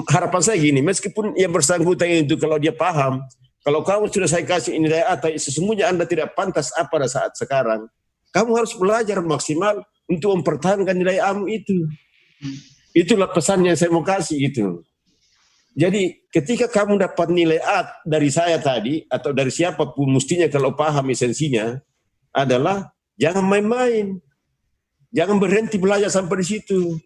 harapan saya gini, meskipun yang bersangkutan itu kalau dia paham, kalau kamu sudah saya kasih nilai A, sesungguhnya Anda tidak pantas pada saat sekarang, kamu harus belajar maksimal untuk mempertahankan nilai A-mu itu. Itulah pesan yang saya mau kasih itu. Jadi ketika kamu dapat nilai A dari saya tadi, atau dari siapapun, mestinya kalau paham esensinya, adalah jangan main-main. Jangan berhenti belajar sampai di situ.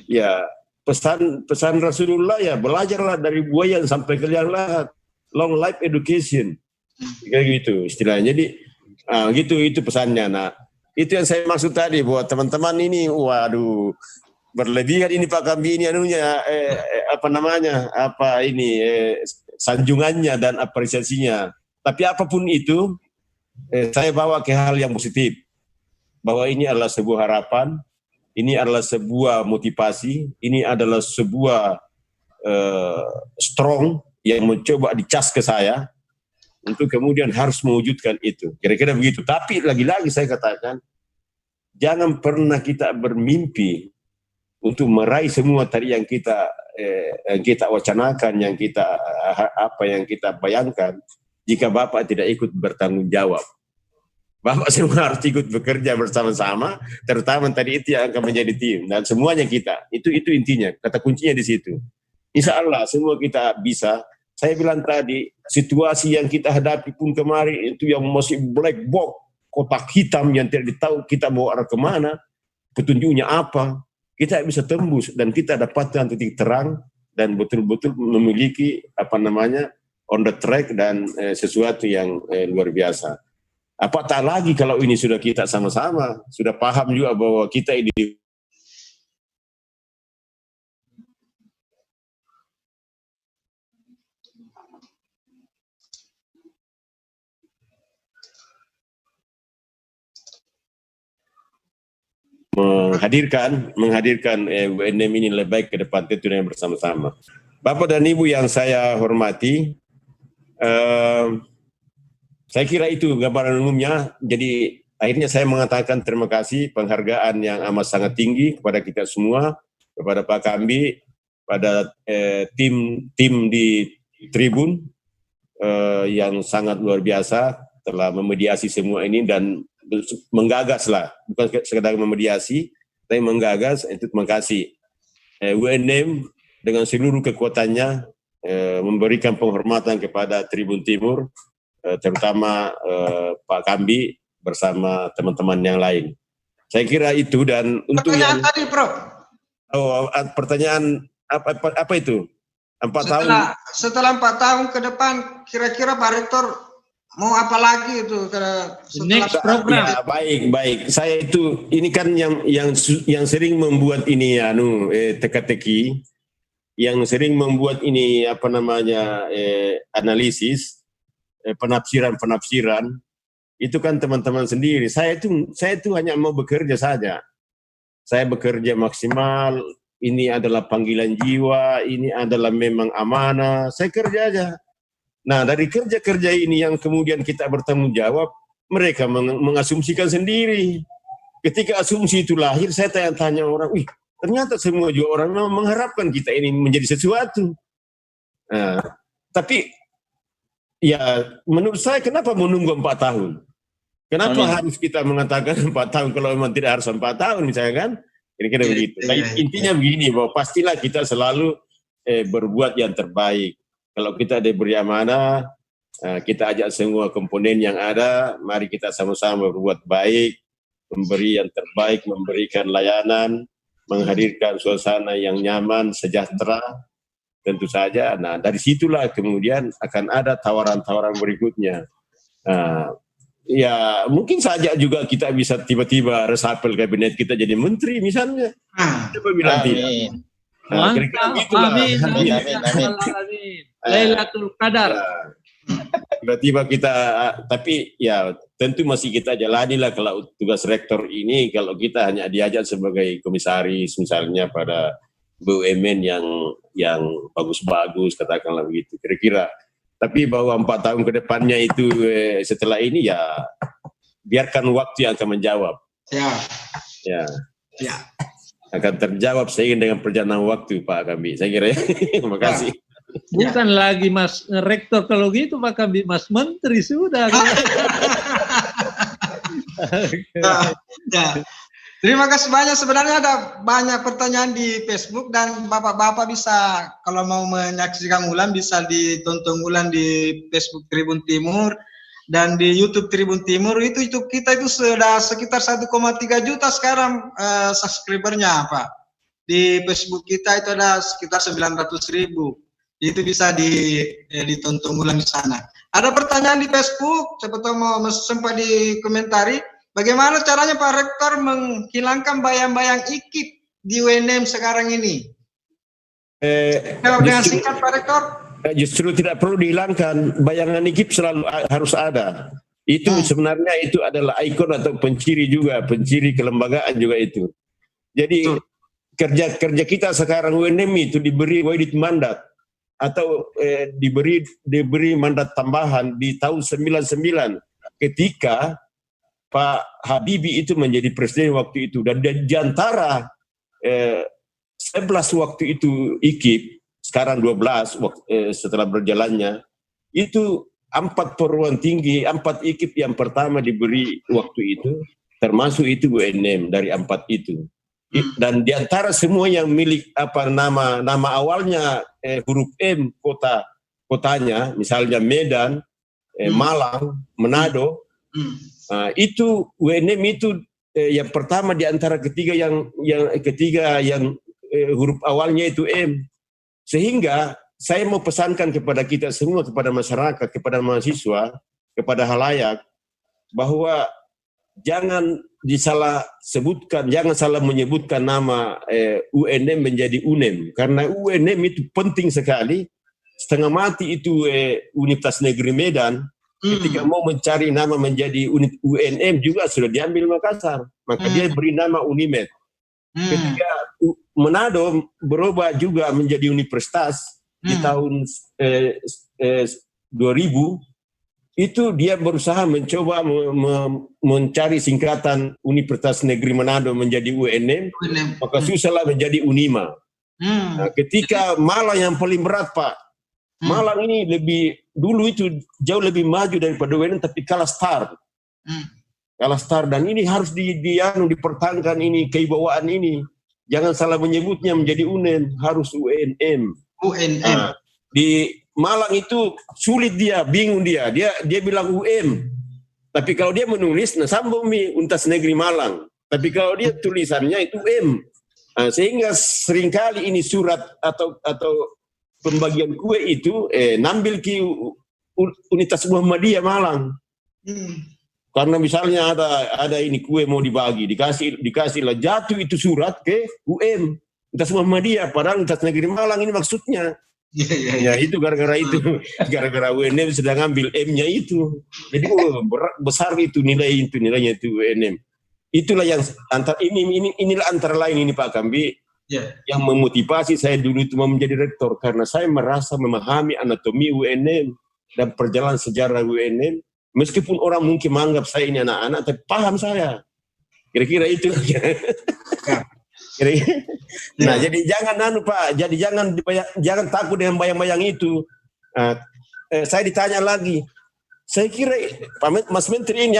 Ya, pesan Rasulullah ya, belajarlah dari buaya sampai ke liang lahat. Long life education, kayak gitu istilahnya. Jadi itu pesannya. Nah, itu yang saya maksud tadi, buat teman-teman ini, waduh, berlebihan ini Pak Kambi ini sanjungannya dan apresiasinya. Tapi apapun itu, saya bawa ke hal yang positif, bahwa ini adalah sebuah harapan, ini adalah sebuah motivasi, ini adalah sebuah strong yang mencoba dicas ke saya untuk kemudian harus mewujudkan itu. Kira-kira begitu. Tapi lagi-lagi saya katakan, jangan pernah kita bermimpi untuk meraih semua tadi yang kita wacanakan, yang kita bayangkan, jika Bapak tidak ikut bertanggung jawab. Bapak semua harus ikut bekerja bersama-sama, terutama tadi itu yang akan menjadi tim dan semuanya kita. Itu intinya, kata kuncinya di situ. Insya Allah semua kita bisa. Saya bilang tadi, situasi yang kita hadapi pun kemarin itu yang masih black box, kotak hitam yang tidak tahu kita mau arah kemana, petunjuknya apa, kita bisa tembus dan kita dapatkan titik terang dan betul-betul memiliki on the track dan sesuatu yang luar biasa. Apatah lagi kalau ini sudah kita sama-sama, sudah paham juga bahwa kita ini menghadirkan UNM ini lebih baik ke depan tentunya bersama-sama. Bapak dan Ibu yang saya hormati, saya kira itu gambaran umumnya. Jadi akhirnya saya mengatakan terima kasih, penghargaan yang amat sangat tinggi kepada kita semua, kepada Pak Kambi, pada tim di Tribun yang sangat luar biasa telah memediasi semua ini dan menggagas lah, bukan sekedar memediasi, tapi menggagas. Itu terima kasih. UNM dengan seluruh kekuatannya memberikan penghormatan kepada Tribun Timur, terutama Pak Kambi bersama teman-teman yang lain. Saya kira itu. Dan untuk pertanyaan tadi, Prof. Pertanyaan apa itu? 4 tahun. Setelah 4 tahun ke depan, kira-kira Pak Rektor mau apa lagi itu? Next program. Ya, baik. Saya ini kan yang sering membuat ini teka-teki, yang sering membuat ini analisis, penafsiran itu kan teman-teman sendiri. Saya itu hanya mau bekerja saja. Saya bekerja maksimal. Ini adalah panggilan jiwa. Ini adalah memang amanah. Saya kerja aja. Nah, dari kerja-kerja ini yang kemudian kita bertanggung jawab, mereka mengasumsikan sendiri. Ketika asumsi itu lahir, saya tanya orang, ternyata semua juga orang mengharapkan kita ini menjadi sesuatu. Nah, tapi ya, menurut saya kenapa menunggu 4 tahun? Kenapa harus kita mengatakan 4 tahun kalau memang tidak harus 4 tahun misalnya kan? Kira-kira begitu. Nah, intinya begini, bahwa pastilah kita selalu berbuat yang terbaik. Kalau kita diberi amanah, kita ajak semua komponen yang ada, mari kita sama-sama berbuat baik, memberi yang terbaik, memberikan layanan, menghadirkan suasana yang nyaman, sejahtera, tentu saja. Nah, dari situlah kemudian akan ada tawaran-tawaran berikutnya. Ya, mungkin saja juga kita bisa tiba-tiba reshuffle kabinet kita jadi menteri misalnya. Siapa bilang tidak? Nah, Amin. Lailatul Qadar. Tiba-tiba kita, tapi ya tentu masih kita jalani lah kalau tugas rektor ini, kalau kita hanya diajak sebagai komisaris misalnya pada BUMN yang bagus-bagus, katakanlah begitu kira-kira. Tapi bahwa 4 tahun ke depannya itu setelah ini ya biarkan waktu yang akan menjawab. Ya. Akan terjawab seiring dengan perjalanan waktu, Pak Kambi. Saya kira ya. Terima kasih. Bukan lagi Mas Rektor kalau gitu, Pak Kambi, Mas Menteri sudah. Terima kasih banyak. Sebenarnya ada banyak pertanyaan di Facebook dan bapak-bapak bisa kalau mau menyaksikan ulang bisa ditonton ulang di Facebook Tribun Timur dan di YouTube Tribun Timur. Itu kita itu sudah sekitar 1,3 juta sekarang subscribernya, Pak. Di Facebook kita itu ada sekitar 900.000. Itu bisa ditonton ulang di sana. Ada pertanyaan di Facebook, siapa tahu mau sempat dikomentari. Bagaimana caranya Pak Rektor menghilangkan bayang-bayang IKIP di UNM sekarang ini? Dengan singkat Pak Rektor. Justru tidak perlu dihilangkan, bayangan IKIP selalu harus ada. Itu sebenarnya itu adalah ikon atau penciri juga, penciri kelembagaan juga itu. Jadi kerja kita sekarang UNM itu diberi wadid mandat atau diberi mandat tambahan di tahun 99 ketika Pak Habibie itu menjadi presiden waktu itu, dan di antara 11 waktu itu IKIP, sekarang 12 setelah berjalannya, itu 4 perguruan tinggi, 4 IKIP yang pertama diberi waktu itu, termasuk itu UNM dari 4 itu. Dan di antara semua yang milik nama awalnya huruf M kotanya, misalnya Medan, Malang, Manado, itu UNM itu yang pertama di antara ketiga yang huruf awalnya itu M. Sehingga saya mau pesankan kepada kita semua, kepada masyarakat, kepada mahasiswa, kepada halayak, bahwa jangan jangan salah menyebutkan nama UNM menjadi UNEM, karena UNM itu penting sekali. Setengah mati itu Universitas Negeri Medan, ketika mau mencari nama menjadi unit UNM juga sudah diambil Makassar, maka dia beri nama Unimed. Ketika Manado berubah juga menjadi universitas di tahun 2000, itu dia berusaha mencoba mencari singkatan Universitas Negeri Manado menjadi UNM, maka susahlah menjadi Unima. Nah, ketika Malang yang paling berat, Pak, Malang ini dulu itu jauh lebih maju daripada UNM, tapi kalah STAR. Kalah STAR, dan ini harus dipertahankan ini, kewibawaan ini. Jangan salah menyebutnya menjadi UNEM, harus UNM. Nah, di Malang itu sulit dia, bingung dia bilang UM. Tapi kalau dia menulis, sambung Universitas Negeri Malang. Tapi kalau dia tulisannya itu M. Nah, sehingga seringkali ini surat atau pembagian kue itu nambil ke Universitas Muhammadiyah Malang. Karena misalnya ada ini kue mau dibagi, dikasih lah, jatuh itu surat ke UM, Universitas Muhammadiyah, padahal Universitas Negeri Malang ini maksudnya. Ya itu gara-gara UNM sedang ambil M-nya itu. Jadi besar itu nilainya itu UNM. Itulah yang inilah antara lain ini Pak Kambi yang memotivasi saya dulu itu mau menjadi rektor, karena saya merasa memahami anatomi UNM dan perjalanan sejarah UNM. Meskipun orang mungkin menganggap saya ini anak-anak, tapi paham saya. Kira-kira itu. Nah, jadi jangan Pak, jangan takut dengan bayang-bayang itu. Saya ditanya lagi, saya kira Pak Mas Menteri ini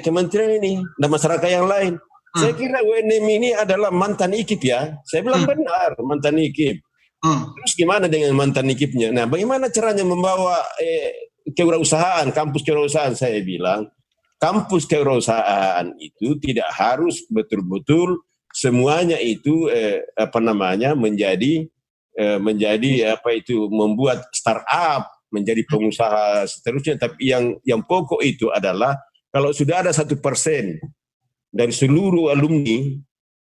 kementerian ini dan masyarakat yang lain, saya kira UNM ini adalah mantan IKIP ya. Saya bilang benar, mantan IKIP. Terus gimana dengan mantan IKIP-nya? Nah, bagaimana caranya membawa kewirausahaan, kampus kewirausahaan? Saya bilang, kampus kewirausahaan itu tidak harus betul-betul semuanya itu membuat startup, menjadi pengusaha seterusnya. Tapi yang pokok itu adalah kalau sudah ada 1% dari seluruh alumni,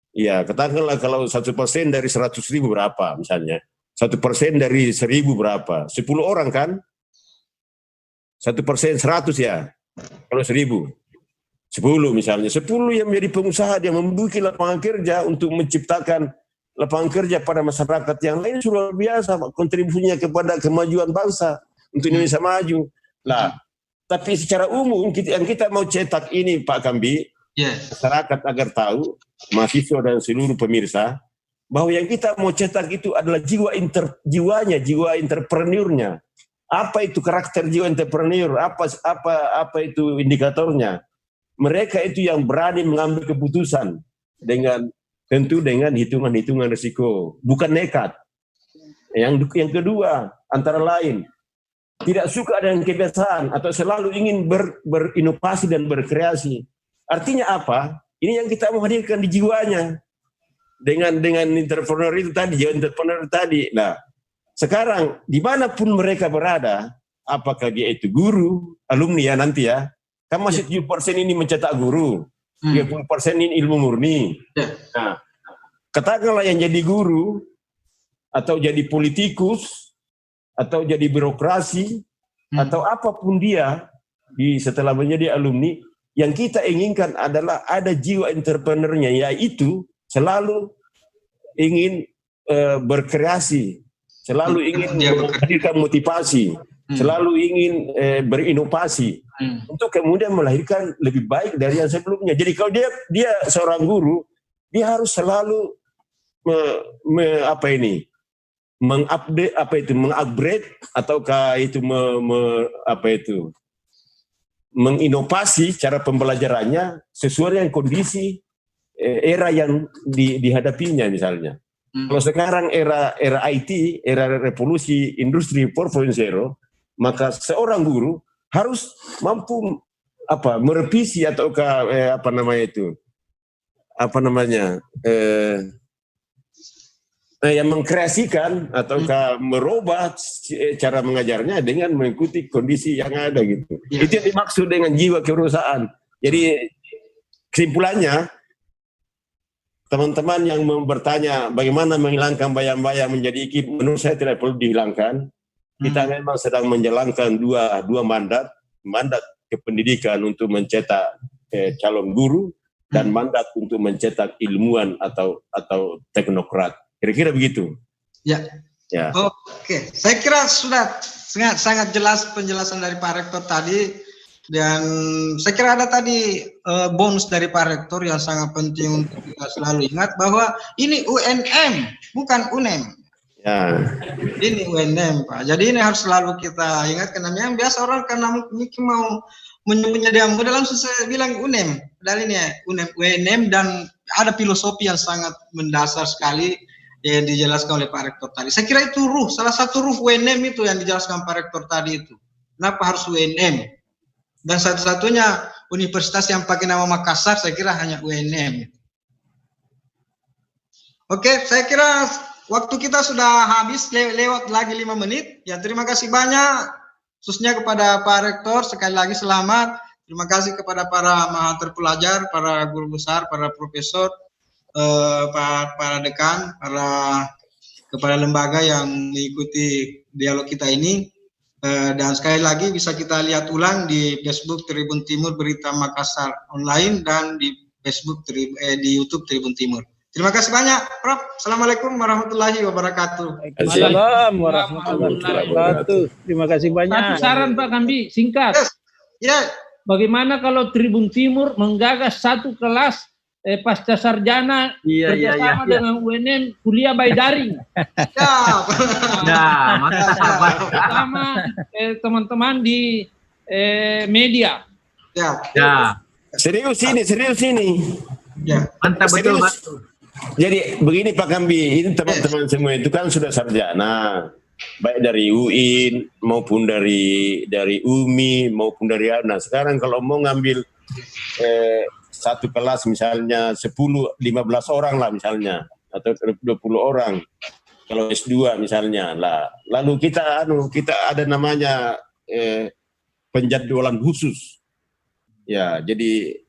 ya katakanlah kalau 1% dari 100.000 berapa misalnya, 1% dari 1.000 berapa, 10 orang kan, 1% 100 ya, kalau 1.000. 10 misalnya, 10 yang menjadi pengusaha, dia membuat lapangan kerja untuk menciptakan lapangan kerja pada masyarakat yang lain, sudah biasa kontribusinya kepada kemajuan bangsa untuk Indonesia maju. Lah, tapi secara umum yang kita mau cetak ini Pak Kambi, masyarakat agar tahu, mahasiswa dan seluruh pemirsa, bahwa yang kita mau cetak itu adalah jiwa entrepreneurnya. Apa itu karakter jiwa entrepreneur? Apa itu indikatornya? Mereka itu yang berani mengambil keputusan tentu dengan hitungan-hitungan risiko, bukan nekat. Yang kedua, antara lain, tidak suka dengan kebiasaan atau selalu ingin berinovasi dan berkreasi. Artinya apa? Ini yang kita mau hadirkan di jiwanya. Dengan entrepreneur itu tadi, jiwa entrepreneur tadi. Nah, sekarang dimanapun mereka berada, apakah dia itu guru, alumni ya nanti ya, kan masih 7% ini mencetak guru, 30% ini ilmu murni. Nah, katakanlah yang jadi guru, atau jadi politikus, atau jadi birokrasi, atau apapun dia, setelah menjadi alumni, yang kita inginkan adalah ada jiwa entrepreneurnya, yaitu selalu ingin berkreasi, selalu ingin menghadirkan motivasi, selalu ingin berinovasi untuk kemudian melahirkan lebih baik dari yang sebelumnya. Jadi kalau dia seorang guru, dia harus selalu mengupdate mengupgrade ataukah itu menginovasi cara pembelajarannya sesuai dengan kondisi era yang dihadapinya misalnya. Kalau sekarang era IT, era revolusi industri 4.0, maka seorang guru harus mampu merevisi ataukah yang mengkreasikan ataukah merubah cara mengajarnya dengan mengikuti kondisi yang ada gitu. Itu yang dimaksud dengan jiwa kewirausahaan. Jadi kesimpulannya, teman-teman yang bertanya bagaimana menghilangkan bayang-bayang menjadi IKIP, menurut saya tidak perlu dihilangkan. Kita memang sedang menjalankan dua mandat kependidikan untuk mencetak calon guru dan mandat untuk mencetak ilmuwan atau teknokrat. Kira-kira begitu. Ya. Oke, saya kira sudah sangat jelas penjelasan dari Pak Rektor tadi, dan saya kira ada tadi bonus dari Pak Rektor yang sangat penting untuk kita selalu ingat bahwa ini UNM bukan UNEM. Ya. Ini UNM, Pak. Jadi ini harus selalu kita ingat, karena memang biasa orang karena mungkin mau menyediakan modal langsung saya bilang UNEM. Padahal ini UNM dan ada filosofi yang sangat mendasar sekali yang dijelaskan oleh Pak Rektor tadi. Saya kira itu salah satu UNM itu yang dijelaskan Pak Rektor tadi itu. Kenapa harus UNM? Dan satu-satunya universitas yang pakai nama Makassar, saya kira hanya UNM. Oke, saya kira waktu kita sudah habis, lewat lagi 5 menit. Ya, terima kasih banyak, khususnya kepada Pak Rektor, sekali lagi selamat. Terima kasih kepada para terpelajar, para guru besar, para profesor, para dekan, kepala lembaga yang mengikuti dialog kita ini, dan sekali lagi bisa kita lihat ulang di Facebook Tribun Timur Berita Makassar Online dan di Facebook di YouTube Tribun Timur. Terima kasih banyak, Prof. Assalamualaikum warahmatullahi wabarakatuh. Assalamualaikum warahmatullahi wabarakatuh. Terima kasih banyak. Satu saran Pak Kambi, singkat. Ya. Bagaimana kalau Tribun Timur menggagas satu kelas pasca sarjana bersama dengan UNM kuliah by daring. Sama teman-teman di media. Serius ini. Ya. Mantap betul. Jadi begini Pak Kambi, ini teman-teman semua itu kan sudah sarjana, baik dari UIN maupun dari UMI maupun dari ANA. Sekarang kalau mau ngambil satu kelas misalnya 10-15 orang lah misalnya, atau 20 orang kalau S2 misalnya lah. Lalu kita ada namanya penjadwalan khusus. Ya, jadi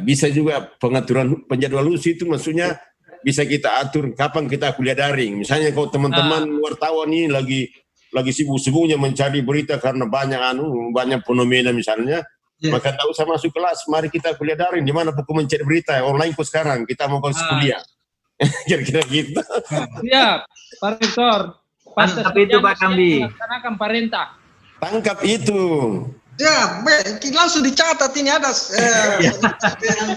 bisa juga pengaturan penjadwalan khusus itu maksudnya bisa kita atur kapan kita kuliah daring. Misalnya kalau teman-teman wartawan ini lagi sibuk-sibuknya mencari berita karena banyak fenomena misalnya. Maka tak usah masuk kelas, mari kita kuliah daring. Di mana pokok mencari berita online kok sekarang kita mau kuliah. Kira-kira gitu. Siap, Pak Rektor. Tangkap itu Pak Kambi. Laksanakan perintah. Tangkap itu. Ya, langsung dicatat ini ada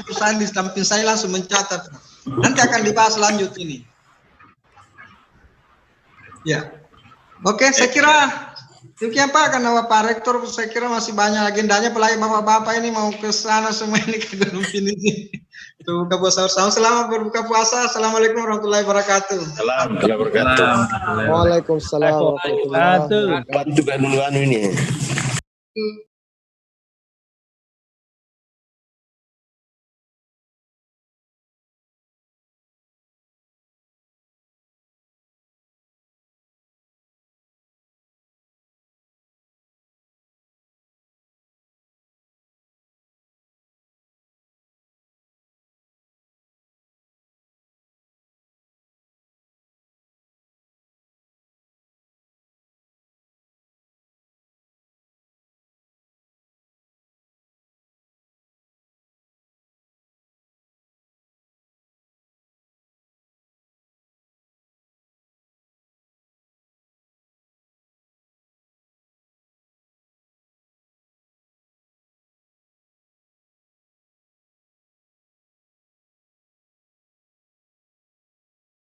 perusahaan di samping saya langsung mencatat. Nanti akan dibahas lanjut ini. Ya, oke, saya kira demikian Pak, karena Pak Rektor saya kira masih banyak agendanya, apalagi bapak-bapak ini mau ke sana semua ini ke Gunung Pinisi. Itu buka puasa bersama. Selamat berbuka puasa. Assalamualaikum warahmatullahi wabarakatuh. Waalaikumsalam warahmatullahi wabarakatuh. Bantu kan dulu ini.